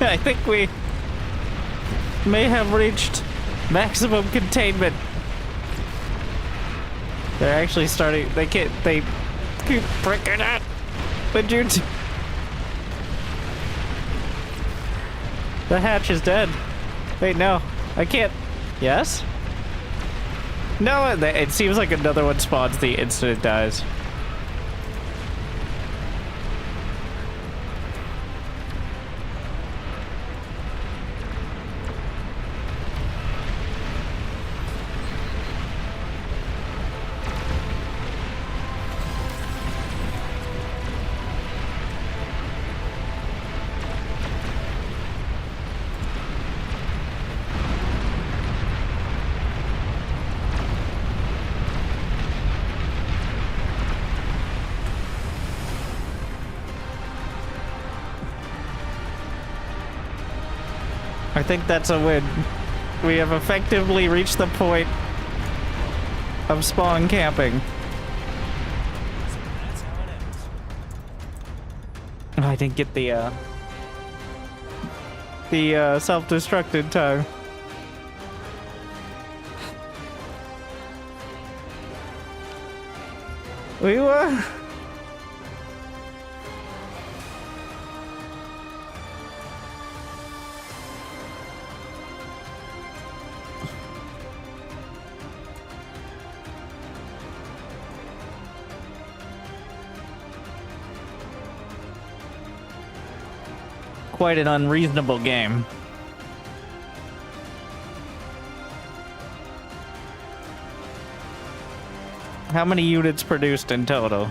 I think we may have reached maximum containment. They're actually starting. They keep freaking out. But you. The hatch is dead. Wait, no, I can't. Yes? No, it seems like another one spawns the instant it dies. I think that's a win. We have effectively reached the point of spawn camping. So that's how it ends. I didn't get the self-destruct in time. We were. Quite an unreasonable game. How many units produced in total?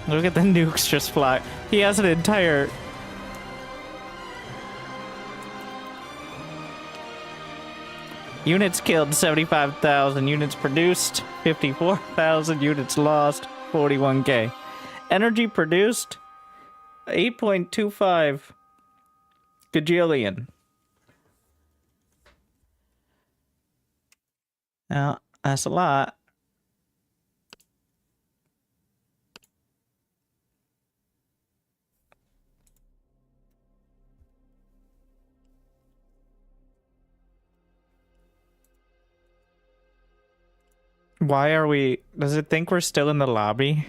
Look at the nukes just fly. He has an entire... Units killed, 75,000. Units produced, 54,000. Units lost, 41k. Energy produced, 8.25 gajillion. Now, that's a lot. Why are we... Does it think we're still in the lobby?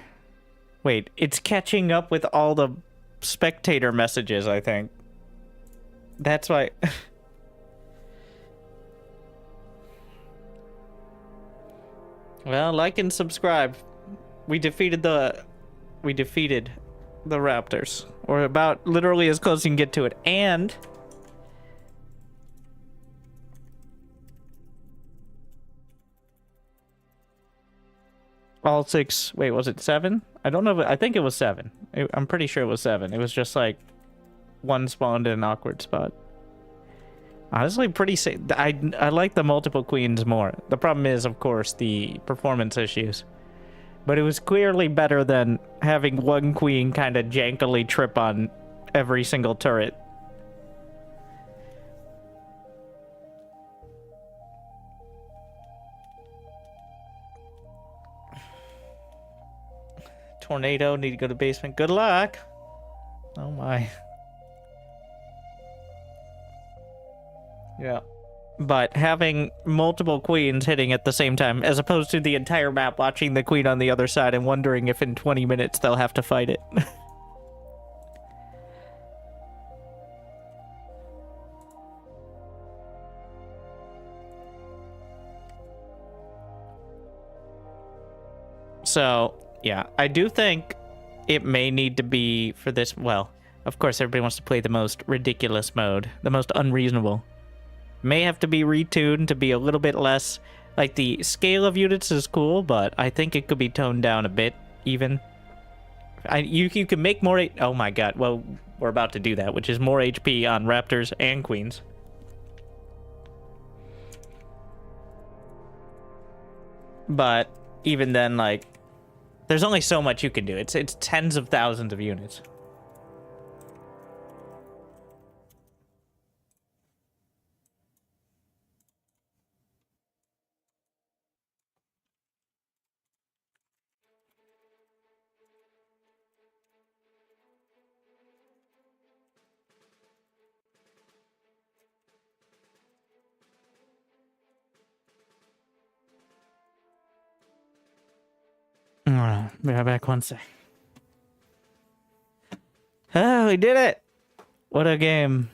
Wait, it's catching up with all the spectator messages, I think. That's why... Well, like and subscribe. We defeated the Raptors. Or about literally as close as you can get to it. And... all 6... Wait, was it 7? I don't know, but I think it was 7. I'm pretty sure it was 7. It was just like... one spawned in an awkward spot. Honestly, pretty safe. I like the multiple queens more. The problem is, of course, the performance issues. But it was clearly better than having one queen kind of jankily trip on every single turret. Tornado, need to go to basement. Good luck! Oh my. Yeah. But having multiple queens hitting at the same time, as opposed to the entire map watching the queen on the other side and wondering if in 20 minutes they'll have to fight it. So, yeah, I do think it may need to be for this, well, of course everybody wants to play the most ridiculous mode, the most unreasonable. May have to be retuned to be a little bit less, like the scale of units is cool, but I think it could be toned down a bit, even. You can make more, oh my god, well, we're about to do that, which is more HP on Raptors and Queens. But even then, like, there's only so much you can do. It's tens of thousands of units. Be right back one sec. Oh, we did it! What a game.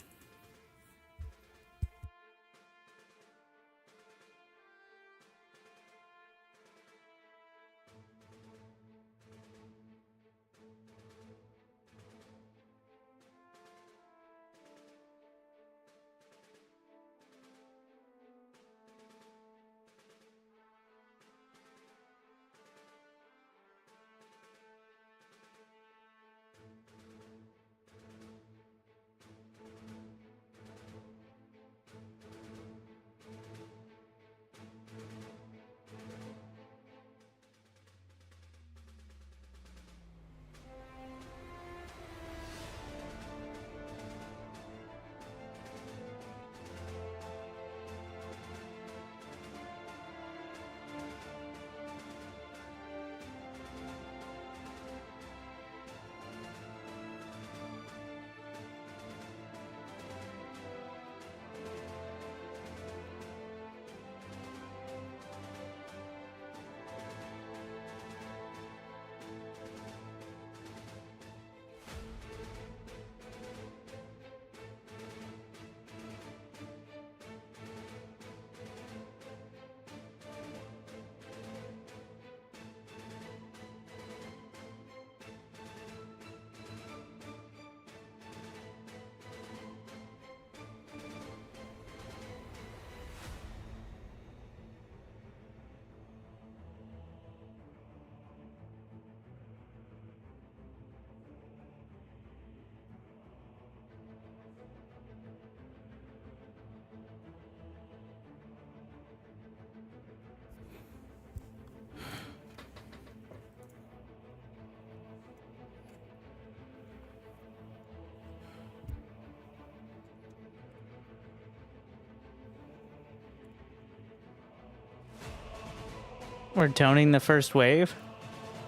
We're toning the first wave?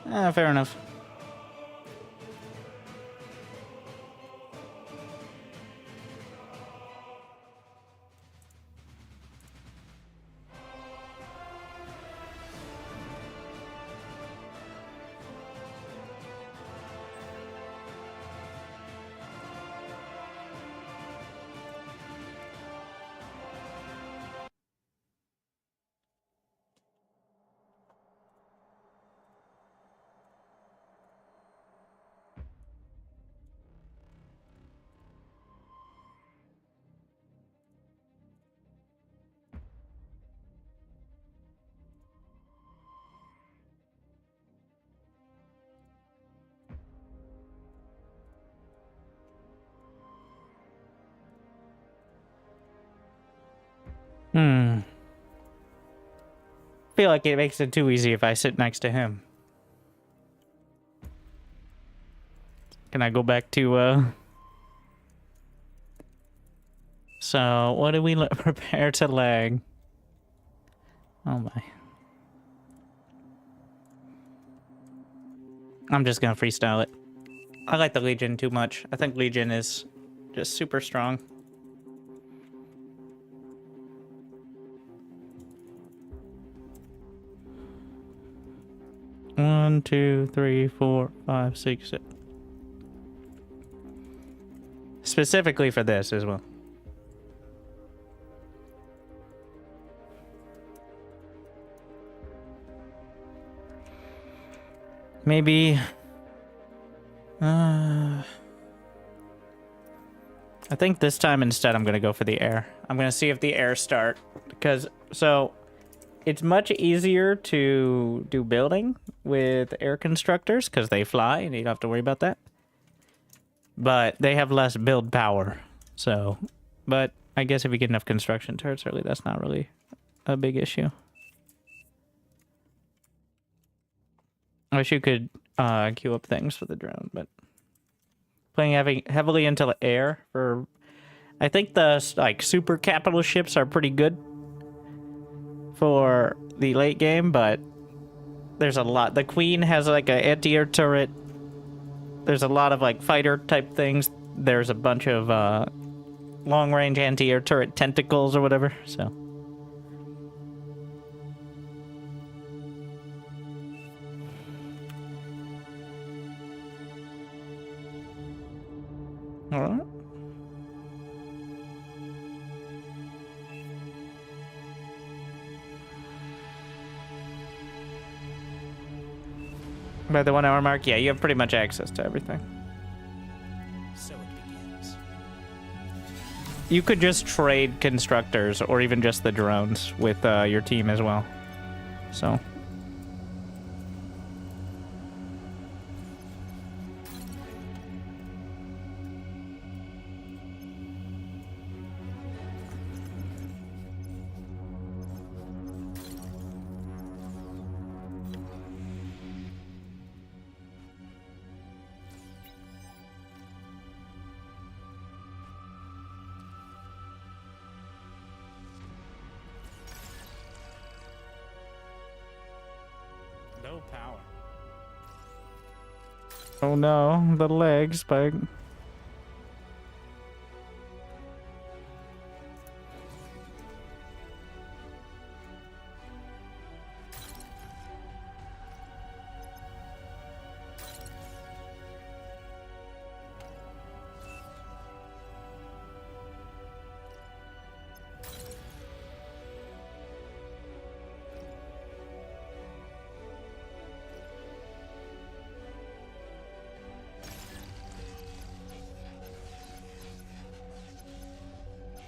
Fair enough. Hmm. Feel like it makes it too easy if I sit next to him. Can I go back to, So, what do we prepare to lag? Oh my. I'm just gonna freestyle it. I like the Legion too much. I think Legion is just super strong. One, two, three, four, five, six, seven. Specifically for this as well. Maybe... I think this time instead I'm going to go for the air. I'm going to see if the air start. Because, so, it's much easier to do building with air constructors because they fly and you don't have to worry about that. But they have less build power. So, but I guess if you get enough construction turrets early, that's not really a big issue. I wish you could queue up things for the drone, but playing heavily into the air for... I think the like super capital ships are pretty good for the late game, but there's a lot. The Queen has like an anti-air turret. There's a lot of like fighter type things. There's a bunch of long-range anti-air turret tentacles or whatever, so... Alright. By the 1 hour mark, yeah, you have pretty much access to everything. So it begins. You could just trade constructors or even just the drones with your team as well. So... No power. Oh no, the leg spike.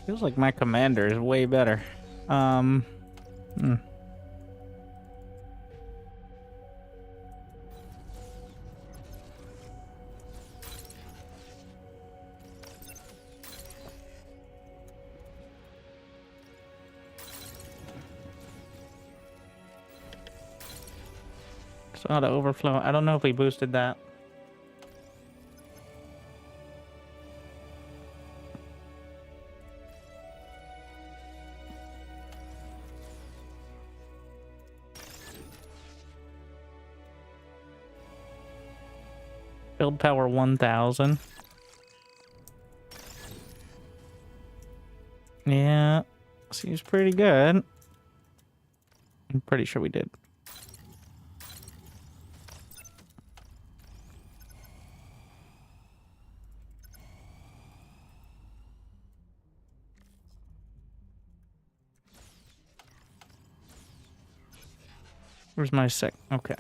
Feels like my commander is way better. So auto overflow. I don't know if we boosted that. Build power 1000. Yeah, seems pretty good. I'm pretty sure we did. Where's my sec? Okay.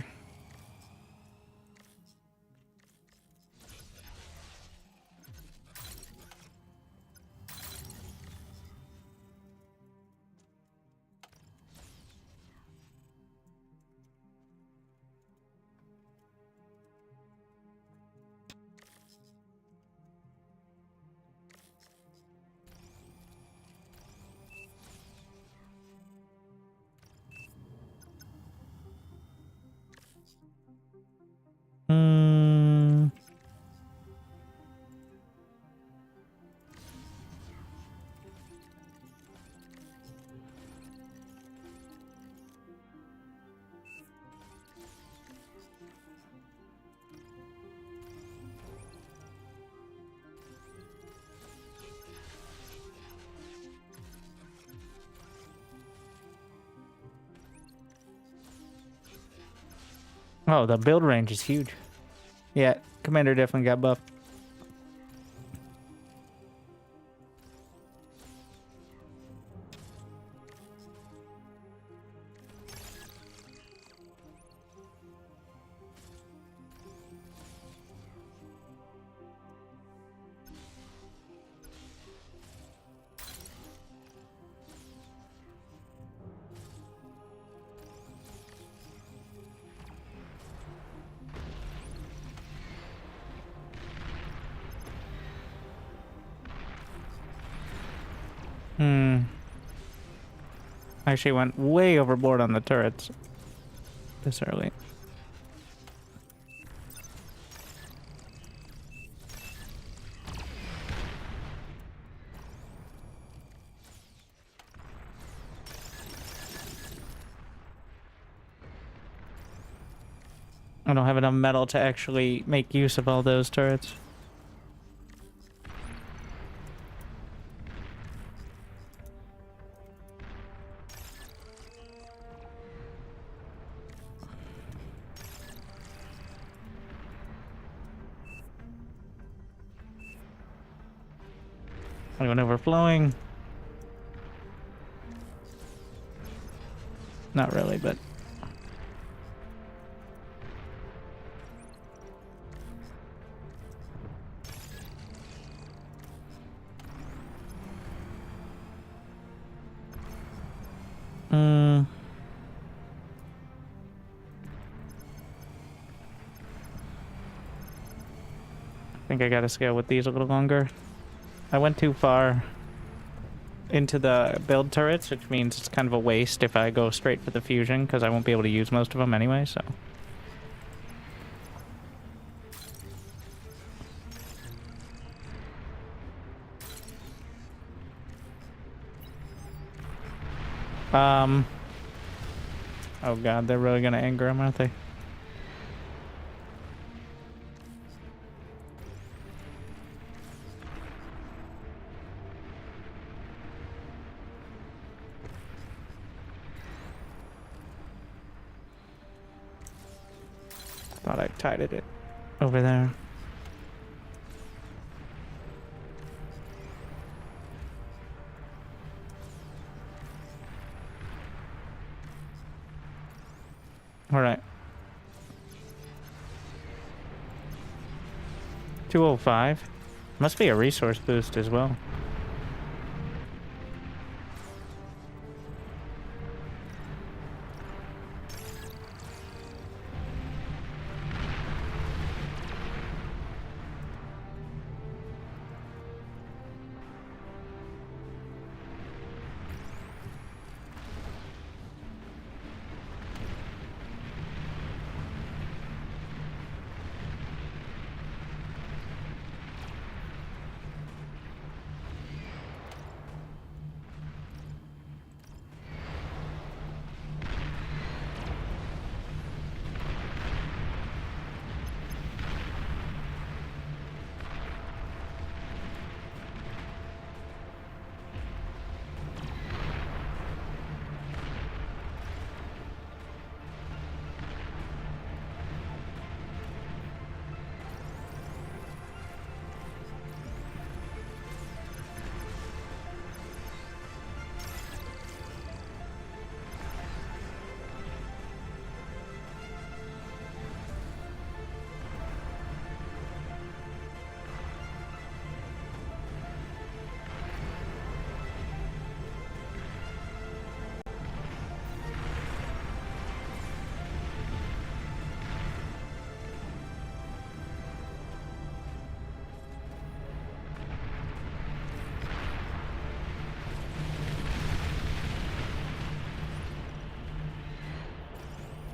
Oh, the build range is huge. Yeah, Commander definitely got buffed. Actually went way overboard on the turrets this early. I don't have enough metal to actually make use of all those turrets. I went overflowing. Not really, but... I think I gotta scale with these a little longer. I went too far into the build turrets, which means it's kind of a waste if I go straight for the fusion, because I won't be able to use most of them anyway, so... Oh god, they're really gonna anger him, aren't they? Thought I tied it over there. All right. 205. Must be a resource boost as well.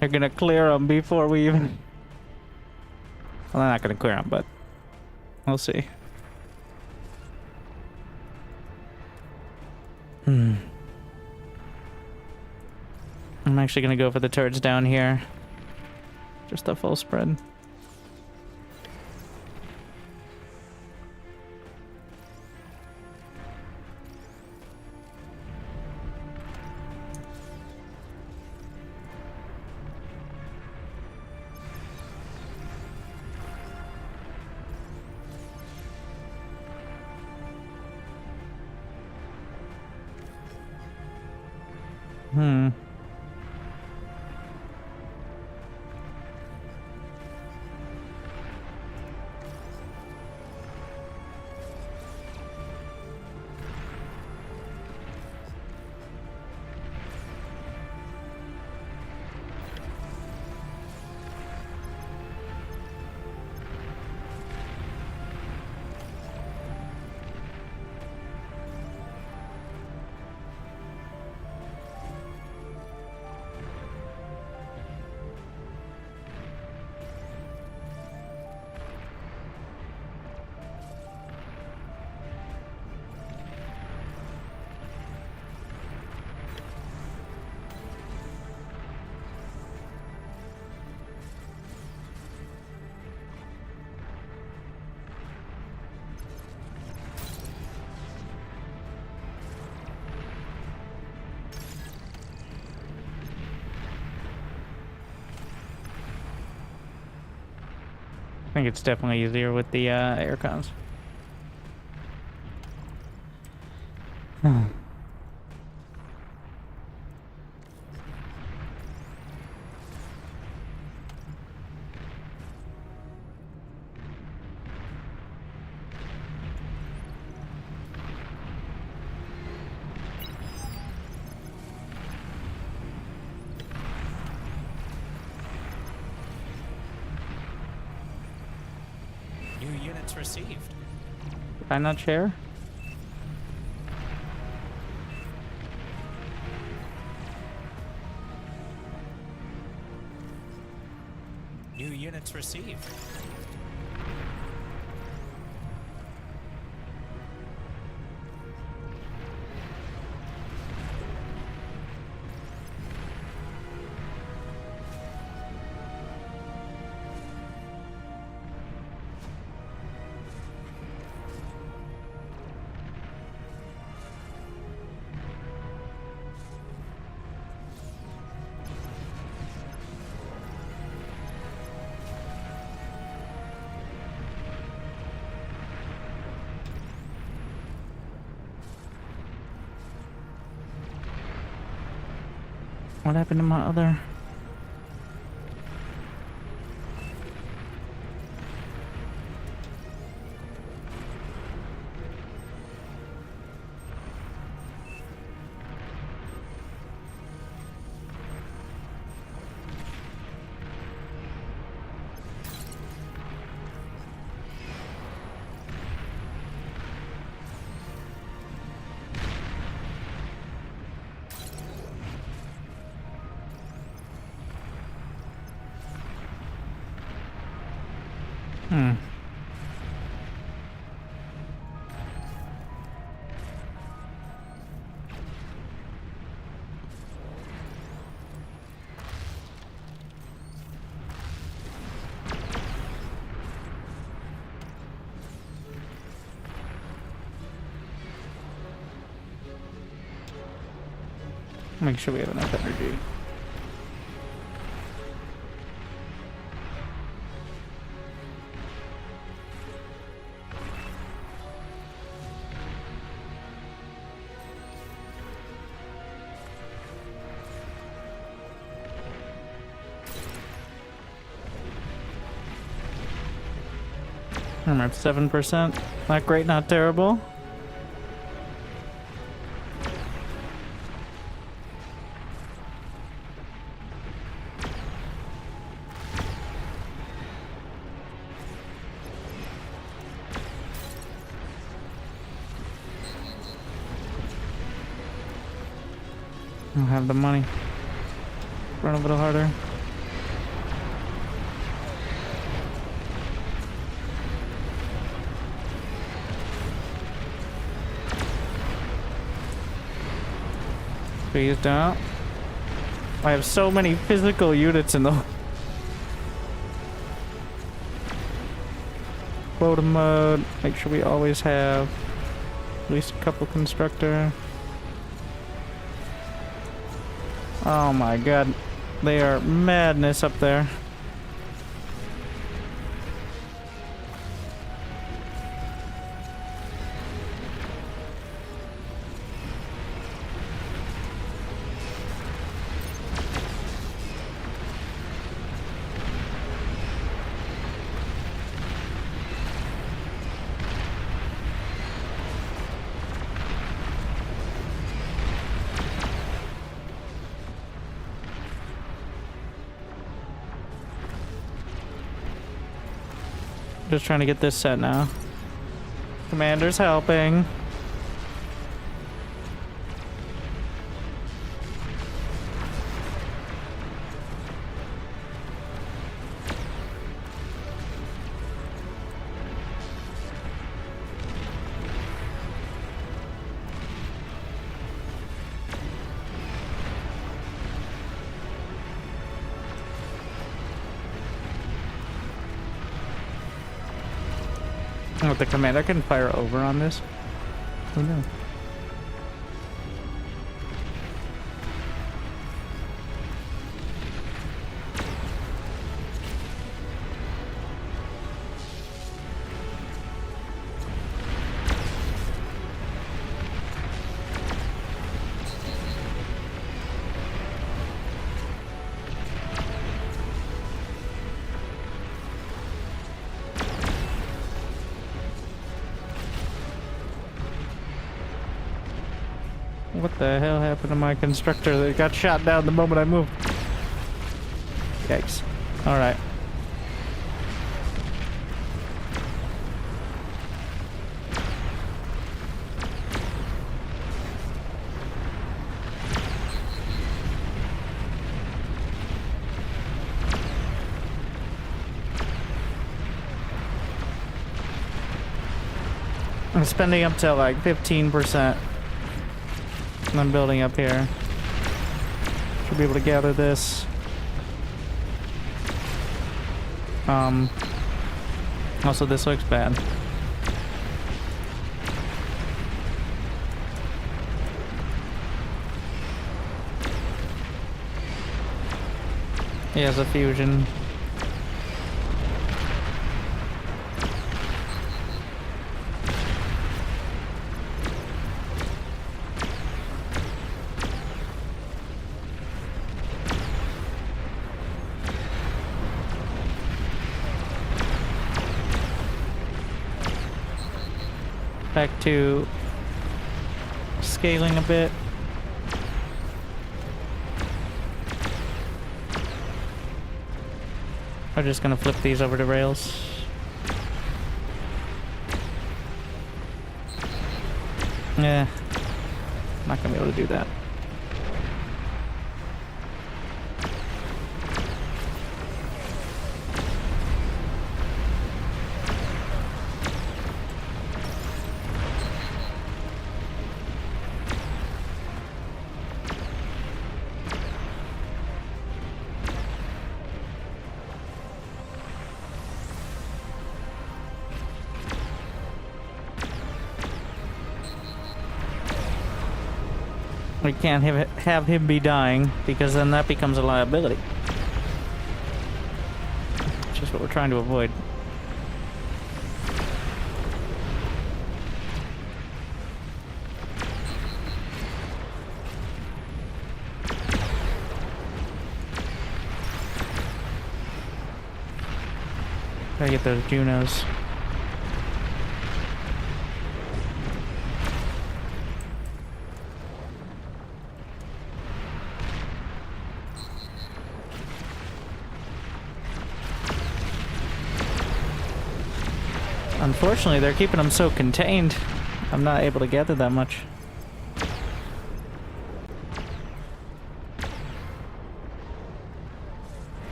They're gonna clear them before we even... Well, they're not gonna clear them, but we'll see. I'm actually gonna go for the turrets down here. Just a full spread. Hmm. I think it's definitely easier with the air cons. New units received. Did I not share? New units received. What happened to my other? Hmm. Make sure we have enough energy. I'm at 7%. Not great, not terrible. I don't have the money. Run a little harder. Phased out. I have so many physical units in the quota mode. Make sure we always have at least a couple constructor. Oh my god, they are madness up there. Just trying to get this set now. Commander's helping. Oh, the commander can fire over on this? Who knew? What the hell happened to my constructor that got shot down the moment I moved? Yikes. Alright. I'm spending up to like 15%. I'm building up here. Should be able to gather this. Also this looks bad. He has a fusion. Back to scaling a bit. I'm just gonna flip these over to rails. Yeah, not gonna be able to do that. We can't have him be dying, because then that becomes a liability. Which is what we're trying to avoid. Gotta get those Junos. Unfortunately, they're keeping them so contained. I'm not able to gather that much.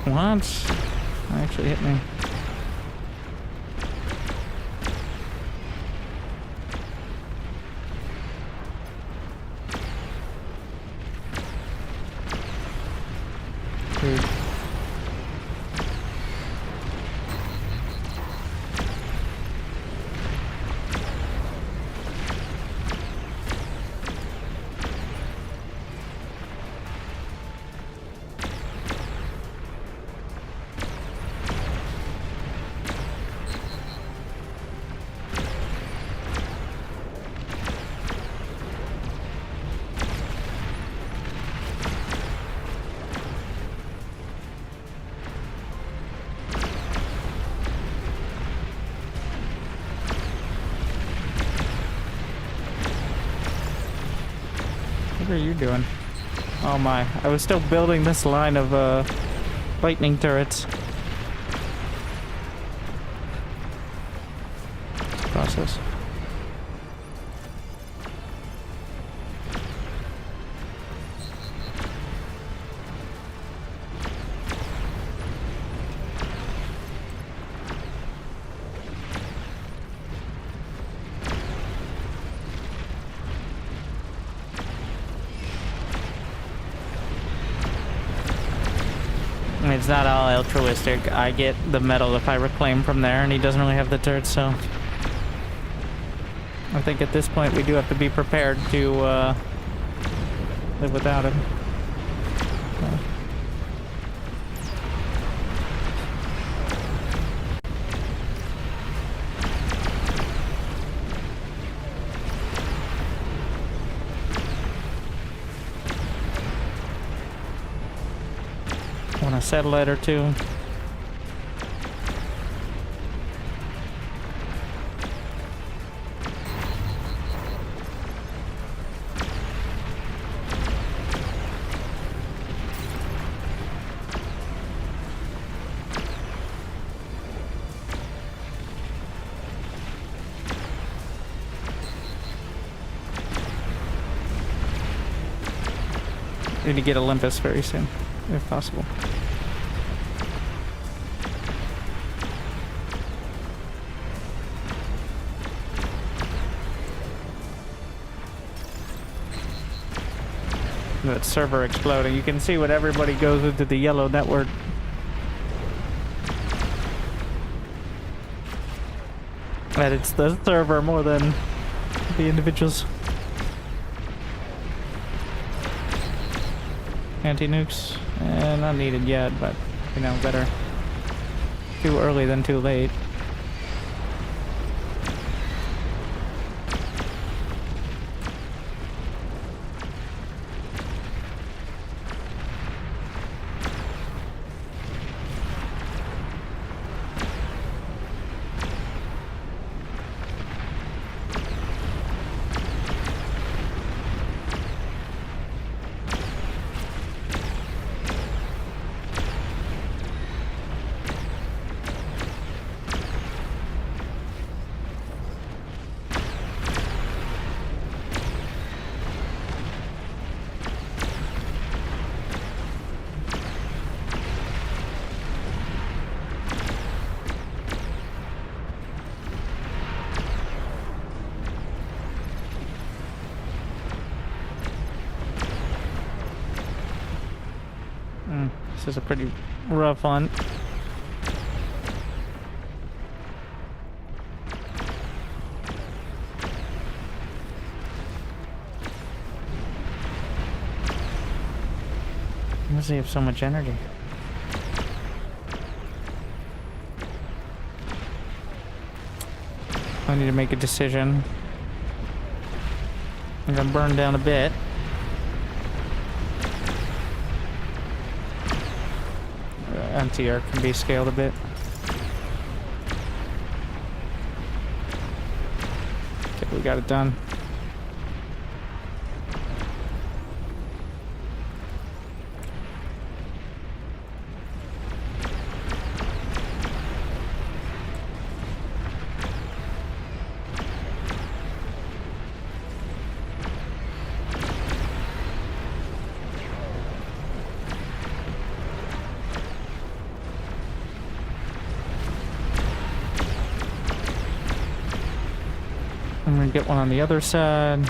What? That actually hit me. Dude. are you doing? Oh my, I was still building this line of lightning turrets. Process. It's not all altruistic. I get the metal if I reclaim from there, and he doesn't really have the turrets, so... I think at this point we do have to be prepared to live without him. So. Want a satellite or two? Need to get Olympus very soon, if possible. That server exploding. You can see when everybody goes into the yellow network. That it's the server more than the individuals. Anti-nukes? Not needed yet, but, you know, better too early than too late. This is a pretty rough one. Why does he have so much energy? I need to make a decision. I'm gonna burn down a bit. MTR can be scaled a bit. Okay, we got it done. I'm gonna get one on the other side.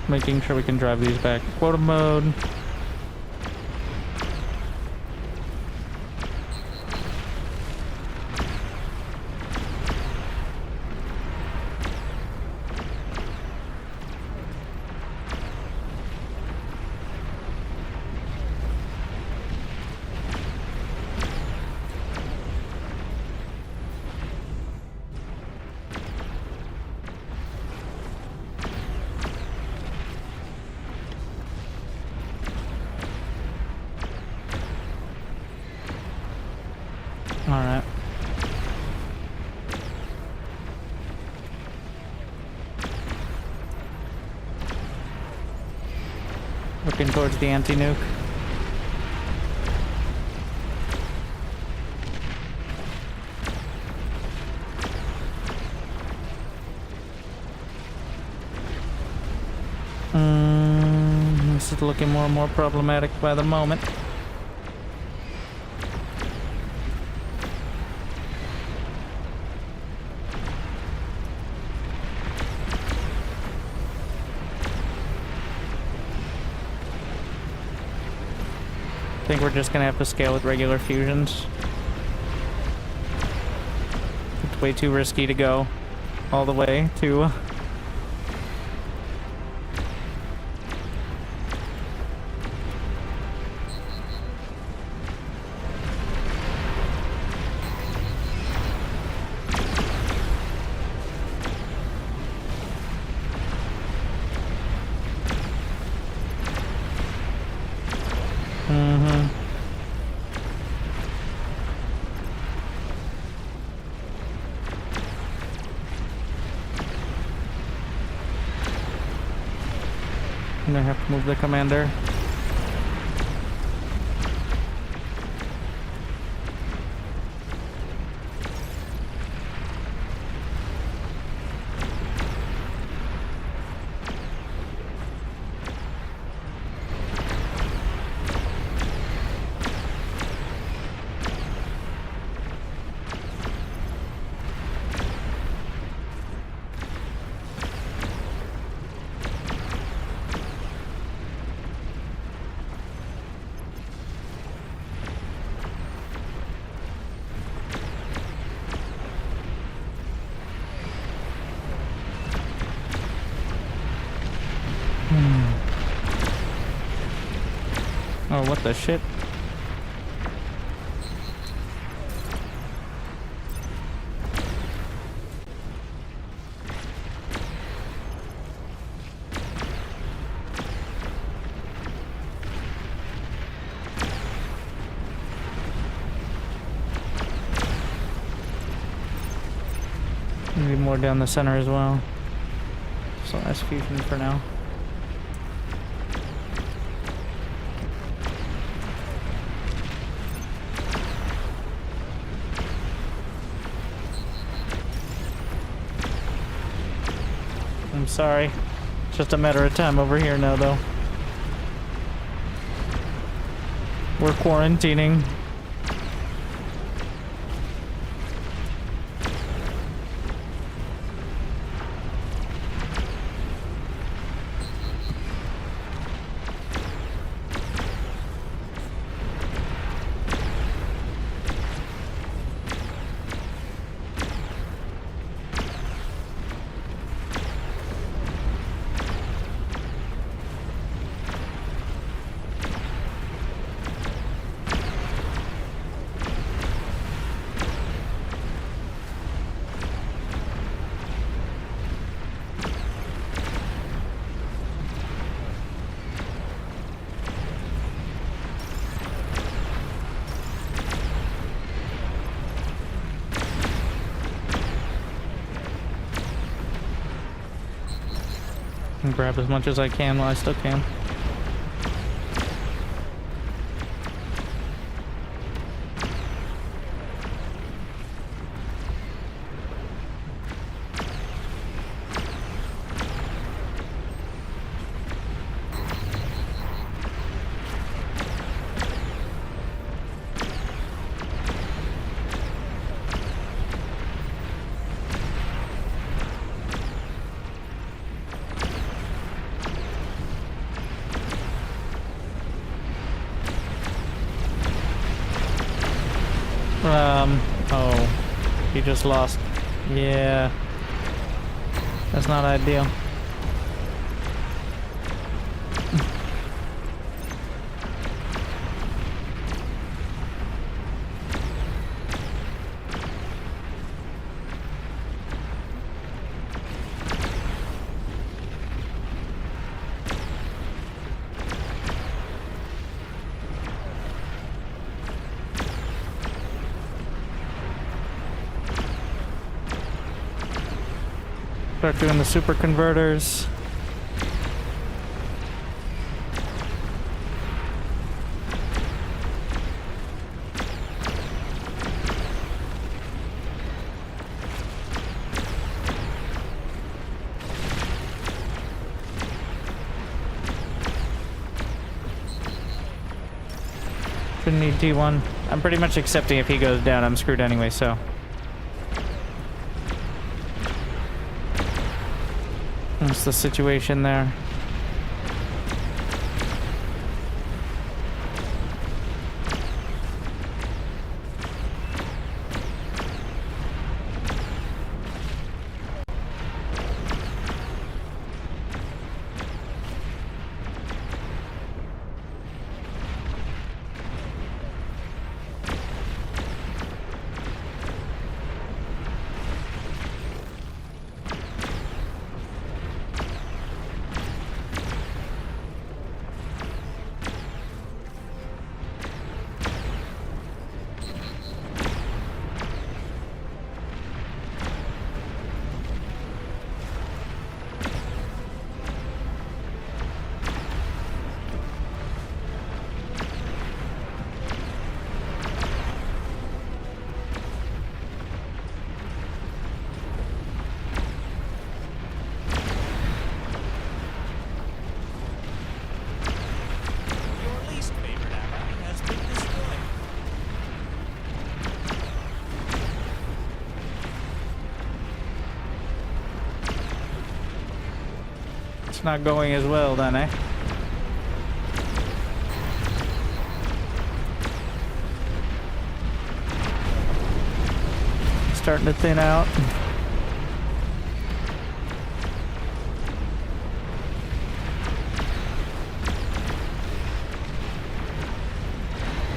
Making sure we can drive these back to quota mode. Looking towards the anti-nuke. This is looking more and more problematic by the moment. I think we're just gonna have to scale with regular fusions. It's way too risky to go all the way to... I'm gonna have to move the commander. Oh, what the shit? Maybe more down the center as well. So that's fusion for now. I'm sorry. It's just a matter of time over here now, though. We're quarantining. And grab as much as I can while I still can. Oh, he just lost. Yeah, that's not ideal. Start doing the super converters. Shouldn't need T1. I'm pretty much accepting if he goes down, I'm screwed anyway, so. What's the situation there? Your least favorite ally has been destroyed. It's not going as well then, eh? Starting to thin out.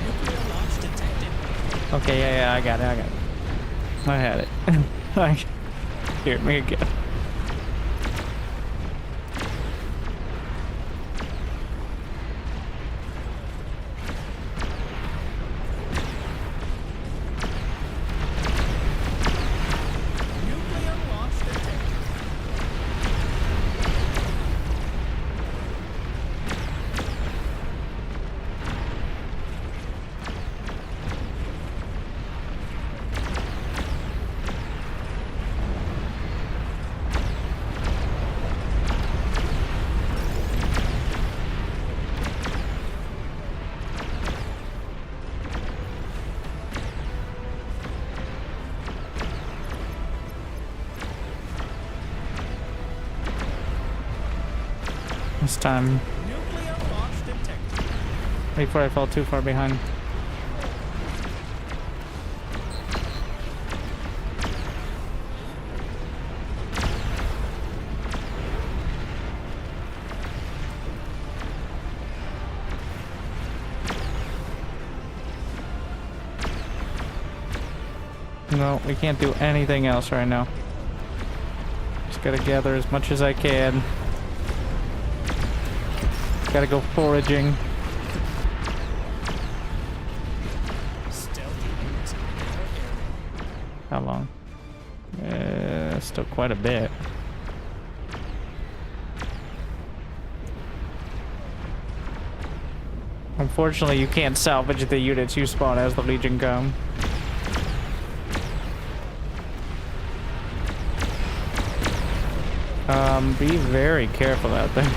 Nuclear launch detected. Okay, yeah, I got it. I had it. Like, here, me again. Nuclear launch detected. This time, Nuclear launch detected. before I fall too far behind. No, we can't do anything else right now. Just gotta gather as much as I can. Gotta go foraging. Stealthy units in your area. How long? Still quite a bit. Unfortunately, you can't salvage the units you spawn as the Legion come. Be very careful out there.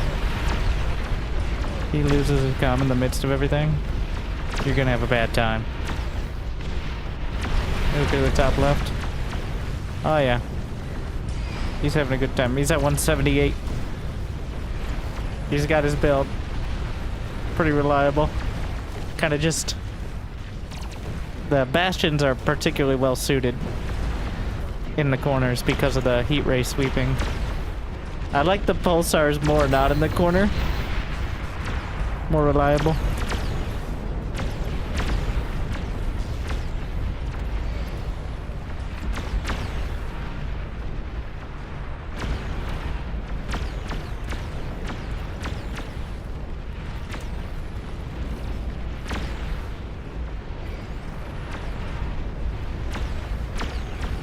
He loses his comm in the midst of everything. You're gonna have a bad time. Look at the top left. Oh yeah. He's having a good time. He's at 178. He's got his build. Pretty reliable. Kind of just... The bastions are particularly well suited in the corners because of the heat ray sweeping. I like the pulsars more not in the corner. More reliable.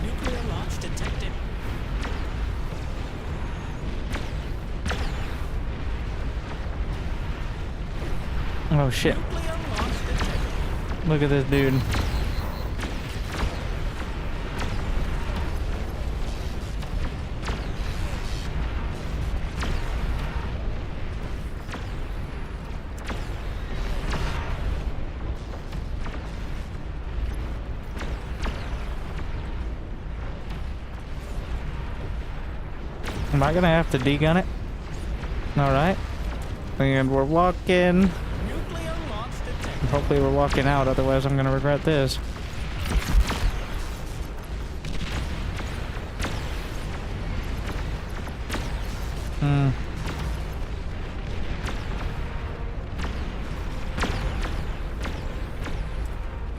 Nuclear launch detected. Oh shit. Nuclear launch detected. Look at this dude. I gonna have to degun it? Alright. And we're walking. Nuclear launch detected. Hopefully we're walking out, otherwise I'm gonna regret this.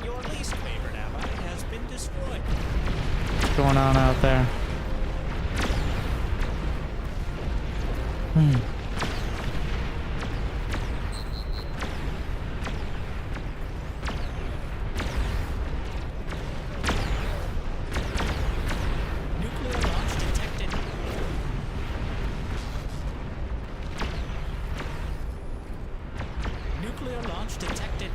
Your least favorite ally has been destroyed. What's going on out there? Nuclear launch detected. Nuclear launch detected.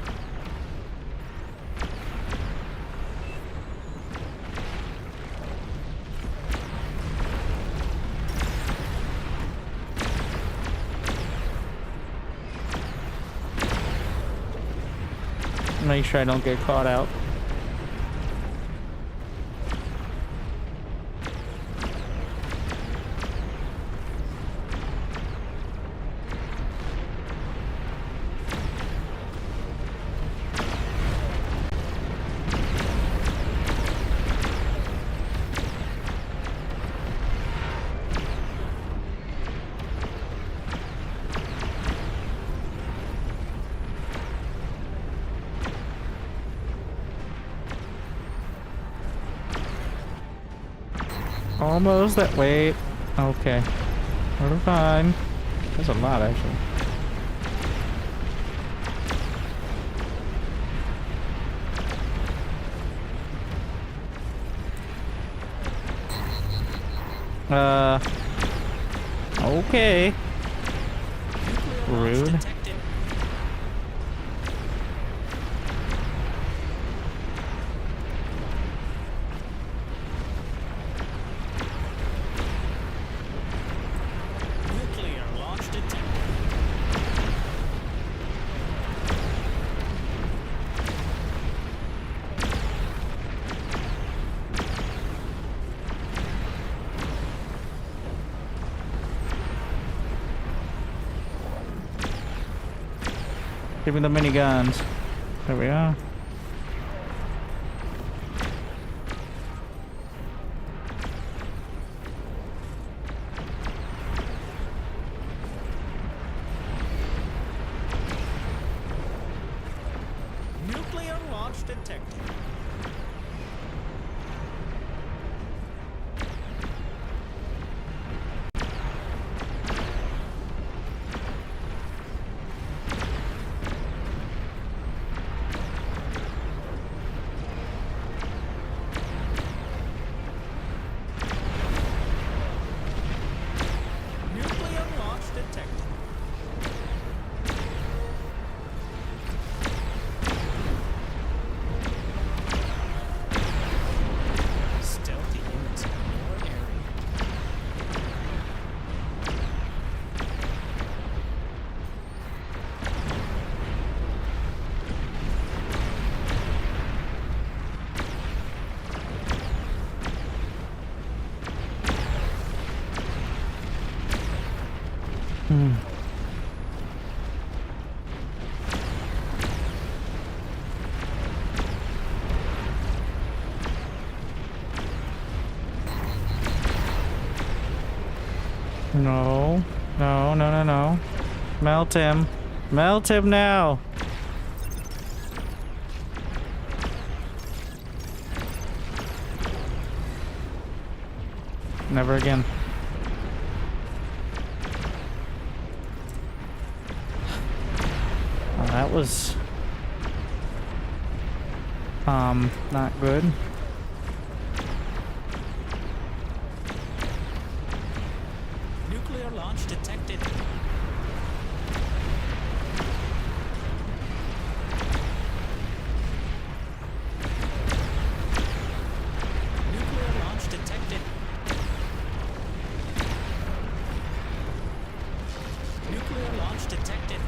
Make sure I don't get caught out. Almost that. Wait. Okay. We're fine. That's a lot, actually. Okay. Nuclear launch Rude. detected. Nuclear launch detected. Give me the miniguns. There we are. Nuclear launch detected. Nuclear launch detected. Stealthy units in your area. No. No, no, no, no. Melt him. Melt him now. Never again. Oh, that was not good. Nuclear launch detected. Nuclear launch detected. Nuclear launch detected.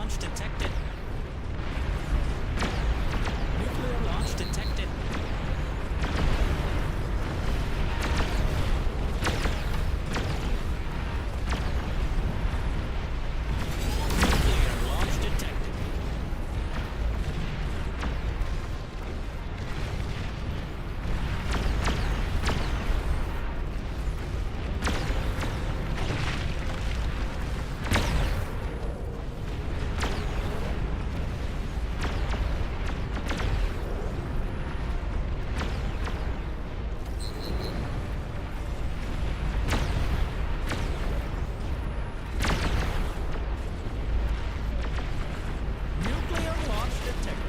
launch detected. Nuclear launch detected. Nuclear launch detected. Nuclear launch detected.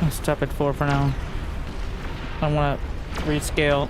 I'll stop at 4 for now. I want to rescale.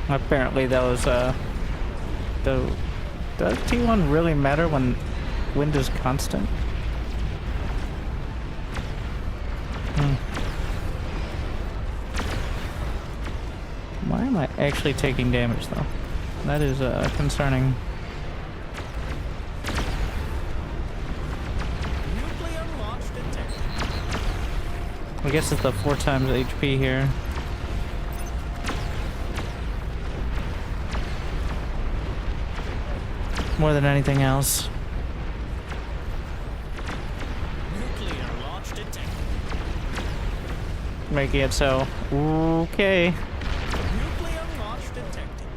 Apparently those, does T1 really matter when wind is constant? Why am I actually taking damage though? That is, concerning. Nuclear launch detected. I guess it's the 4 times HP here. More than anything else. Nuclear launch detected. Making it so. Okay. Nuclear launch detected.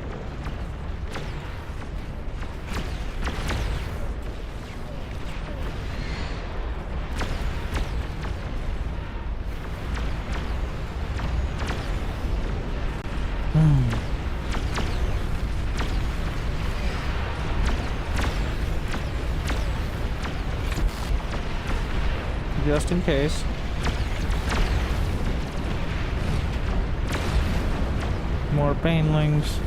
Just in case. More banelings.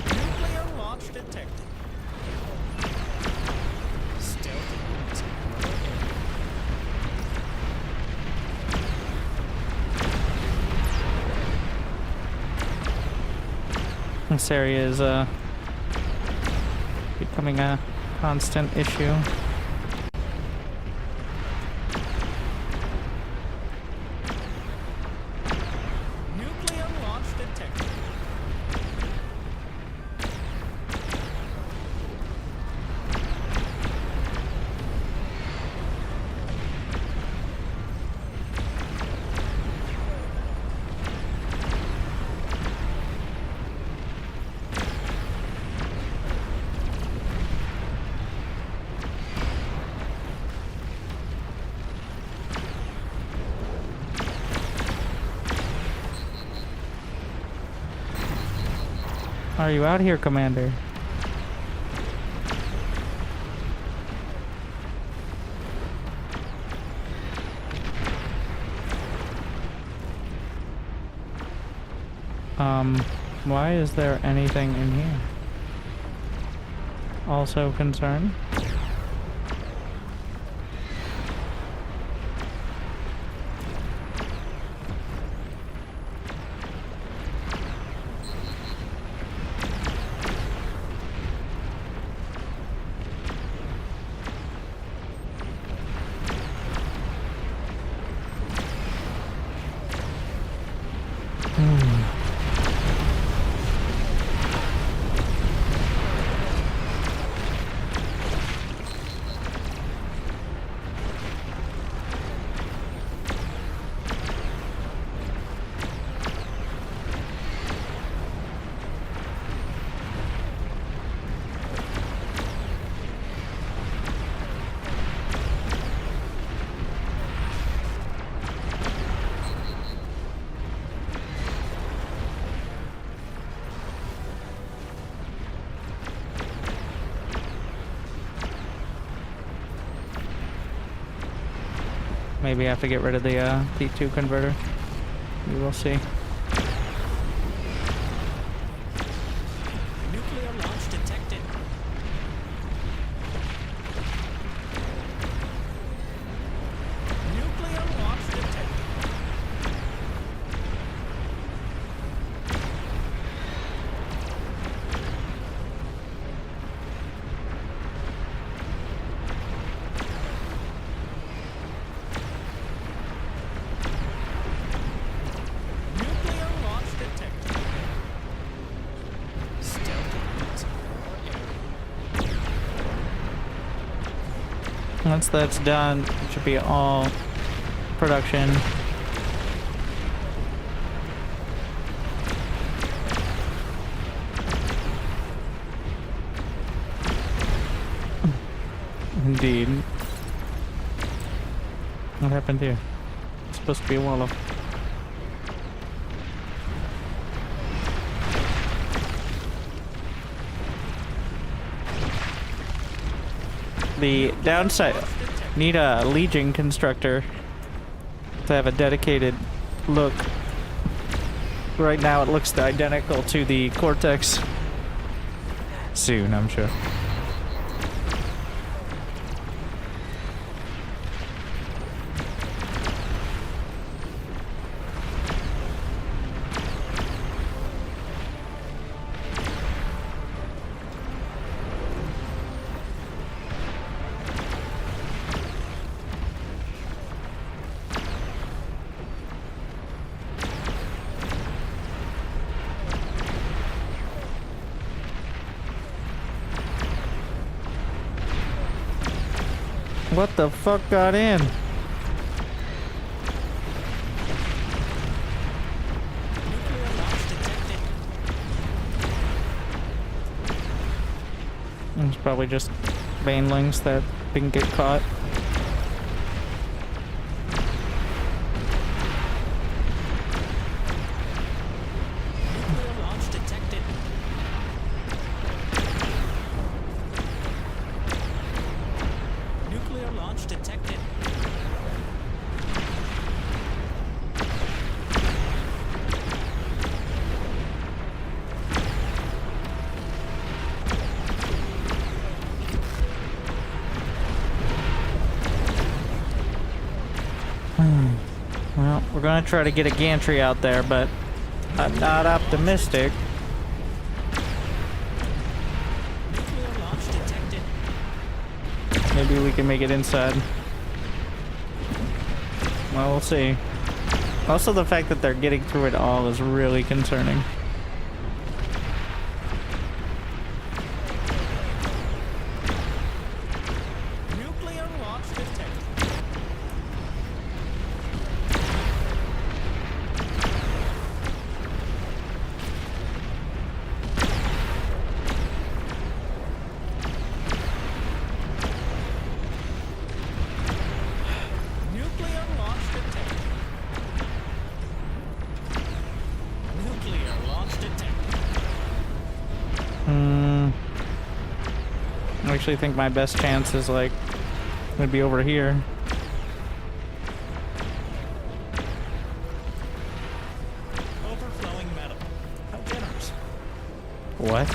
Nuclear launch detected. Stealthy units in your area. This area is becoming a constant issue. Nuclear launch detected. Are you out here, Commander? Why is there anything in here? also concerned. Maybe I have to get rid of the P2 converter. We will see. Nuclear launch detected. Nuclear launch detected. Nuclear launch detected. Stealthy units in your area. Once that's done, it should be all production. Indeed. What happened here? It's supposed to be a wall of. The downside, need a Legion constructor to have a dedicated look. Right now it looks identical to the Cortex. Soon, I'm sure. What the fuck got in? Nuclear launch detected. It's probably just banelings that didn't get caught. Nuclear launch detected. Nuclear launch detected. Well, we're gonna try to get a gantry out there, but I'm not optimistic. Nuclear launch detected. Maybe we can make it inside. Well, we'll see. Also, the fact that they're getting through it all is really concerning. Nuclear launch detected. Nuclear launch detected. Nuclear launch detected. I actually think my best chance is like would be over here. Overflowing metal. How generous. What?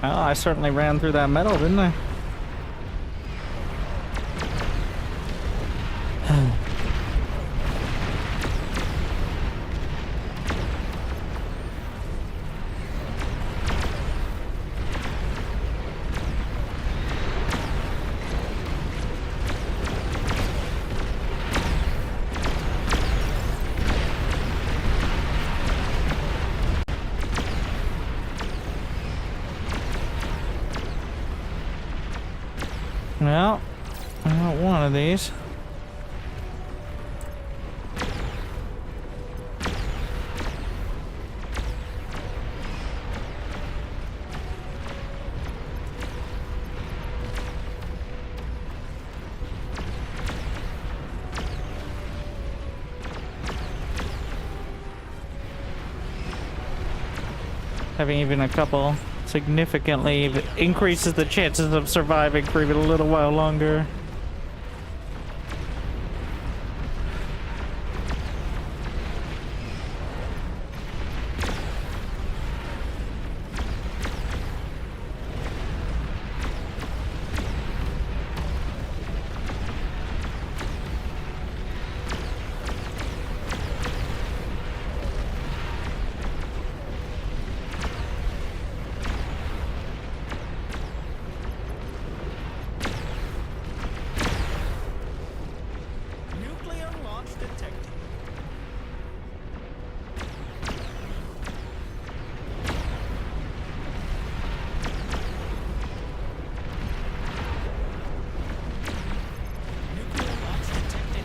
Well, I certainly ran through that metal, didn't I? Well, I got one of these. Having even a couple significantly increases the chances of surviving for even a little while longer. Nuclear launch detected. Nuclear launch detected.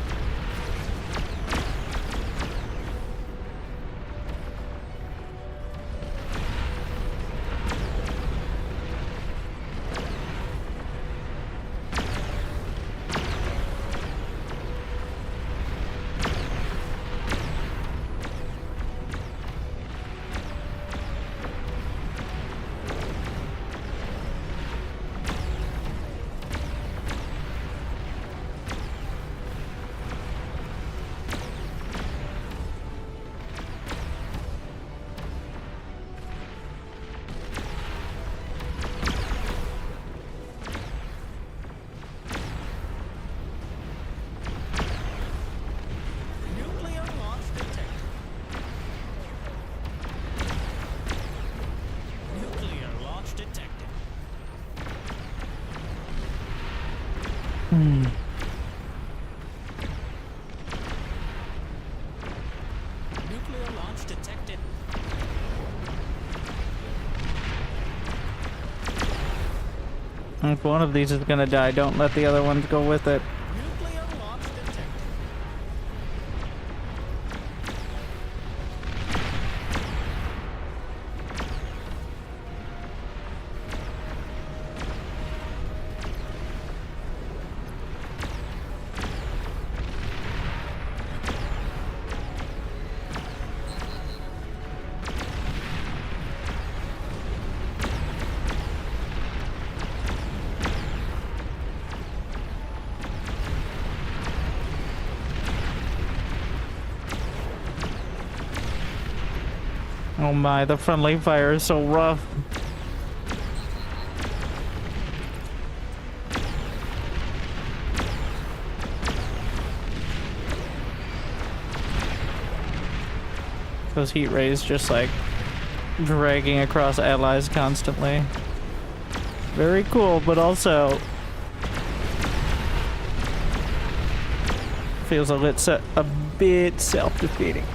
Nuclear launch detected. Nuclear launch detected. Nuclear launch detected. If one of these is gonna die, don't let the other ones go with it. Nuclear launch detected. Oh my, the friendly fire is so rough. Those heat rays just like dragging across allies constantly. Very cool, but also feels a bit self-defeating.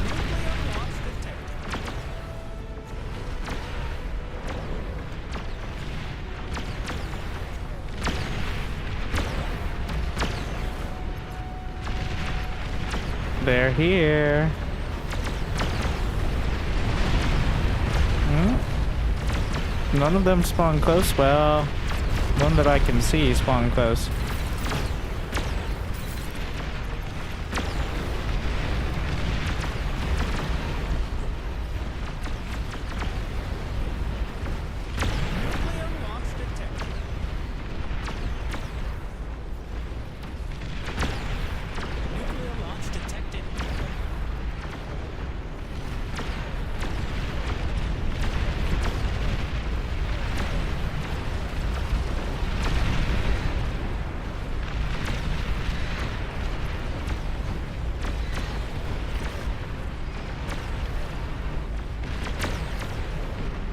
Nuclear launch detected. They're here. None of them spawn close. Well, one that I can see spawn close. Nuclear launch detected. Nuclear launch detected.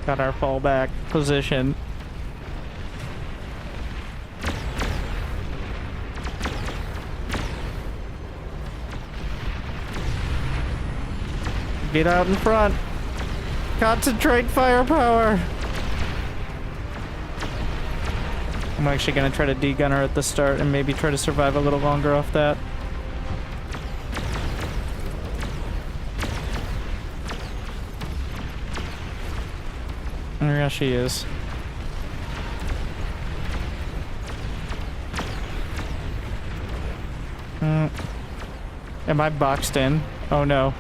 Got our fallback position. Get out in front. Concentrate firepower. I'm actually gonna try to degun her at the start and maybe try to survive a little longer off that. There she is. Am I boxed in? Oh no.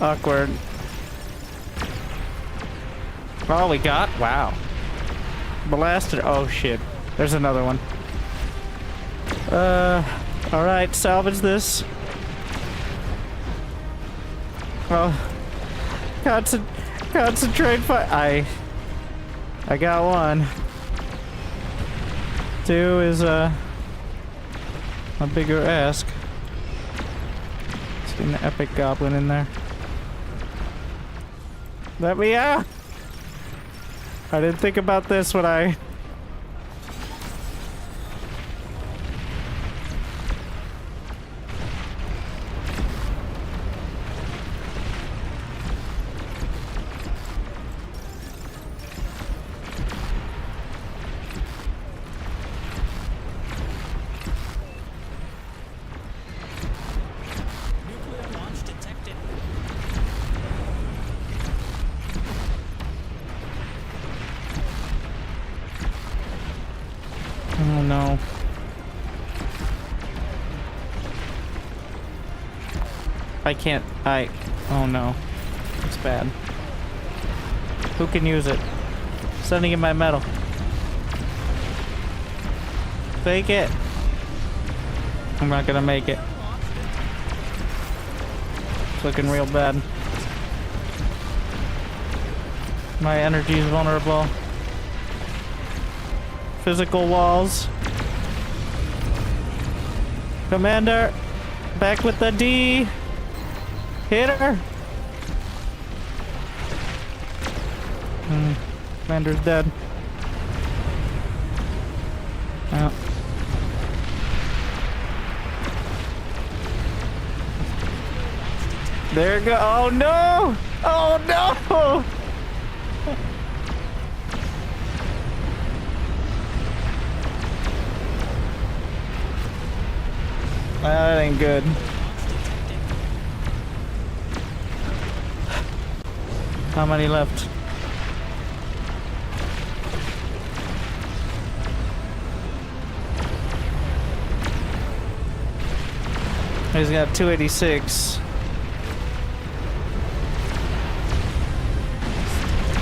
Awkward. Oh, we got? Wow. Blasted. Oh shit. There's another one. Alright, salvage this. Well, concentrate I got one. Two is a bigger ask. Let's get an epic goblin in there. Let me out! I didn't think about this when I... Nuclear launch detected. Oh no. I can't... Oh no. It's bad. Who can use it? Sending in my metal. Fake it. I'm not gonna make it. It's looking real bad. My energy is vulnerable. Physical walls. Commander, back with the D. Hit her. Commander's dead. Oh. There you go. Oh no! Oh no! That ain't good. How many left? He's got 286.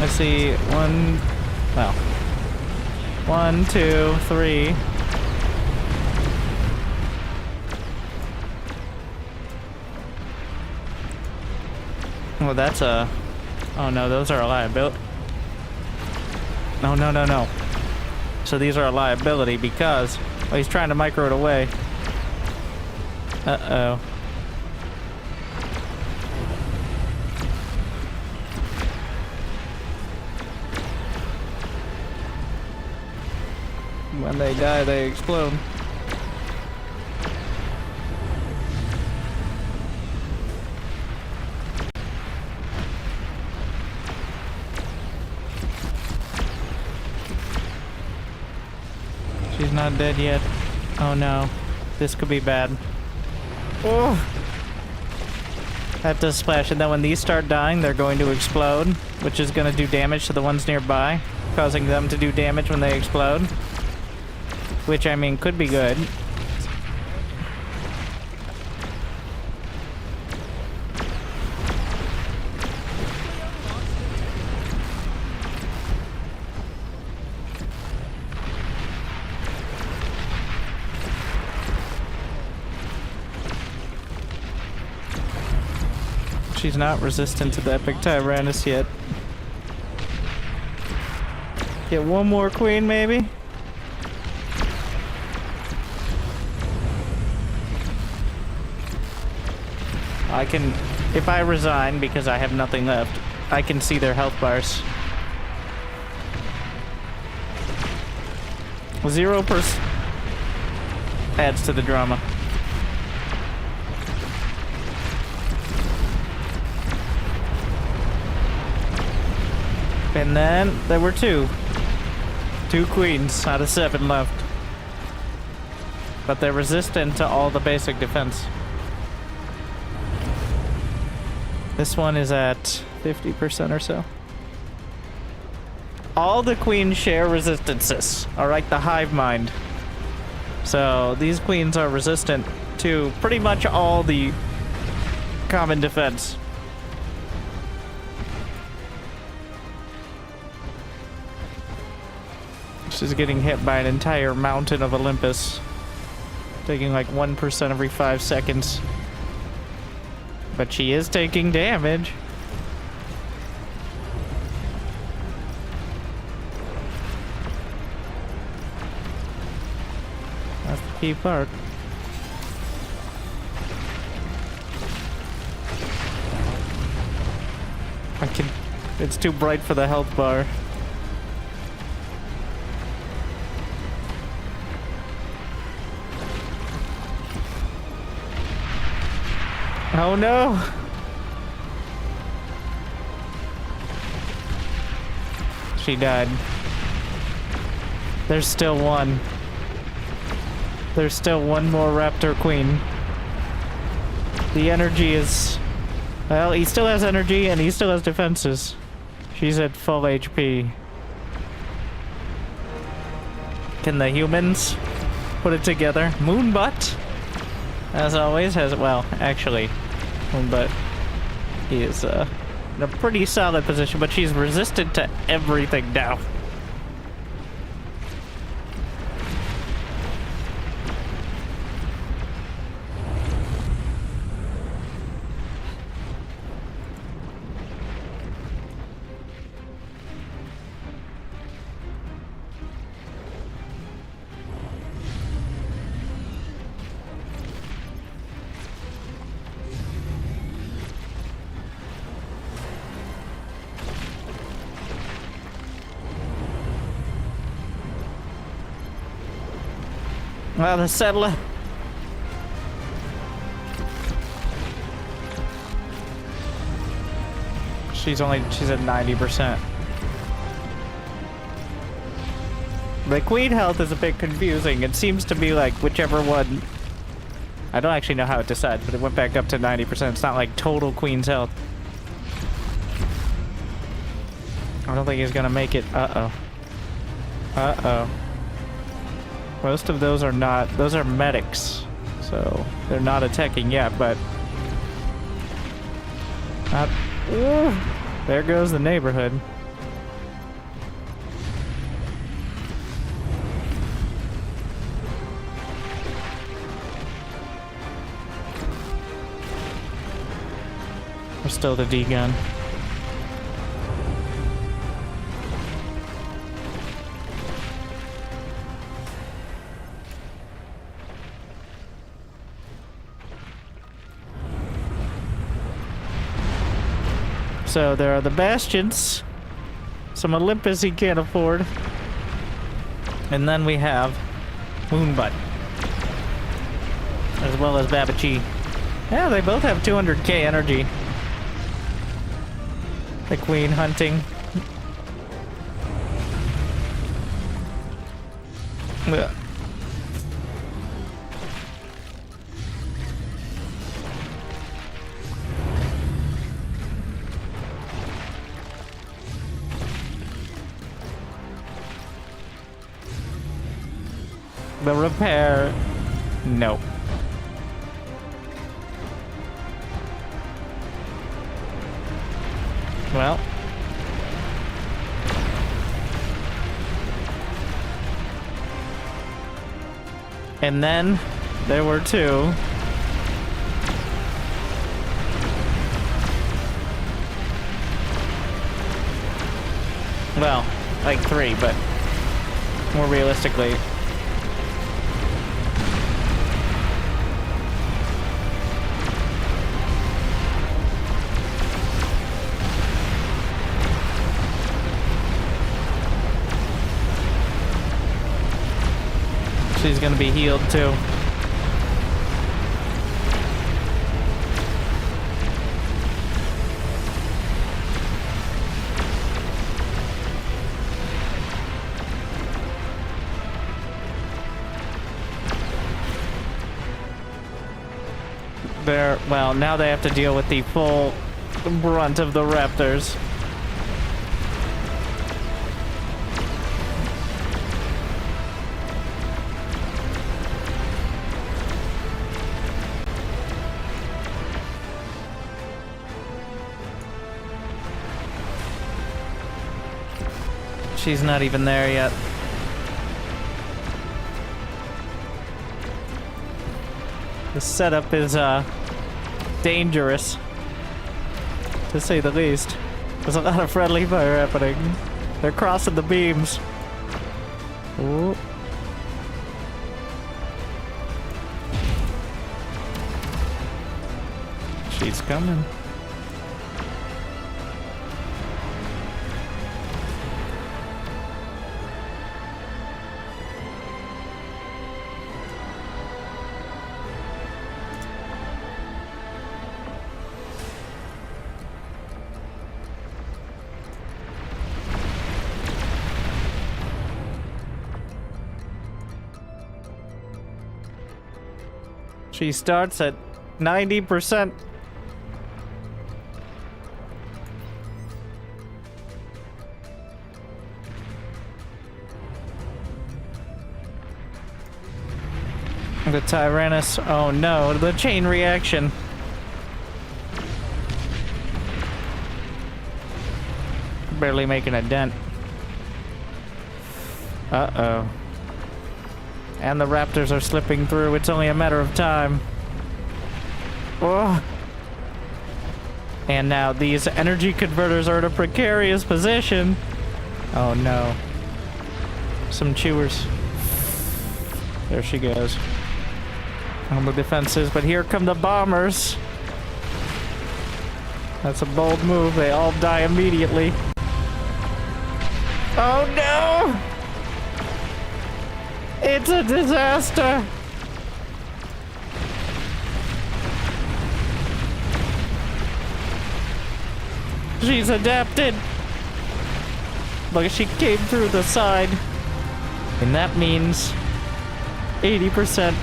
Let's see. Well. 1, 2, 3. Well, that's a... Oh no, those are a liability. No, no, no, no. So these are a liability because... Well, he's trying to micro it away. Uh-oh. When they die, they explode. She's not dead yet. Oh no. This could be bad. Oh! That does splash, and then when these start dying, they're going to explode, which is going to do damage to the ones nearby, causing them to do damage when they explode. Which, I mean, could be good. She's not resistant to the Epic Tyrannus yet. Get one more queen, maybe? I can... If I resign because I have nothing left, I can see their health bars. 0% adds to the drama. And then there were two queens out of 7 left. But they're resistant to all the basic defense. This one is at 50% or so. All the queens share resistances. Alright, the hive mind. So these queens are resistant to pretty much all the common defense. She's getting hit by an entire mountain of Olympus. Taking like 1% every 5 seconds. But she is taking damage. That's the key part. It's too bright for the health bar. Oh no! She died. There's still one. There's still one more Raptor Queen. The energy is... Well, he still has energy and he still has defenses. She's at full HP. Can the humans put it together? Moonbutt, as always, has... Well, actually, Moonbutt is in a pretty solid position, but she's resistant to everything now. Well, the settler. She's at 90%. The queen health is a bit confusing. It seems to be like whichever one... I don't actually know how it decides, but it went back up to 90%. It's not like total queen's health. I don't think he's gonna make it. Uh-oh. Uh-oh. Most of those are not... Those are medics. So, they're not attacking yet, but... Ooh, there goes the neighborhood. We're still the D-gun. So there are the bastions, some Olympus he can't afford, and then we have Moonbutt, as well as Babachi. Yeah, they both have 200k energy. The queen hunting. Ugh. The repair... No. Well. And then there were two. Well, like 3, but more realistically. She's gonna be healed too. Well, now they have to deal with the full brunt of the raptors. She's not even there yet. The setup is, dangerous, to say the least. There's a lot of friendly fire happening. They're crossing the beams. Ooh. She's coming. She starts at 90%. The Tyrannus. Oh no, the chain reaction. Barely making a dent. Uh-oh. And the raptors are slipping through. It's only a matter of time. Oh. And now these energy converters are in a precarious position. Oh no. Some chewers. There she goes. On the defenses, but here come the bombers. That's a bold move. They all die immediately. Oh no! It's a disaster! She's adapted! Look, she came through the side. And that means 80%.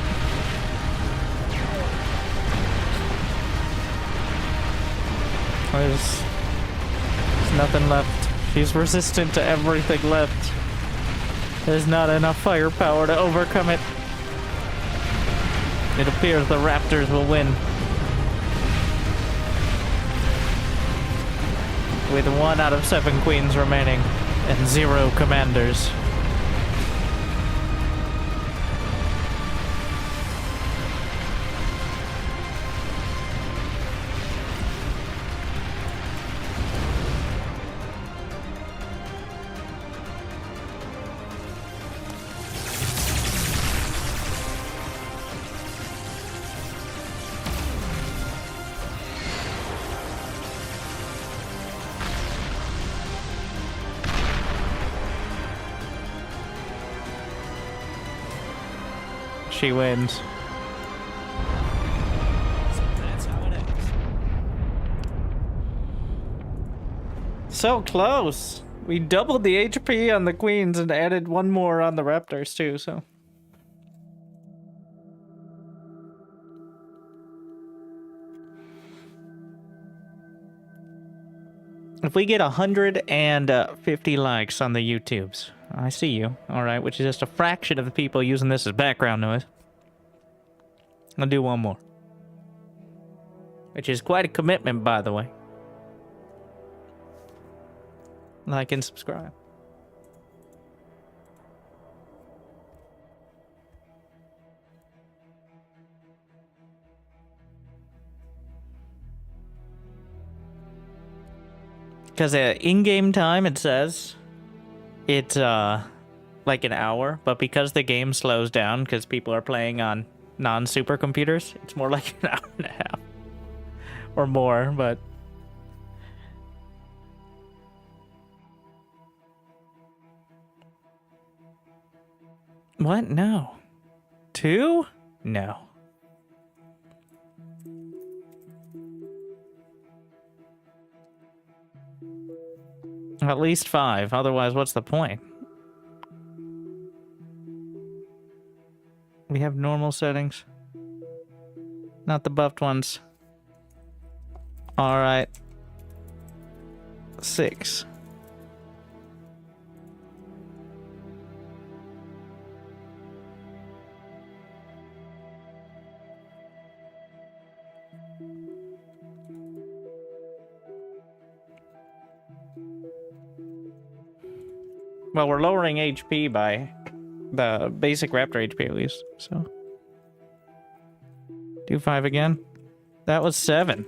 There's nothing left. She's resistant to everything left. There's not enough firepower to overcome it. It appears the raptors will win. With 1 out of 7 queens remaining and 0 commanders. She wins. So that's how it ends. So close. We doubled the HP on the queens and added 1 more on the raptors too, so. If we get 150 likes on the YouTubes, I see you, alright, which is just a fraction of the people using this as background noise. I'll do 1 more. Which is quite a commitment, by the way. Like and subscribe. Because in-game time, it says it's like an hour, but because the game slows down because people are playing on non-supercomputers, it's more like an hour and a half or more, but what? No. 2? No. At least 5. Otherwise, what's the point? We have normal settings. Not the buffed ones. Alright. 6. Well, we're lowering HP by the basic Raptor HP at least, so. Do 5 again. That was 7.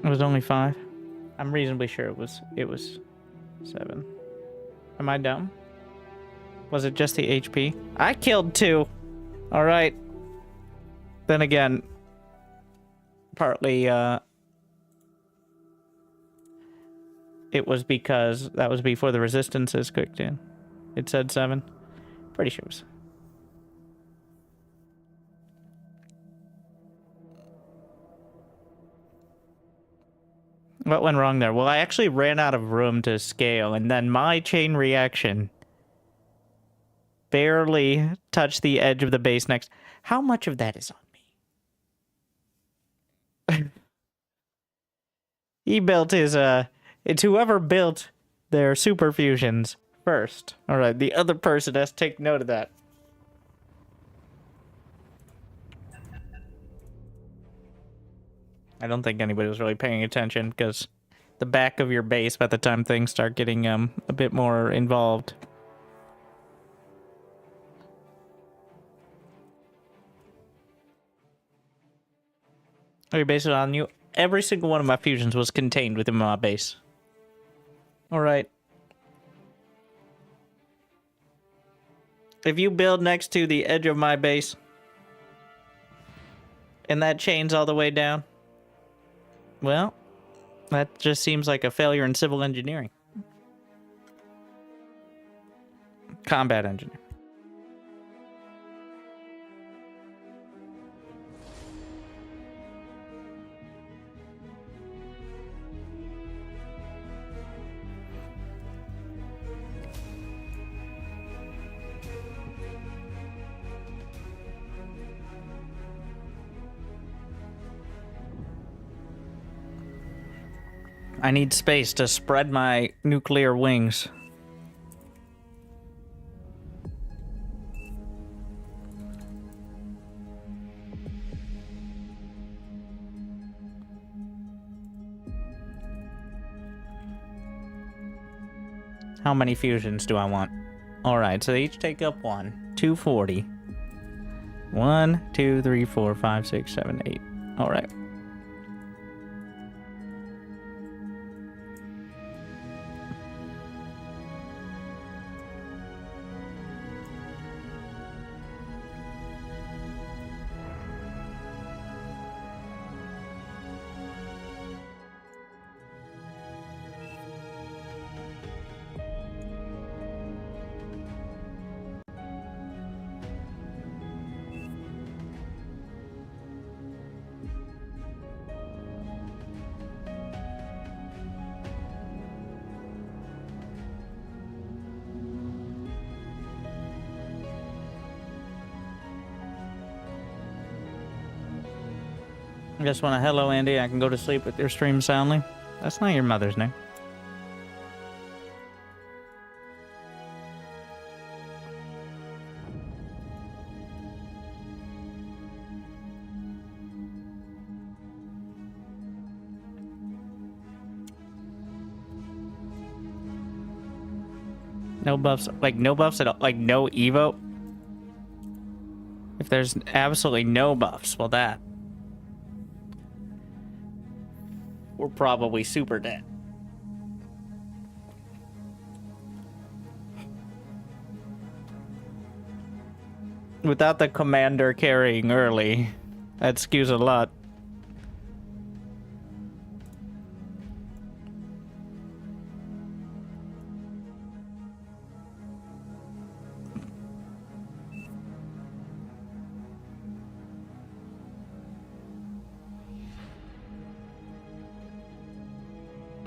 It was only 5. I'm reasonably sure it was 7. Am I dumb? Was it just the HP? I killed 2. All right. Then again, partly it was because that was before the resistances kicked in. It said 7. Pretty sure it was. What went wrong there? Well, I actually ran out of room to scale, and then my chain reaction barely touched the edge of the base next. How much of that is on me? He built his, it's whoever built their super fusions first. Alright, the other person has to take note of that. I don't think anybody was really paying attention because the back of your base by the time things start getting a bit more involved. Okay, based it on you. Every single one of my fusions was contained within my base. Alright. If you build next to the edge of my base, and that chains all the way down, well, that just seems like a failure in civil engineering. Combat engineering. I need space to spread my nuclear wings. How many fusions do I want? Alright, so they each take up 1. 240. 1, 2, 3, 4, 5, 6, 7, 8. Alright. I just want a hello, Andy. I can go to sleep with your stream soundly. That's not your mother's name. No buffs, like no buffs at all, like no Evo. If there's absolutely no buffs, well that. We're probably super dead. Without the commander carrying early, that skews a lot.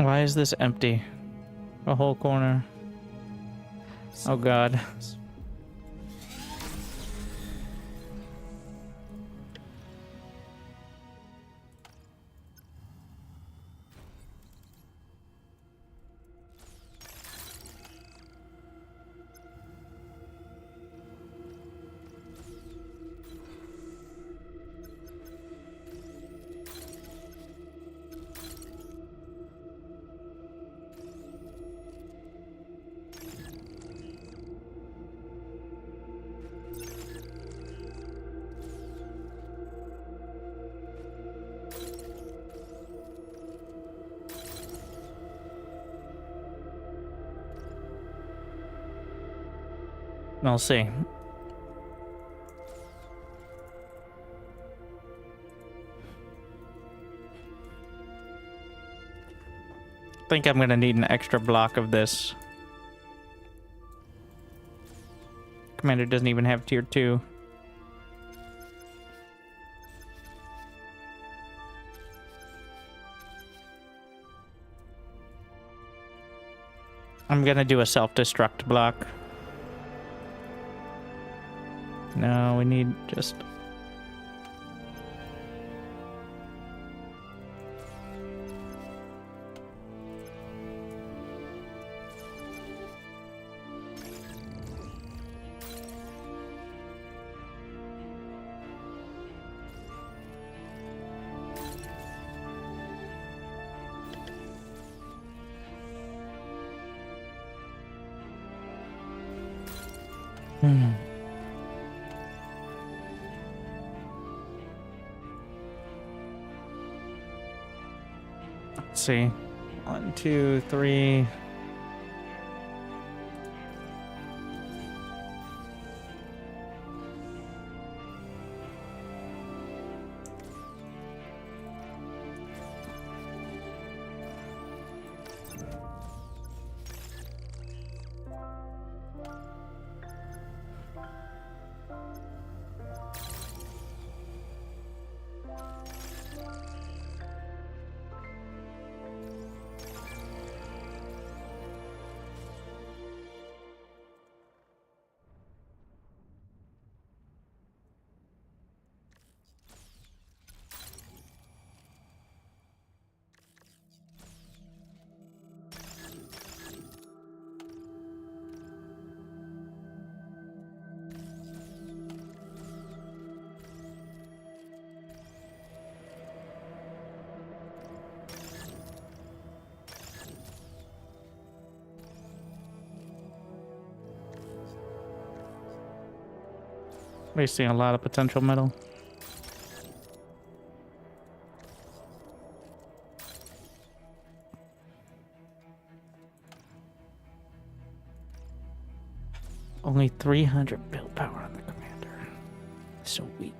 Why is this empty? A whole corner. Oh god. I'll see. I think I'm gonna need an extra block of this. Commander doesn't even have tier 2. I'm gonna do a self-destruct block. No, we need just... Let's see. 1, 2, 3. Wasting a lot of potential metal. Only 300 build power on the commander. So weak.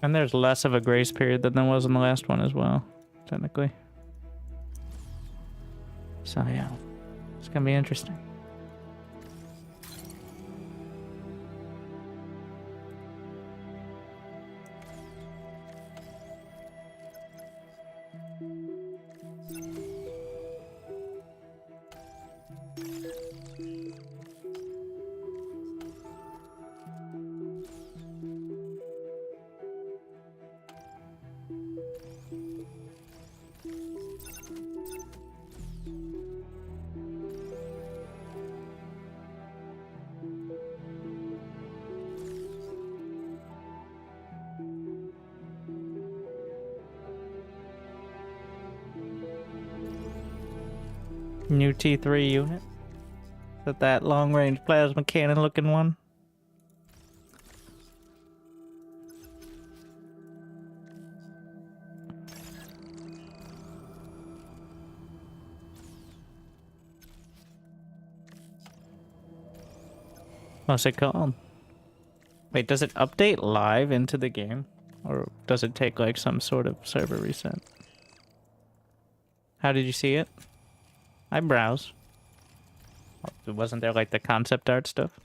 And there's less of a grace period than there was in the last one as well, technically. So yeah, it's gonna be interesting. New T3 unit. Is that long-range plasma cannon looking one? What's it called? Wait, does it update live into the game? Or does it take like some sort of server reset? How did you see it? I browse. Wasn't there like the concept art stuff?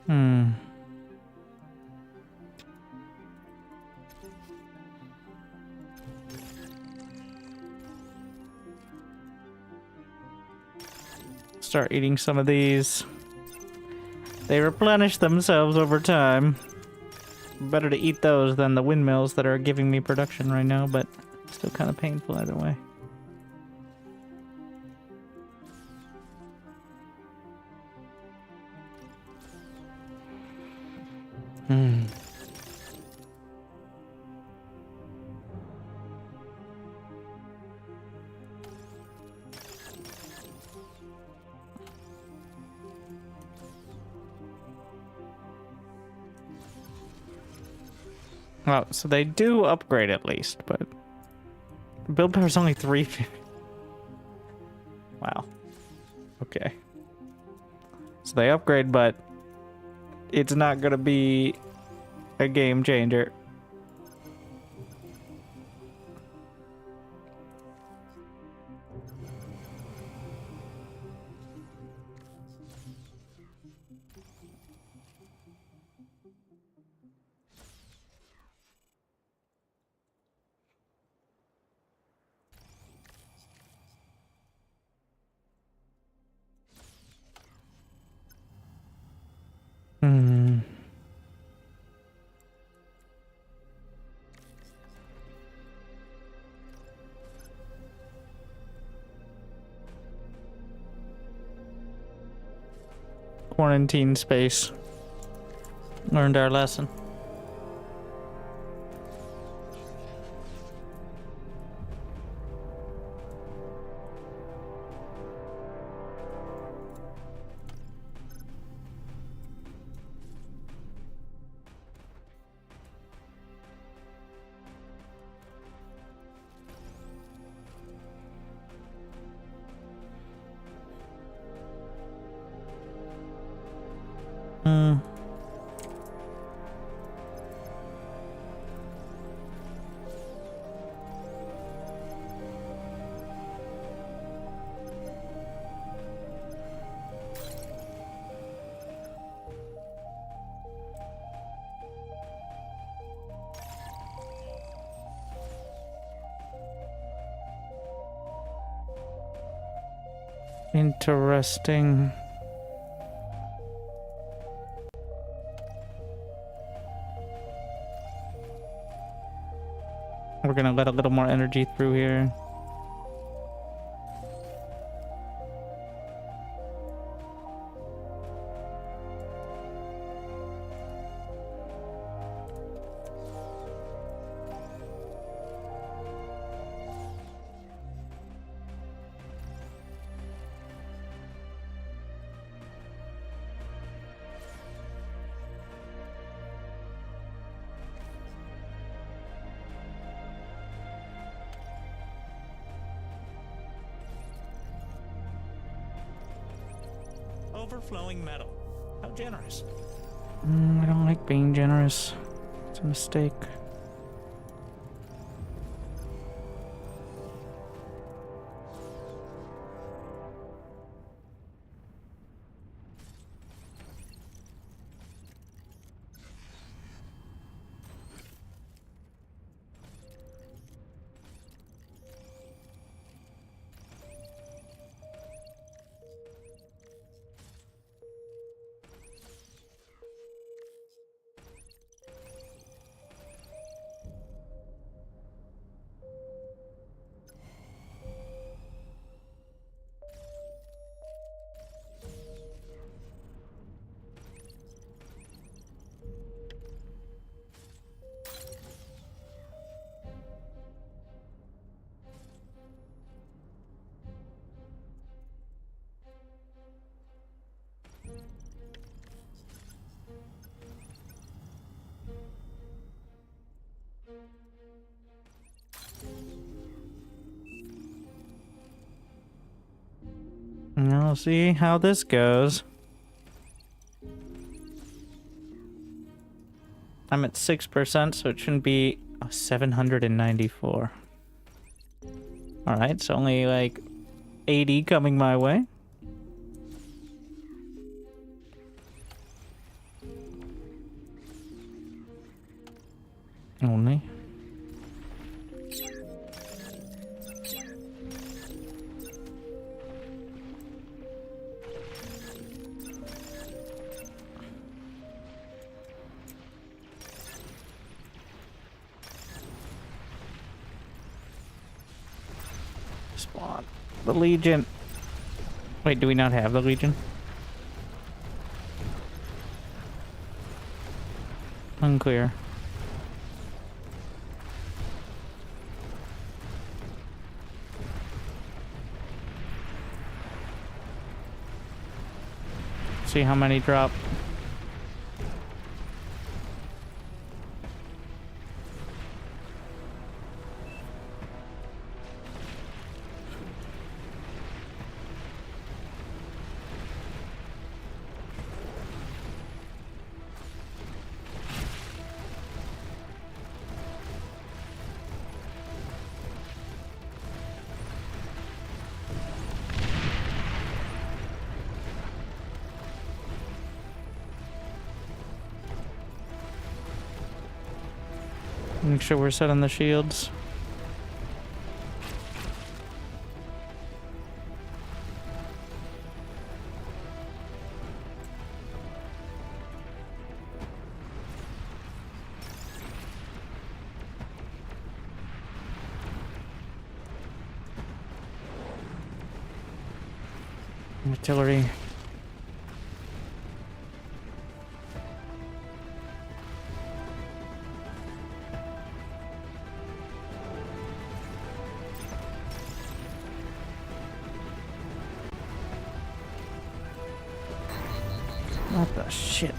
Hmm. Start eating some of these. They replenish themselves over time. Better to eat those than the windmills that are giving me production right now, but still kind of painful either way. Hmm. Well, so they do upgrade at least, but the build power is only 350. Wow. Okay. So they upgrade, but it's not gonna be a game changer. Hmm. Quarantine space. Learned our lesson. Hmm. Interesting. We're gonna let a little more energy through here. Overflowing metal. How generous. I don't like being generous. It's a mistake. We'll see how this goes. I'm at 6%, so it shouldn't be 794. Alright, so only like 80 coming my way. Only. Spawn. The Legion. Wait, do we not have the Legion? Unclear. See how many drop. Make sure we're set on the shields. Artillery. What the shit?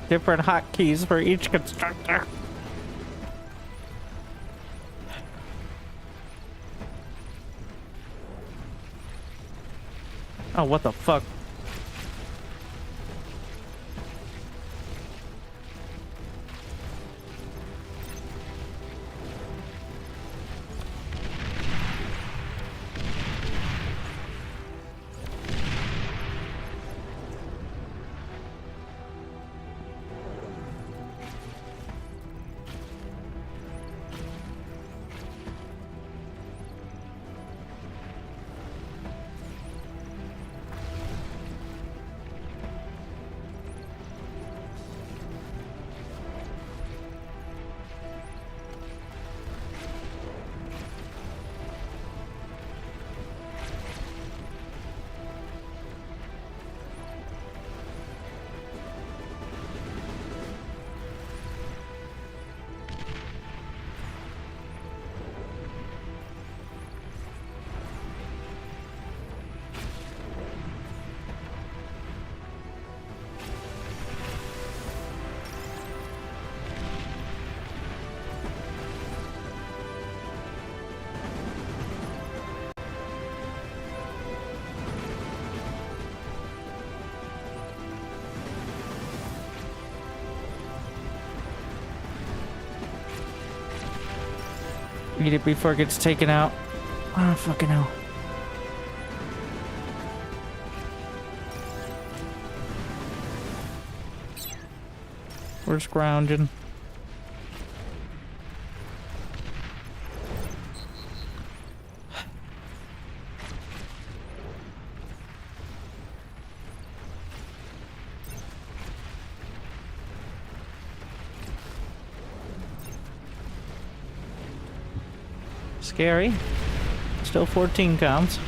Different hotkeys for each constructor. Oh, what the fuck? Eat it before it gets taken out. Oh, fucking hell. We're scrounging. Scary. Still 14 counts.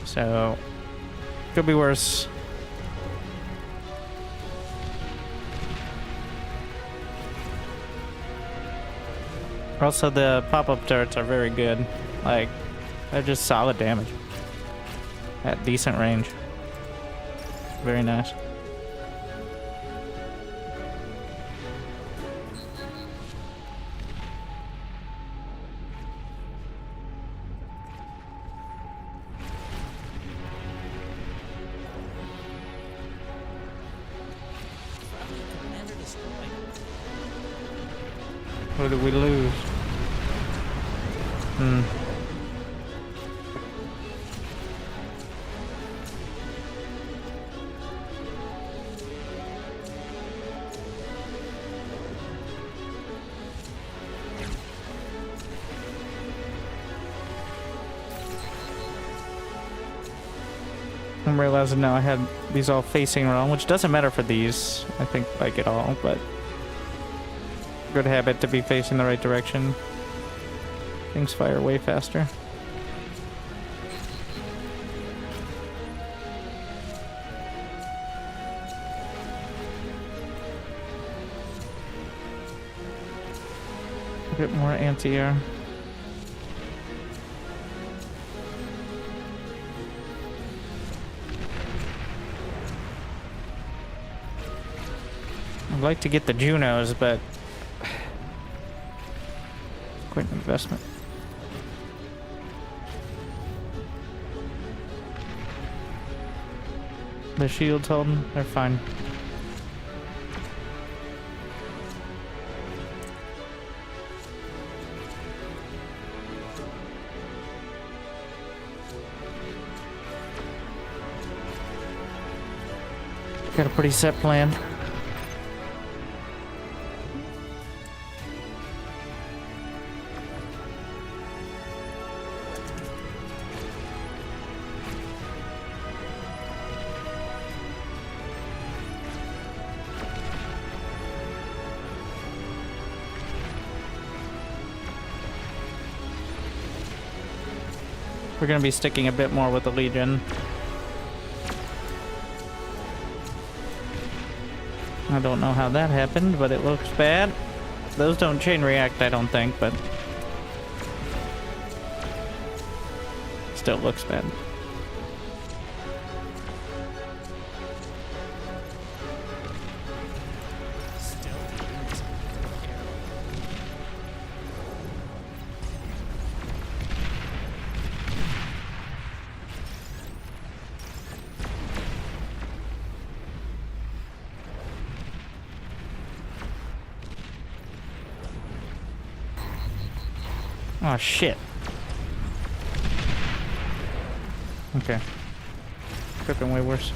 So, could be worse. Also, the pop-up turrets are very good. Like, they're just solid damage at decent range. Very nice. Commander destroyed. What did we lose? Hmm. I'm realizing now I had these all facing wrong, which doesn't matter for these, I think, like at all, but good habit to be facing the right direction. Things fire way faster. A bit more anti-air. I'd like to get the Junos, but quite an investment. The shields holding, they're fine. Got a pretty set plan. We're gonna be sticking a bit more with the Legion. I don't know how that happened, but it looks bad. Those don't chain react, I don't think, but still looks bad. Stealthy units in your area. Oh shit. Okay. Could have been way worse.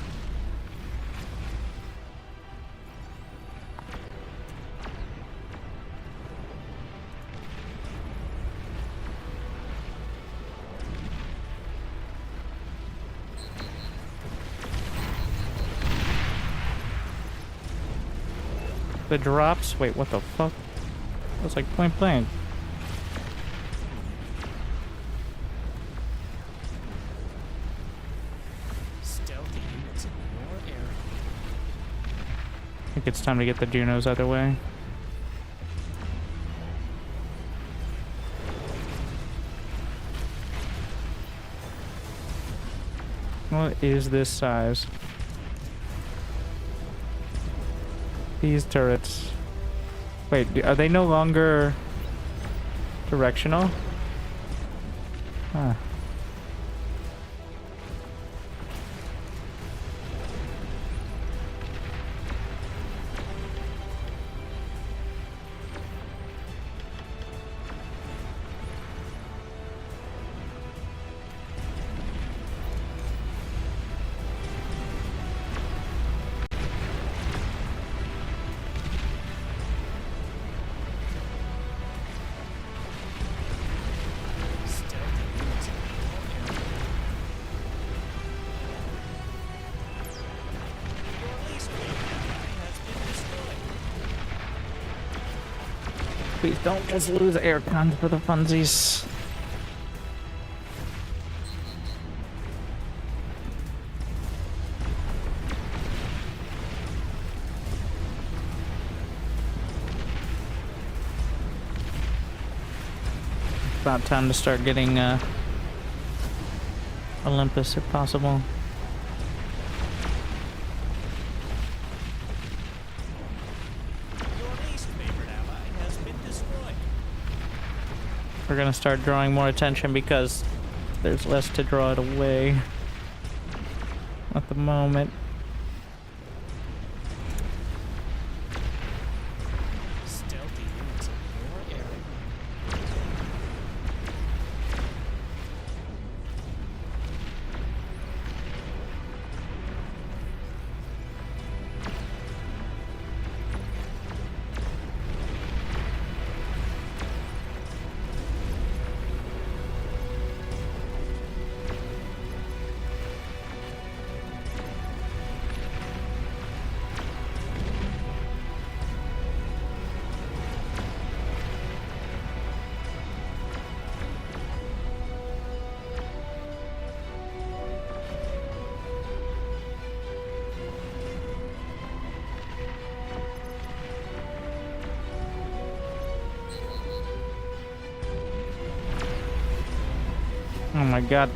The drops? Wait, what the fuck? That was like point blank. Stealthy units in your area. I think it's time to get the Junos out of the way. What is this size? These turrets. Wait, are they no longer directional? Huh. Stealthy units in your area. Your least weak ally has been destroyed. Please don't just lose aircon for the funsies. about time to start getting Olympus if possible. Your least favorite ally has been destroyed. We're gonna start drawing more attention because there's less to draw it away at the moment. Stealthy units in your area. Oh my god.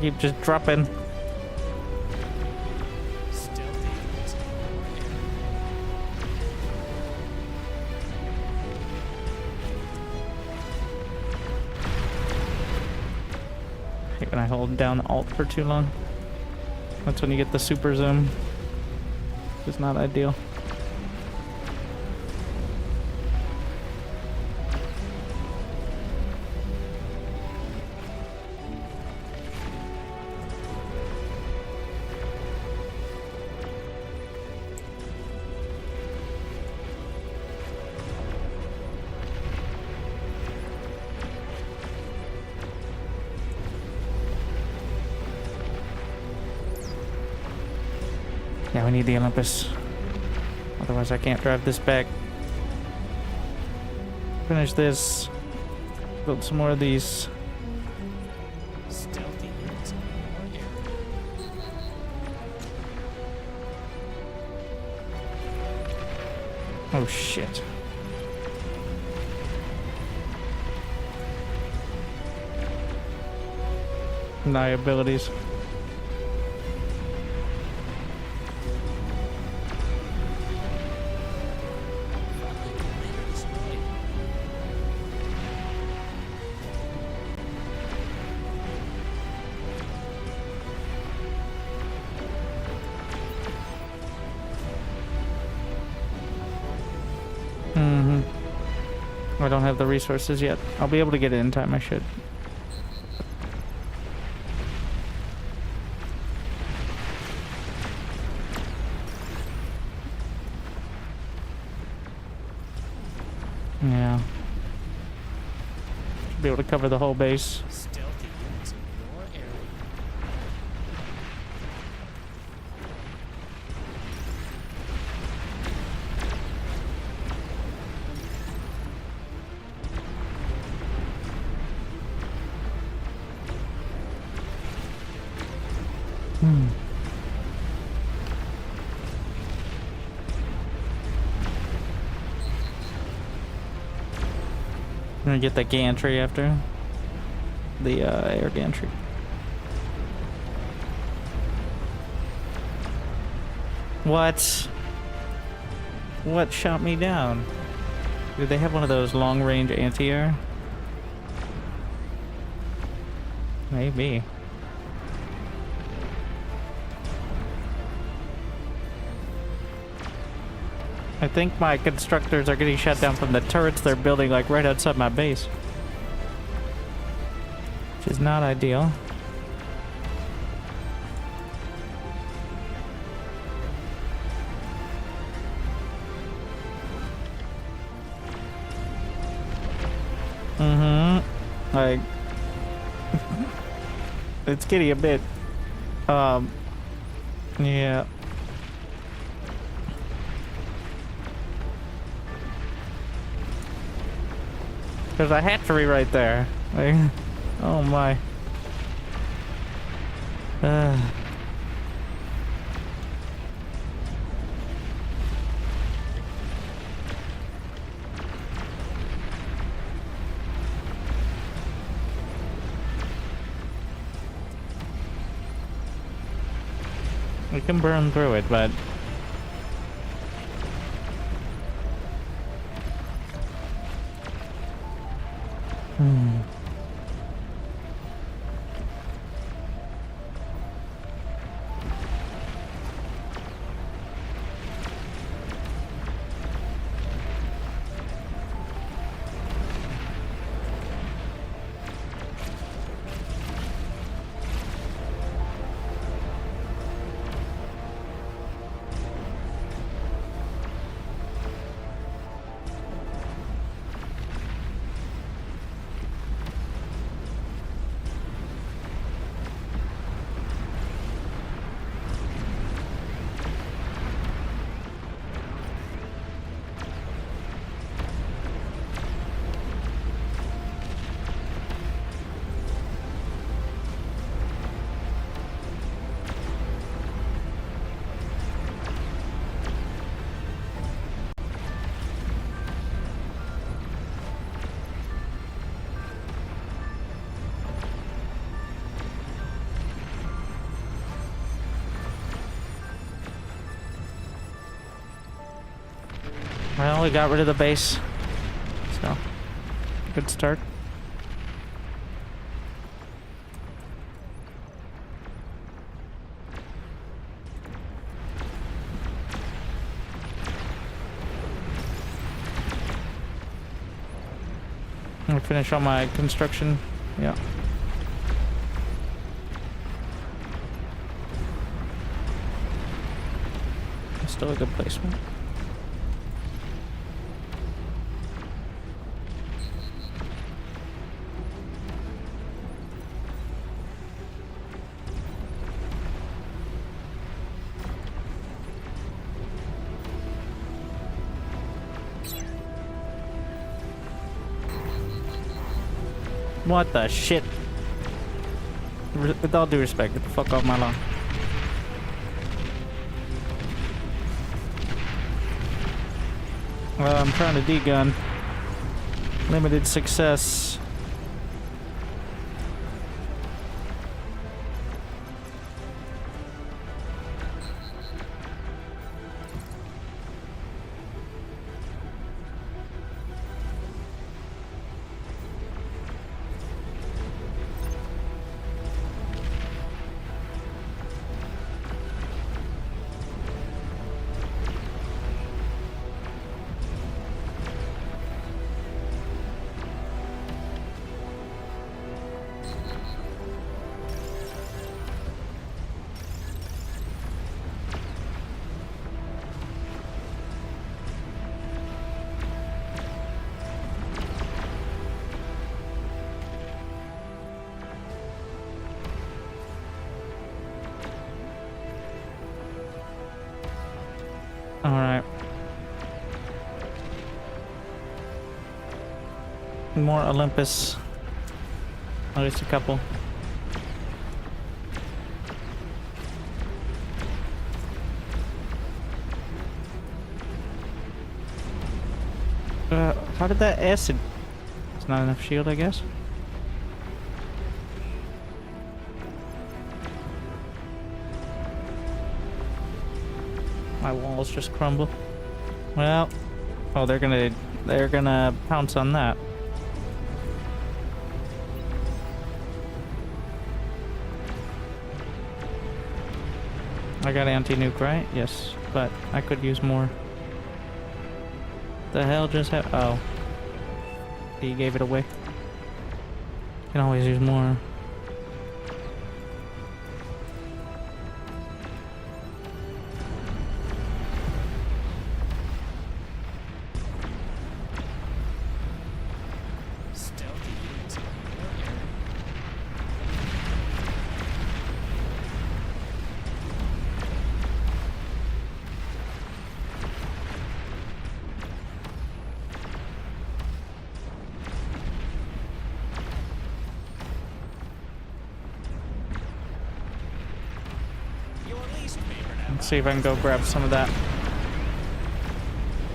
Keep just dropping. Stealthy units in your area. Hey, when I hold down Alt for too long, that's when you get the super zoom. It's not ideal. Yeah, we need the Olympus. Otherwise I can't drive this back. Finish this. Build some more of these. Stealthy units in your area. Oh shit. Liabilities. I don't have the resources yet. I'll be able to get it in time, I should. Yeah. Should be able to cover the whole base. Stealthy units in your area. I'm gonna get the gantry after. The air gantry. What? What shot me down? Do they have one of those long-range anti-air? Maybe. I think my constructors are getting shot down from the turrets they're building like right outside my base. Which is not ideal. Like it's getting a bit yeah. There's a hatchery right there. Like, oh my. We can burn through it, but... Well, we got rid of the base. So, good start. I'm gonna finish all my construction. Yeah. Still a good placement. What the shit? With all due respect, get the fuck off my lawn. Well, I'm trying to degun. Limited success. Alright. More Olympus. At least a couple. How did that acid? It's not enough shield, I guess. My walls just crumble. Well, oh, they're gonna pounce on that. I got anti-nuke, right? Yes, but I could use more. The hell just happened? Oh, he gave it away. Can always use more. Stealthy units in your area. Your least favorite ally. Let's see if I can go grab some of that.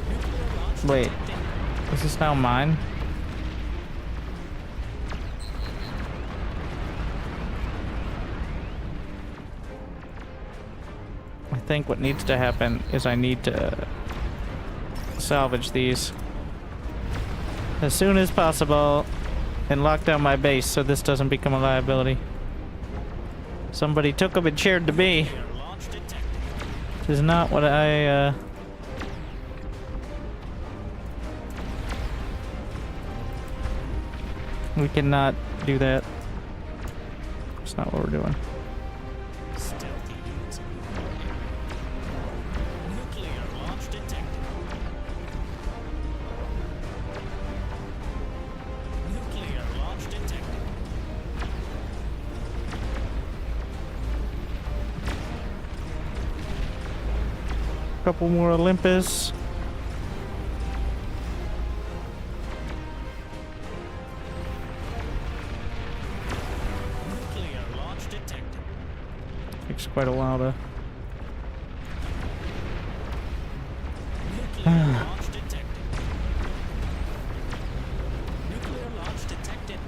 Nuclear launch Wait, detected. is this now mine? think what needs to happen is I need to salvage these as soon as possible and lock down my base so this doesn't become a liability. Somebody took them and shared to me. This is not what I, We cannot do that. That's not what we're doing. Stealthy units in your area. Nuclear launch detected. Nuclear launch detected. Couple more Olympus. Nuclear launch detected. Takes quite a while to. Nuclear launch detected. Nuclear launch detected.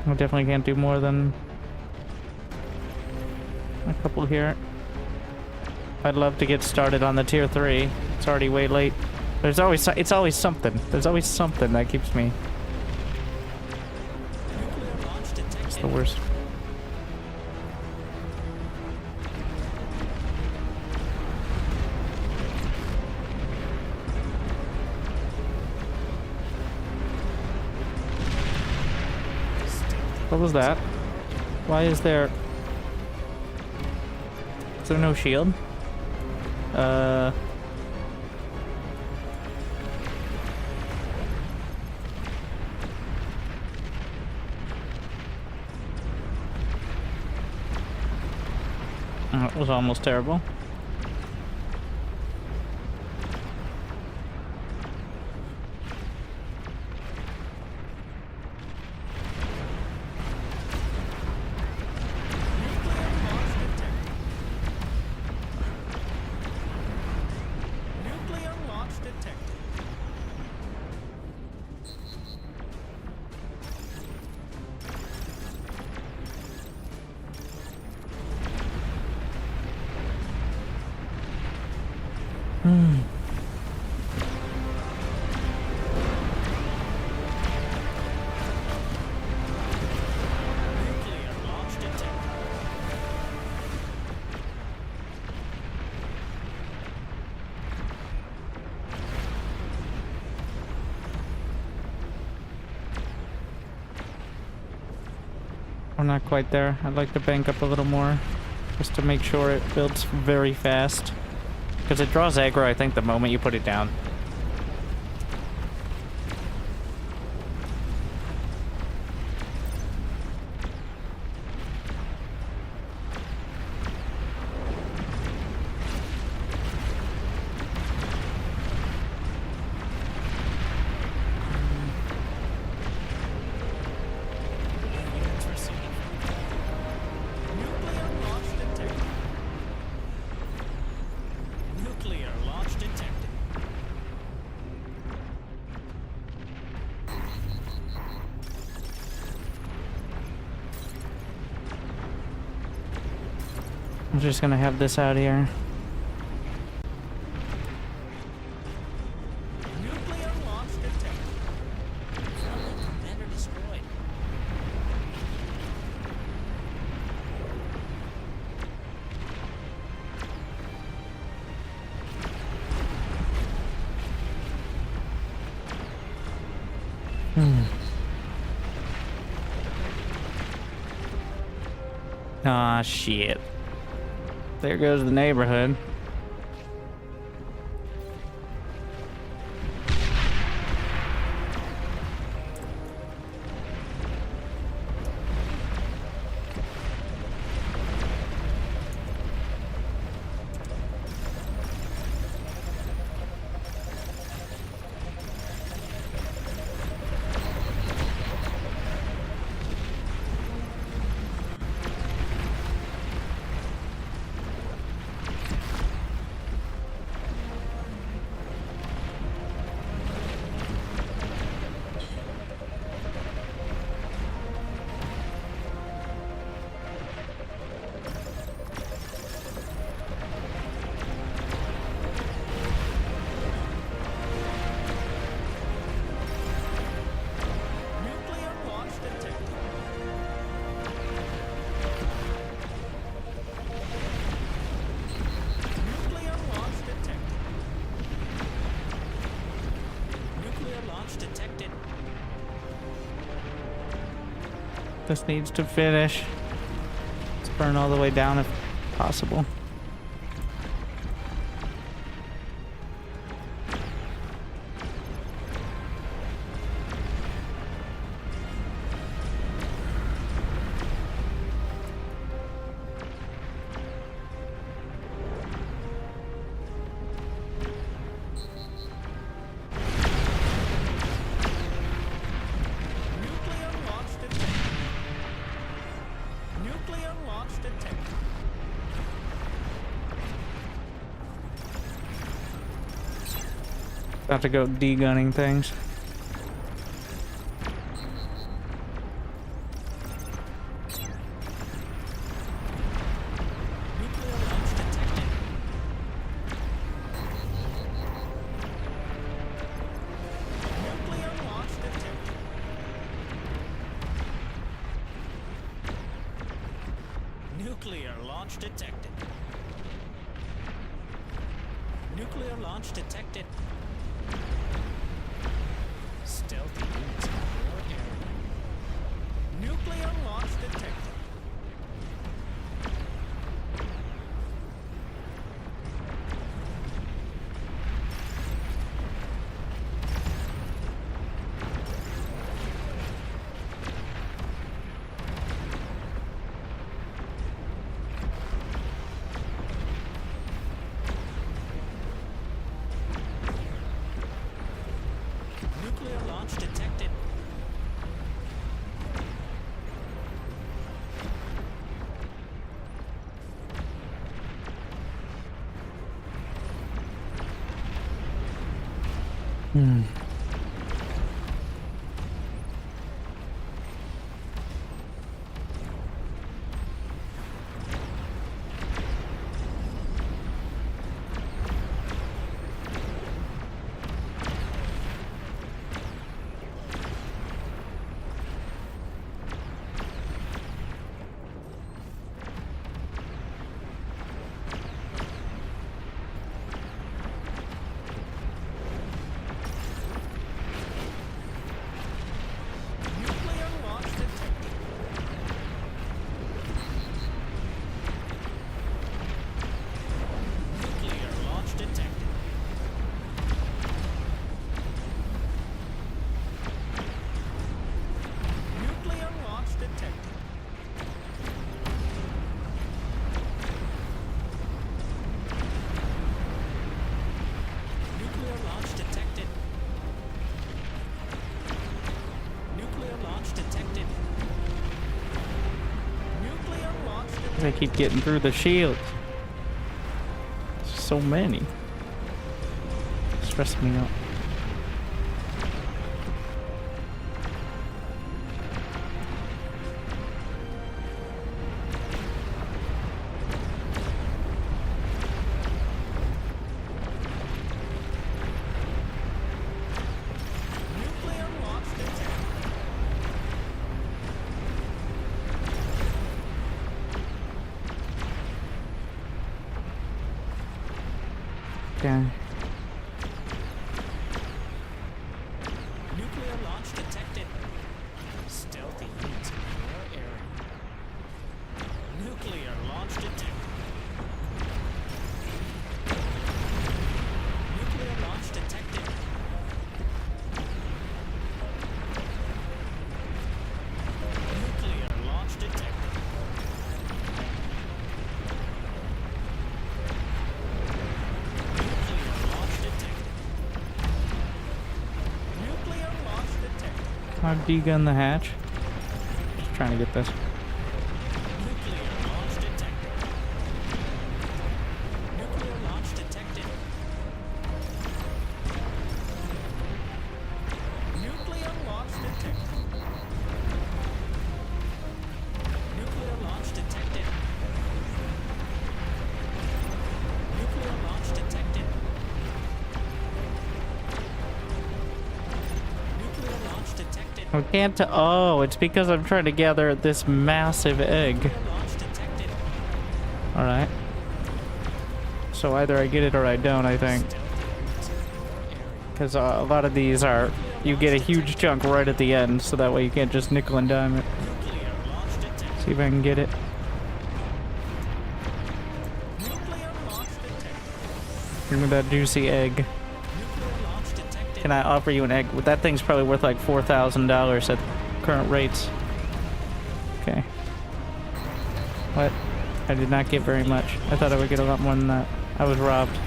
I definitely can't do more than a couple here. I'd love to get started on the tier 3. It's already way late. It's always something. There's always something that keeps me. Nuclear launch detected. It's the worst. What was that? Why is there... Is there no shield? That was almost terrible. Nuclear launch detected. Nuclear launch detected. We're not quite there. I'd like to bank up a little more just to make sure it builds very fast. Because it draws aggro, I think, the moment you put it down. Units received. Nuclear launch detected. Nuclear launch detected. I'm just gonna have this out here. Nuclear launch detected. Commander destroyed. Ah, shit. There goes the neighborhood. launch detected. This needs to finish. Let's burn all the way down if possible. Nuclear launch detected. Nuclear launch detected. About to go de-gunning things. Nuclear launch detected. Nuclear launch detected. Nuclear launch detected. Nuclear launch detected. Stealthy units in your area. Nuclear launch detected. Nuclear launch detected. Nuclear launch detected. Nuclear launch detected. Nuclear launch detected. Nuclear launch detected. Nuclear launch detected. Nuclear launch detected. They keep getting through the shields. So many. Stress me out. Nuclear launch detected. Okay. Nuclear launch detected. Stealthy units in your area. Nuclear launch detected. Nuclear launch detected. Nuclear launch detected. Nuclear launch detected. Nuclear launch detected. I've de-gunned the hatch. Just trying to get this. Nuclear launch detected. Nuclear launch detected. Nuclear launch detected. Nuclear launch detected. Nuclear launch detected. Nuclear launch detected. I can't. Oh, it's because I'm trying to gather this massive egg. Nuclear launch detected. All right. So either I get it or I don't. I think. Stealthy units in your area. Because a lot of these are, you get a huge chunk right at the end, so that way you can't just nickel and dime it. Nuclear launch detected. See if I can get it. Nuclear launch detected. Give me that juicy egg. Nuclear launch detected. Can I offer you an egg? Well, that thing's probably worth like $4,000 at current rates. Okay. What? I did not get very much. I thought I would get a lot more than that. I was robbed.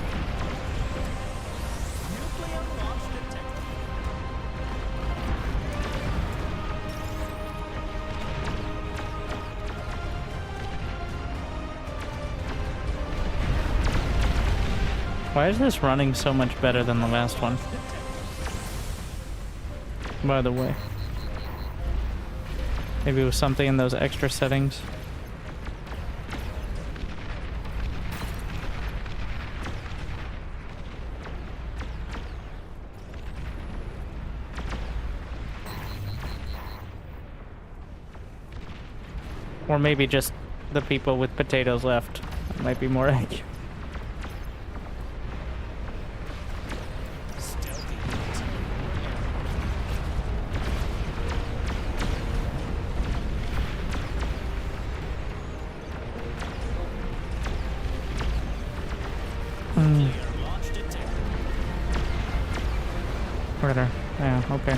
Nuclear launch detected. Why is this running so much better than the last one? By the way. Maybe it was something in those extra settings. Or maybe just the people with potatoes left. It might be more accurate. Stealthy units in your area. Nuclear launch detected. Further. Yeah, okay.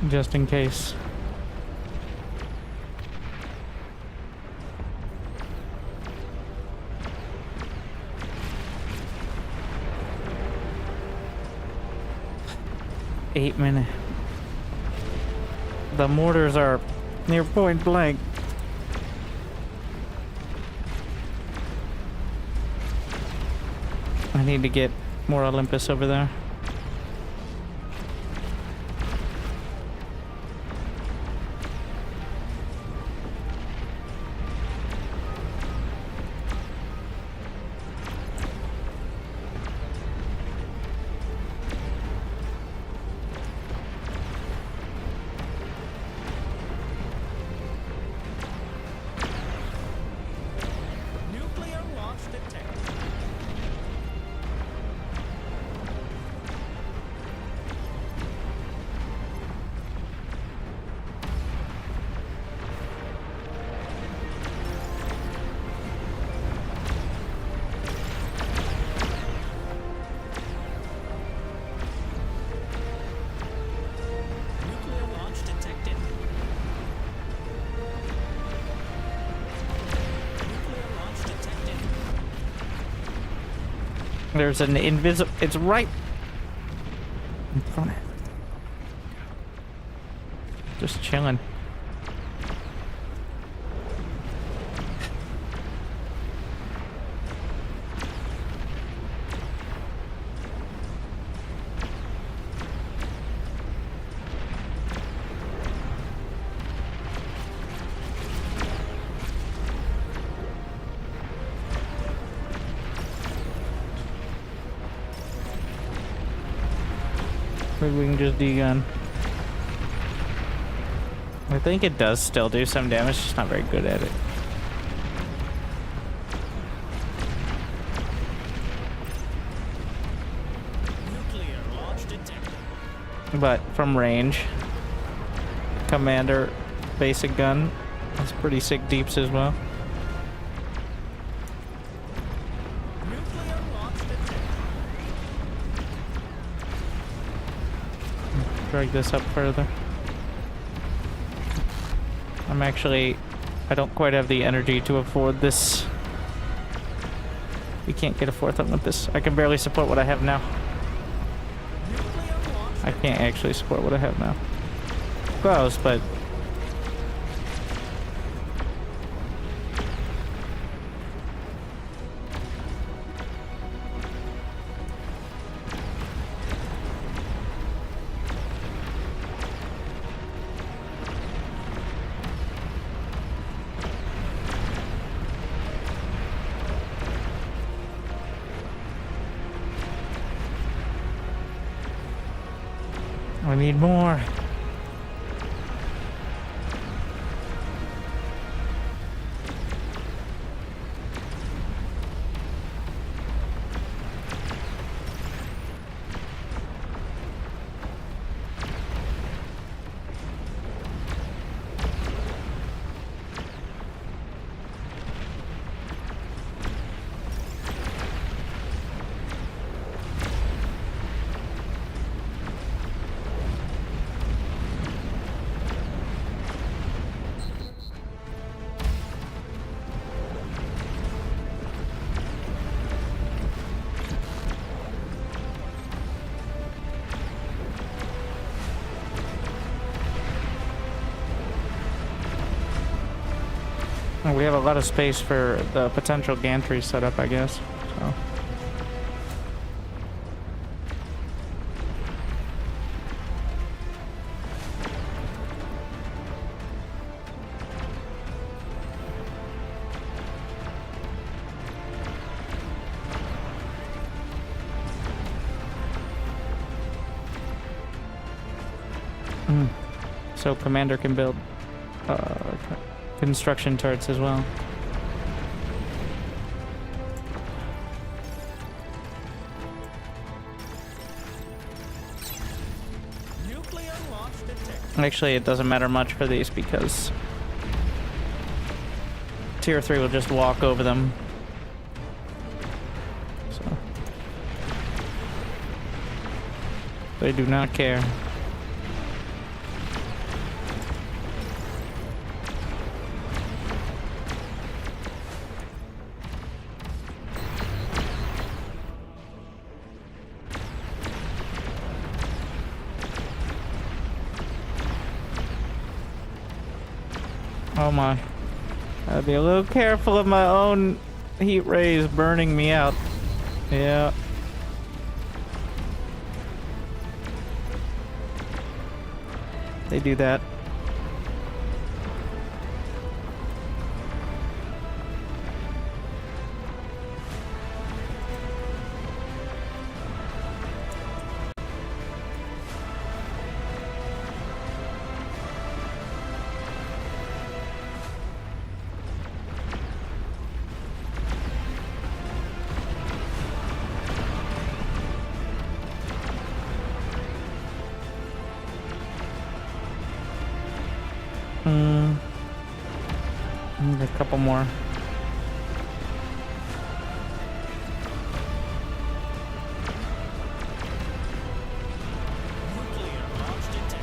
Just in case. Eight minutes. The mortars are near point blank. I need to get more Olympus over there. Nuclear launch detected. Nuclear launch detected. Nuclear launch detected. There's an invisible. It's right in front of it. Just chilling. Maybe we can just D-gun. I think it does still do some damage, just not very good at it. Nuclear launch detected. But from range, Commander basic gun has pretty sick deeps as well. Nuclear launch detected. Drag this up further. I don't quite have the energy to afford this. We can't get a fourth Olympus. I can barely support what I have now. Nuclear launch I can't actually support what I have now. Close, but I need more. We have a lot of space for the potential gantry setup, I guess. So. So Commander can build construction turrets as well. Nuclear launch detected. Actually, it doesn't matter much for these because Tier 3 will just walk over them. So they do not care. Oh my. Gotta be a little careful of my own heat rays burning me out. Yeah. They do that. A couple more. Nuclear launch detected.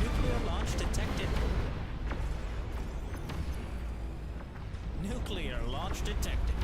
Nuclear launch detected. Nuclear launch detected.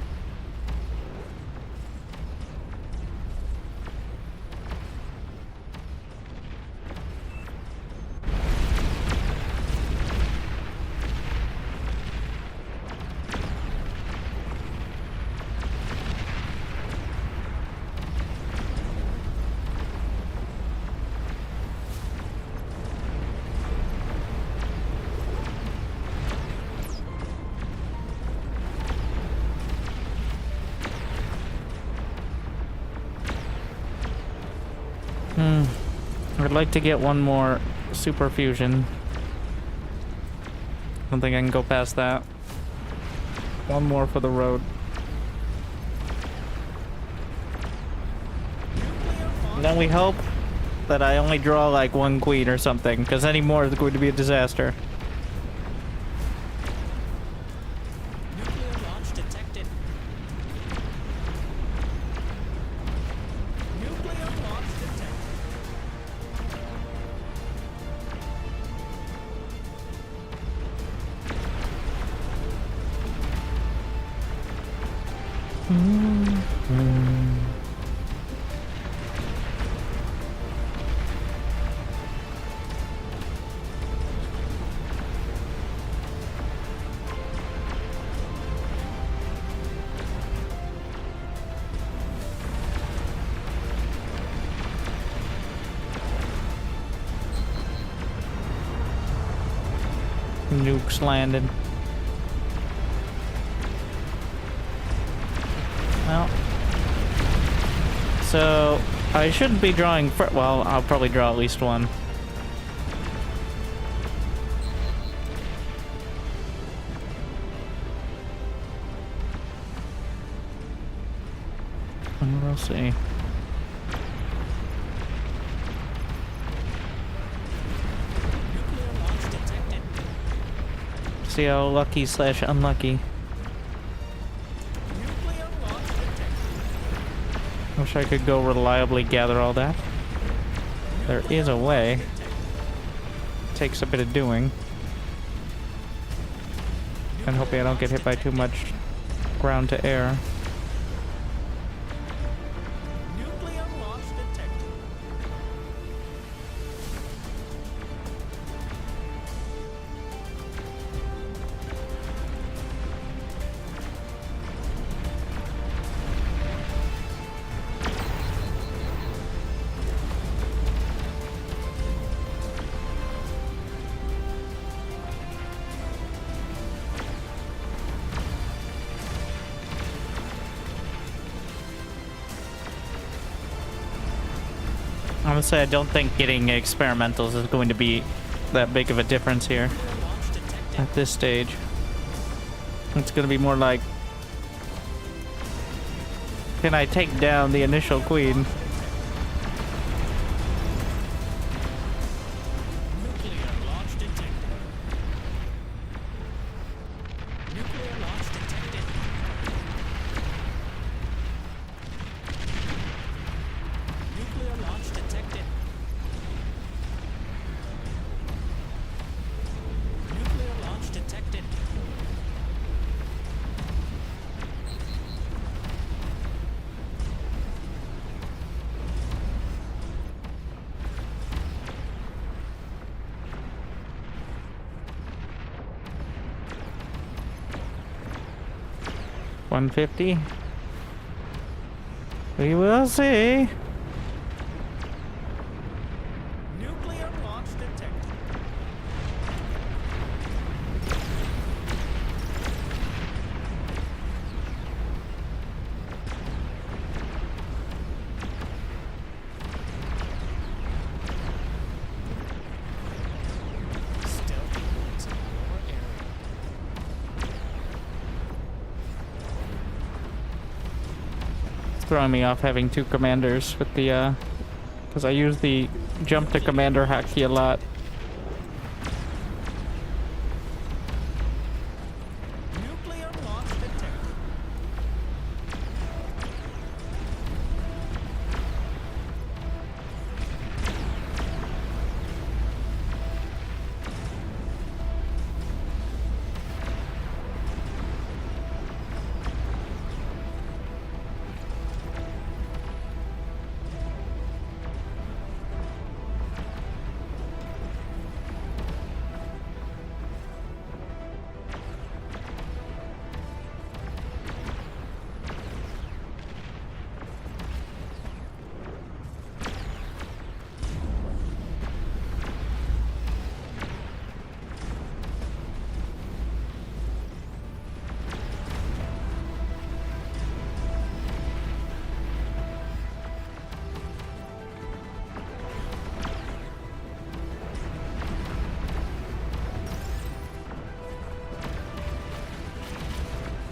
I'd like to get one more super fusion. I don't think I can go past that. One more for the road. And then we hope that I only draw like one queen or something, because any more is going to be a disaster. Nuclear launch detected. Nuclear launch detected. Nukes landed. Well, so I shouldn't be drawing. Well, I'll probably draw at least one. We'll see. See how lucky slash unlucky. Wish I could go reliably gather all that. There is a way. Takes a bit of doing. And hoping I don't get hit by too much ground to air. Honestly, I don't think getting experimentals is going to be that big of a difference here at this stage. It's going to be more like, can I take down the initial queen? $150. We will see. Nuclear launch detected. Stealthy units in your area. Throwing me off having two commanders with the because I use the jump to commander hack key a lot.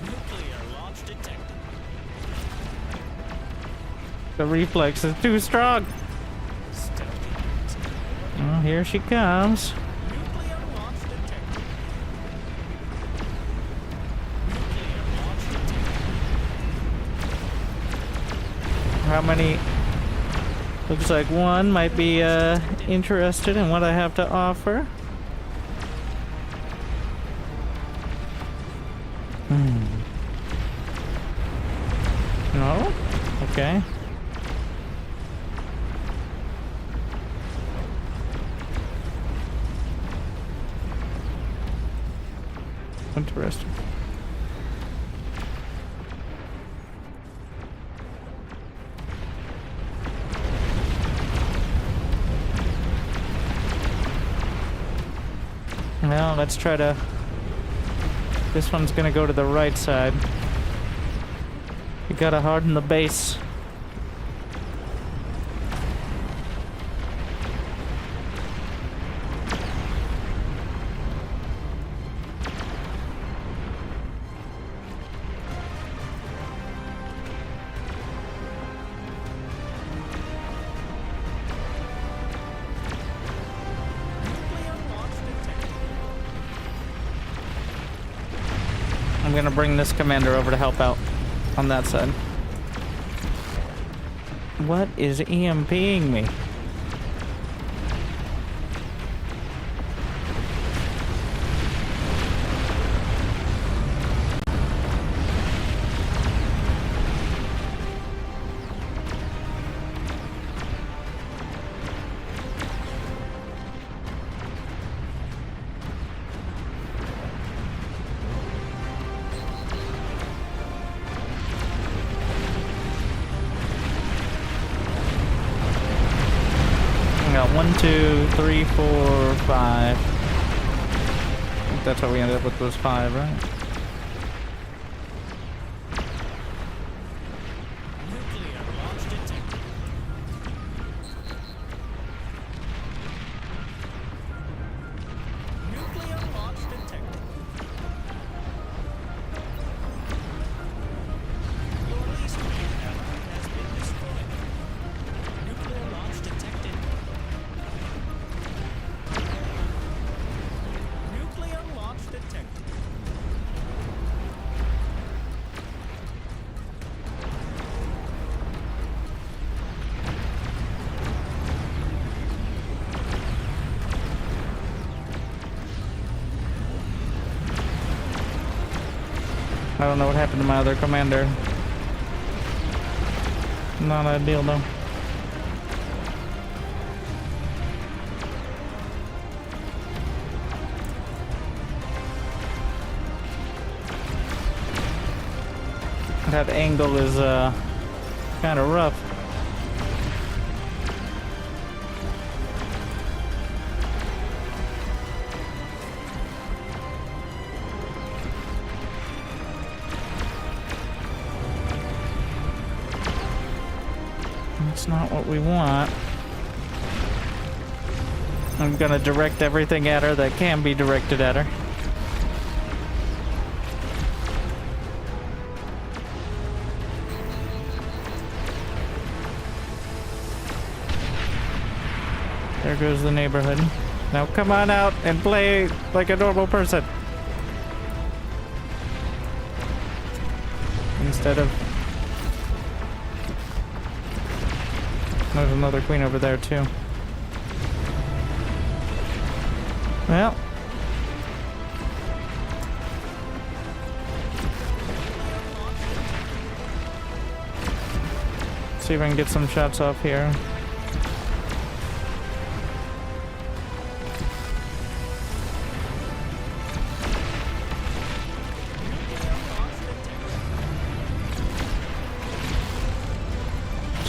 Nuclear launch detected. The reflex is too strong. Oh, here she comes. How many? Looks like one might be interested in what I have to offer. No? Okay. Interesting. Well, let's try to... This one's gonna go to the right side. We gotta harden the base. I'm gonna bring this commander over to help out on that side. What is EMPing me? Got 1, 2, 3, 4, 5. I think that's how we ended up with those 5, right? Nuclear launch detected. Nuclear launch detected. Your least command element has been destroyed. Nuclear launch detected. Nuclear launch detected. I don't know what happened to my other commander. Not ideal though. That angle is kind of rough. That's not what we want. I'm gonna direct everything at her that can be directed at her. There goes the neighborhood. Now come on out and play like a normal person. Instead of... There's another queen over there too. Well. See if I can get some shots off here.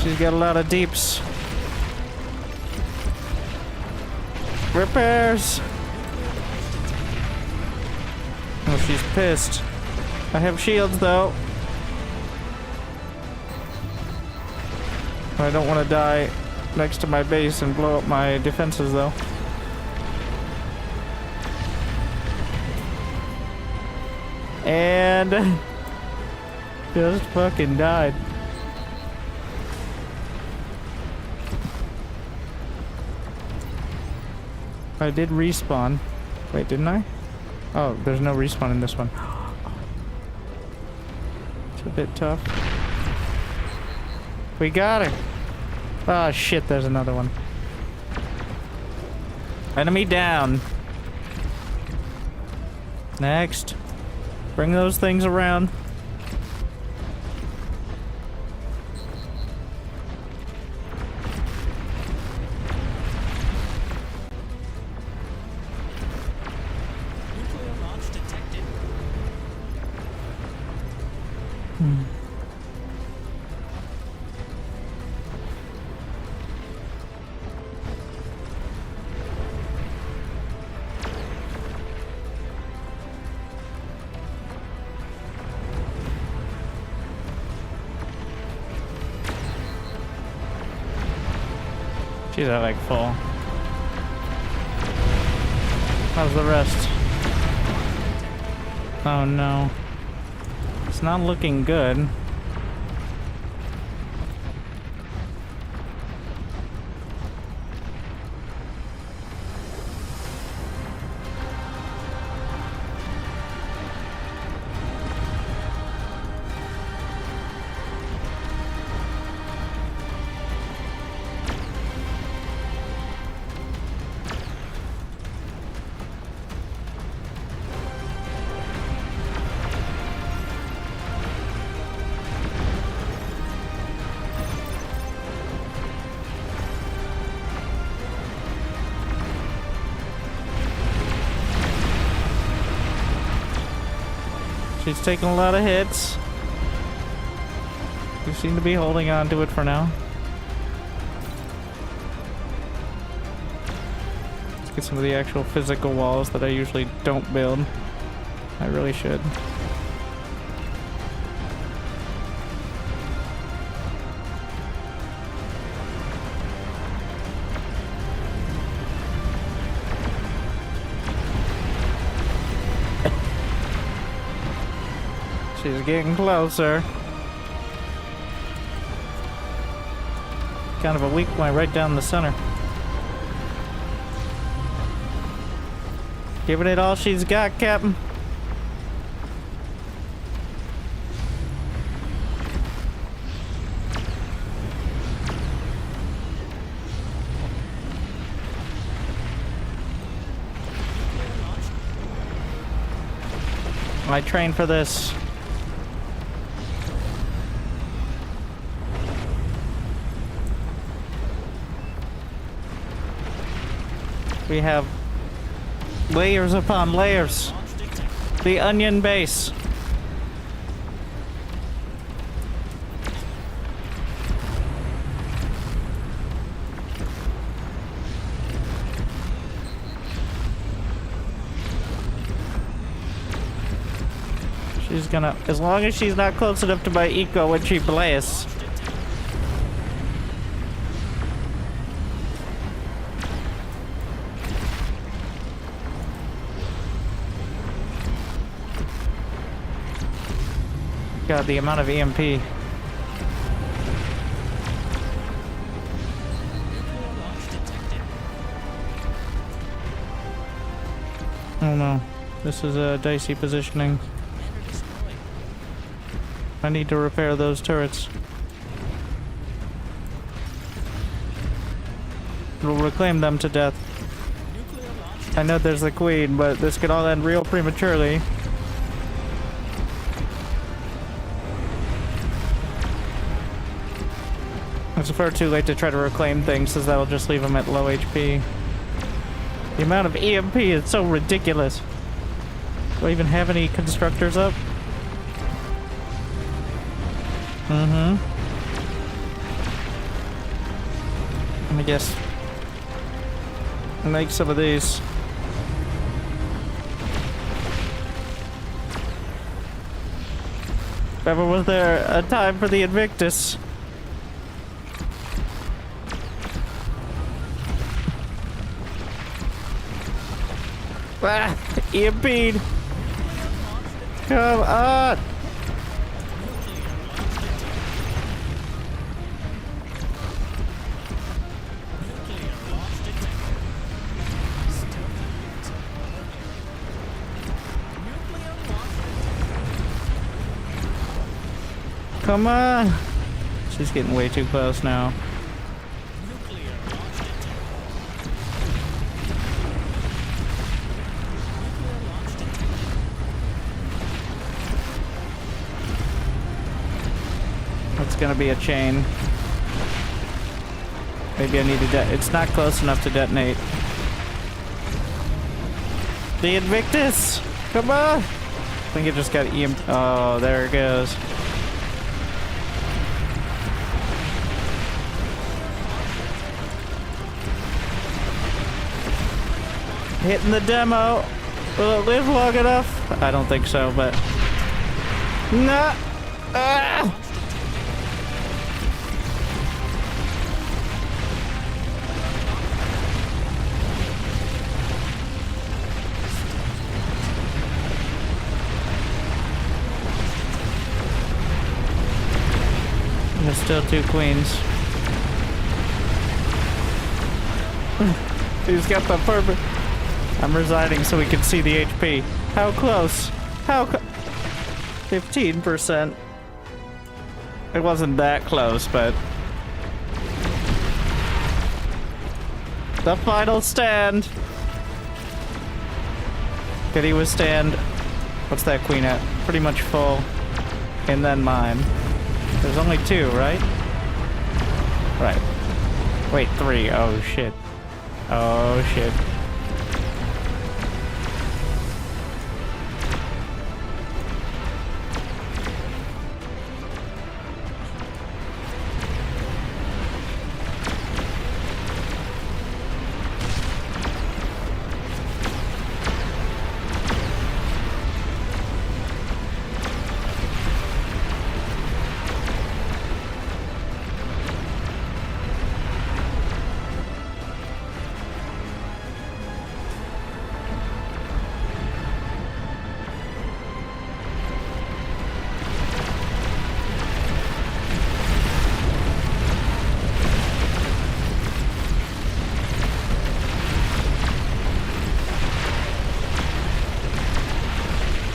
She's got a lot of deeps. Repairs! Oh, she's pissed. I have shields though. I don't want to die next to my base and blow up my defenses though. And just fucking died. I did respawn. Wait, didn't I? Oh, there's no respawn in this one. It's a bit tough. We got her! Oh shit, there's another one. Enemy down. Next. Bring those things around. Nuclear launch detected. She's at like full. How's the rest? Oh no. It's not looking good. She's taking a lot of hits. You seem to be holding on to it for now. Let's get some of the actual physical walls that I usually don't build. I really should. She's getting closer. Kind of a weak point right down the center. Giving it all she's got, Captain. I trained for this. We have layers upon layers. The onion base. She's gonna, as long as she's not close enough to my eco when she blasts. God, the amount of EMP. Oh no, this is a dicey positioning. I need to repair those turrets. We'll reclaim them to death. I know there's the queen, but this could all end real prematurely. It's far too late to try to reclaim things, as that'll just leave them at low HP. The amount of EMP is so ridiculous. Do I even have any constructors up? Mm-hmm. Let me guess. Make some of these. If ever was there a time for the Invictus? Ah, EMP'd. Come on. Come on. She's getting way too close now. It's gonna be a chain. Maybe I need to it's not close enough to detonate. The Invictus! Come on! I think it just got oh, there it goes. Hitting the demo. Will it live long enough? I don't think so, but... No! Ah! still 2 queens. He's got the perfect... I'm resigning so we can see the HP. How close? 15%. It wasn't that close, but... The final stand! Could he withstand... What's that queen at? Pretty much full. And then mine. There's only 2, right? Right. Wait, 3. Oh, shit. Oh, shit.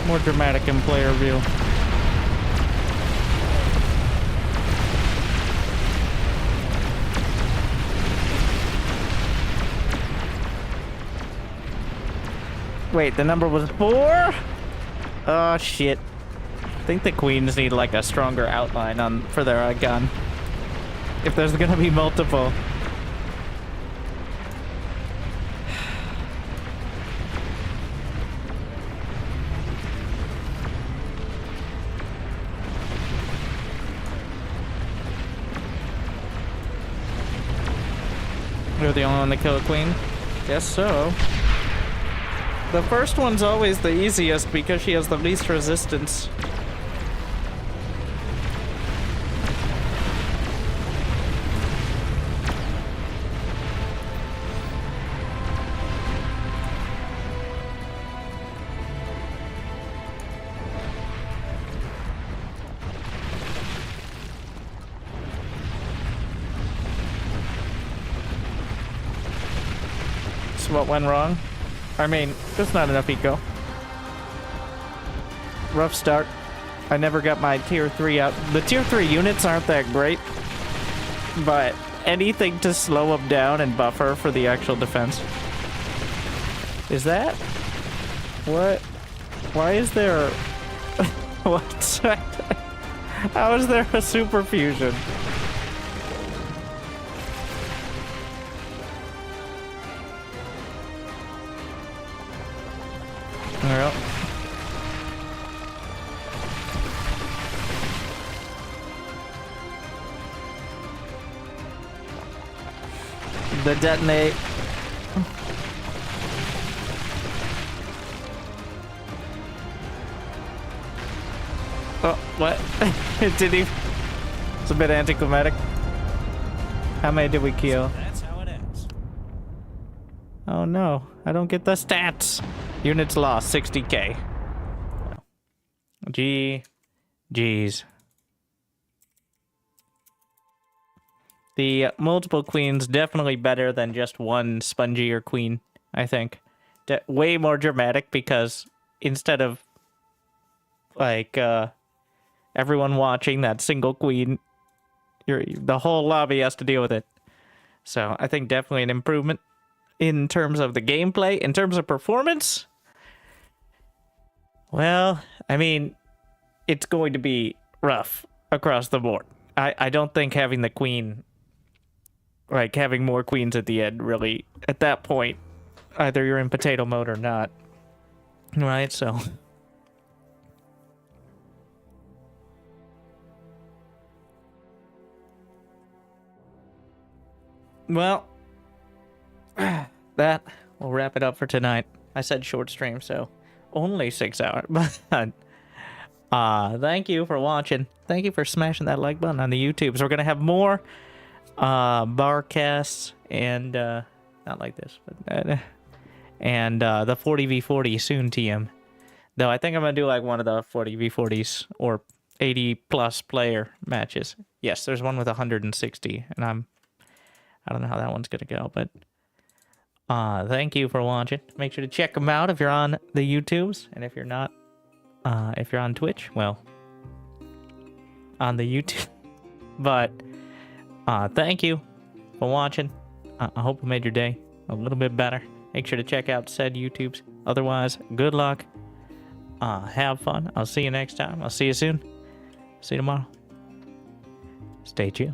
More dramatic in player view. Wait, the number was 4? Oh shit. I think the queens need like a stronger outline on for their gun. If there's gonna be multiple. You're the only one to kill a queen? Guess so. The first one's always the easiest because she has the least resistance. What went wrong? I mean, there's not enough eco. Rough start. I never got my tier 3 out. The tier 3 units aren't that great, but anything to slow them down and buffer for the actual defense. Is that? What? Why is there... What? How is there a super fusion? Well. The detonate. Oh, what? It didn't even... It's a bit anticlimactic. How many did we kill? That's how it ends. Oh no, I don't get the stats. Units lost, 60k. Jeez. The multiple queens definitely better than just one spongier queen, I think. Way more dramatic because instead of like everyone watching that single queen, the whole lobby has to deal with it. So I think definitely an improvement in terms of the gameplay. In terms of performance, well, I mean, it's going to be rough across the board. I don't think having the queen, like having more queens at the end, really, at that point, either you're in potato mode or not. Right, so... Well, that will wrap it up for tonight. I said short stream, so only 6 hours. But thank you for watching. Thank you for smashing that like button on the YouTubes. We're gonna have more barcasts and not like this, but and the 40v40 soon, TM. Though I think I'm gonna do like one of the 40v40s or 80+ player matches. Yes, there's one with 160, and I don't know how that one's gonna go, but thank you for watching. Make sure to check them out if you're on the YouTubes, and if you're not, if you're on Twitch, well, on the YouTube. But thank you for watching. I hope it made your day a little bit better. Make sure to check out said YouTubes. Otherwise, good luck. Have fun. I'll see you next time. I'll see you soon. See you tomorrow. Stay chill.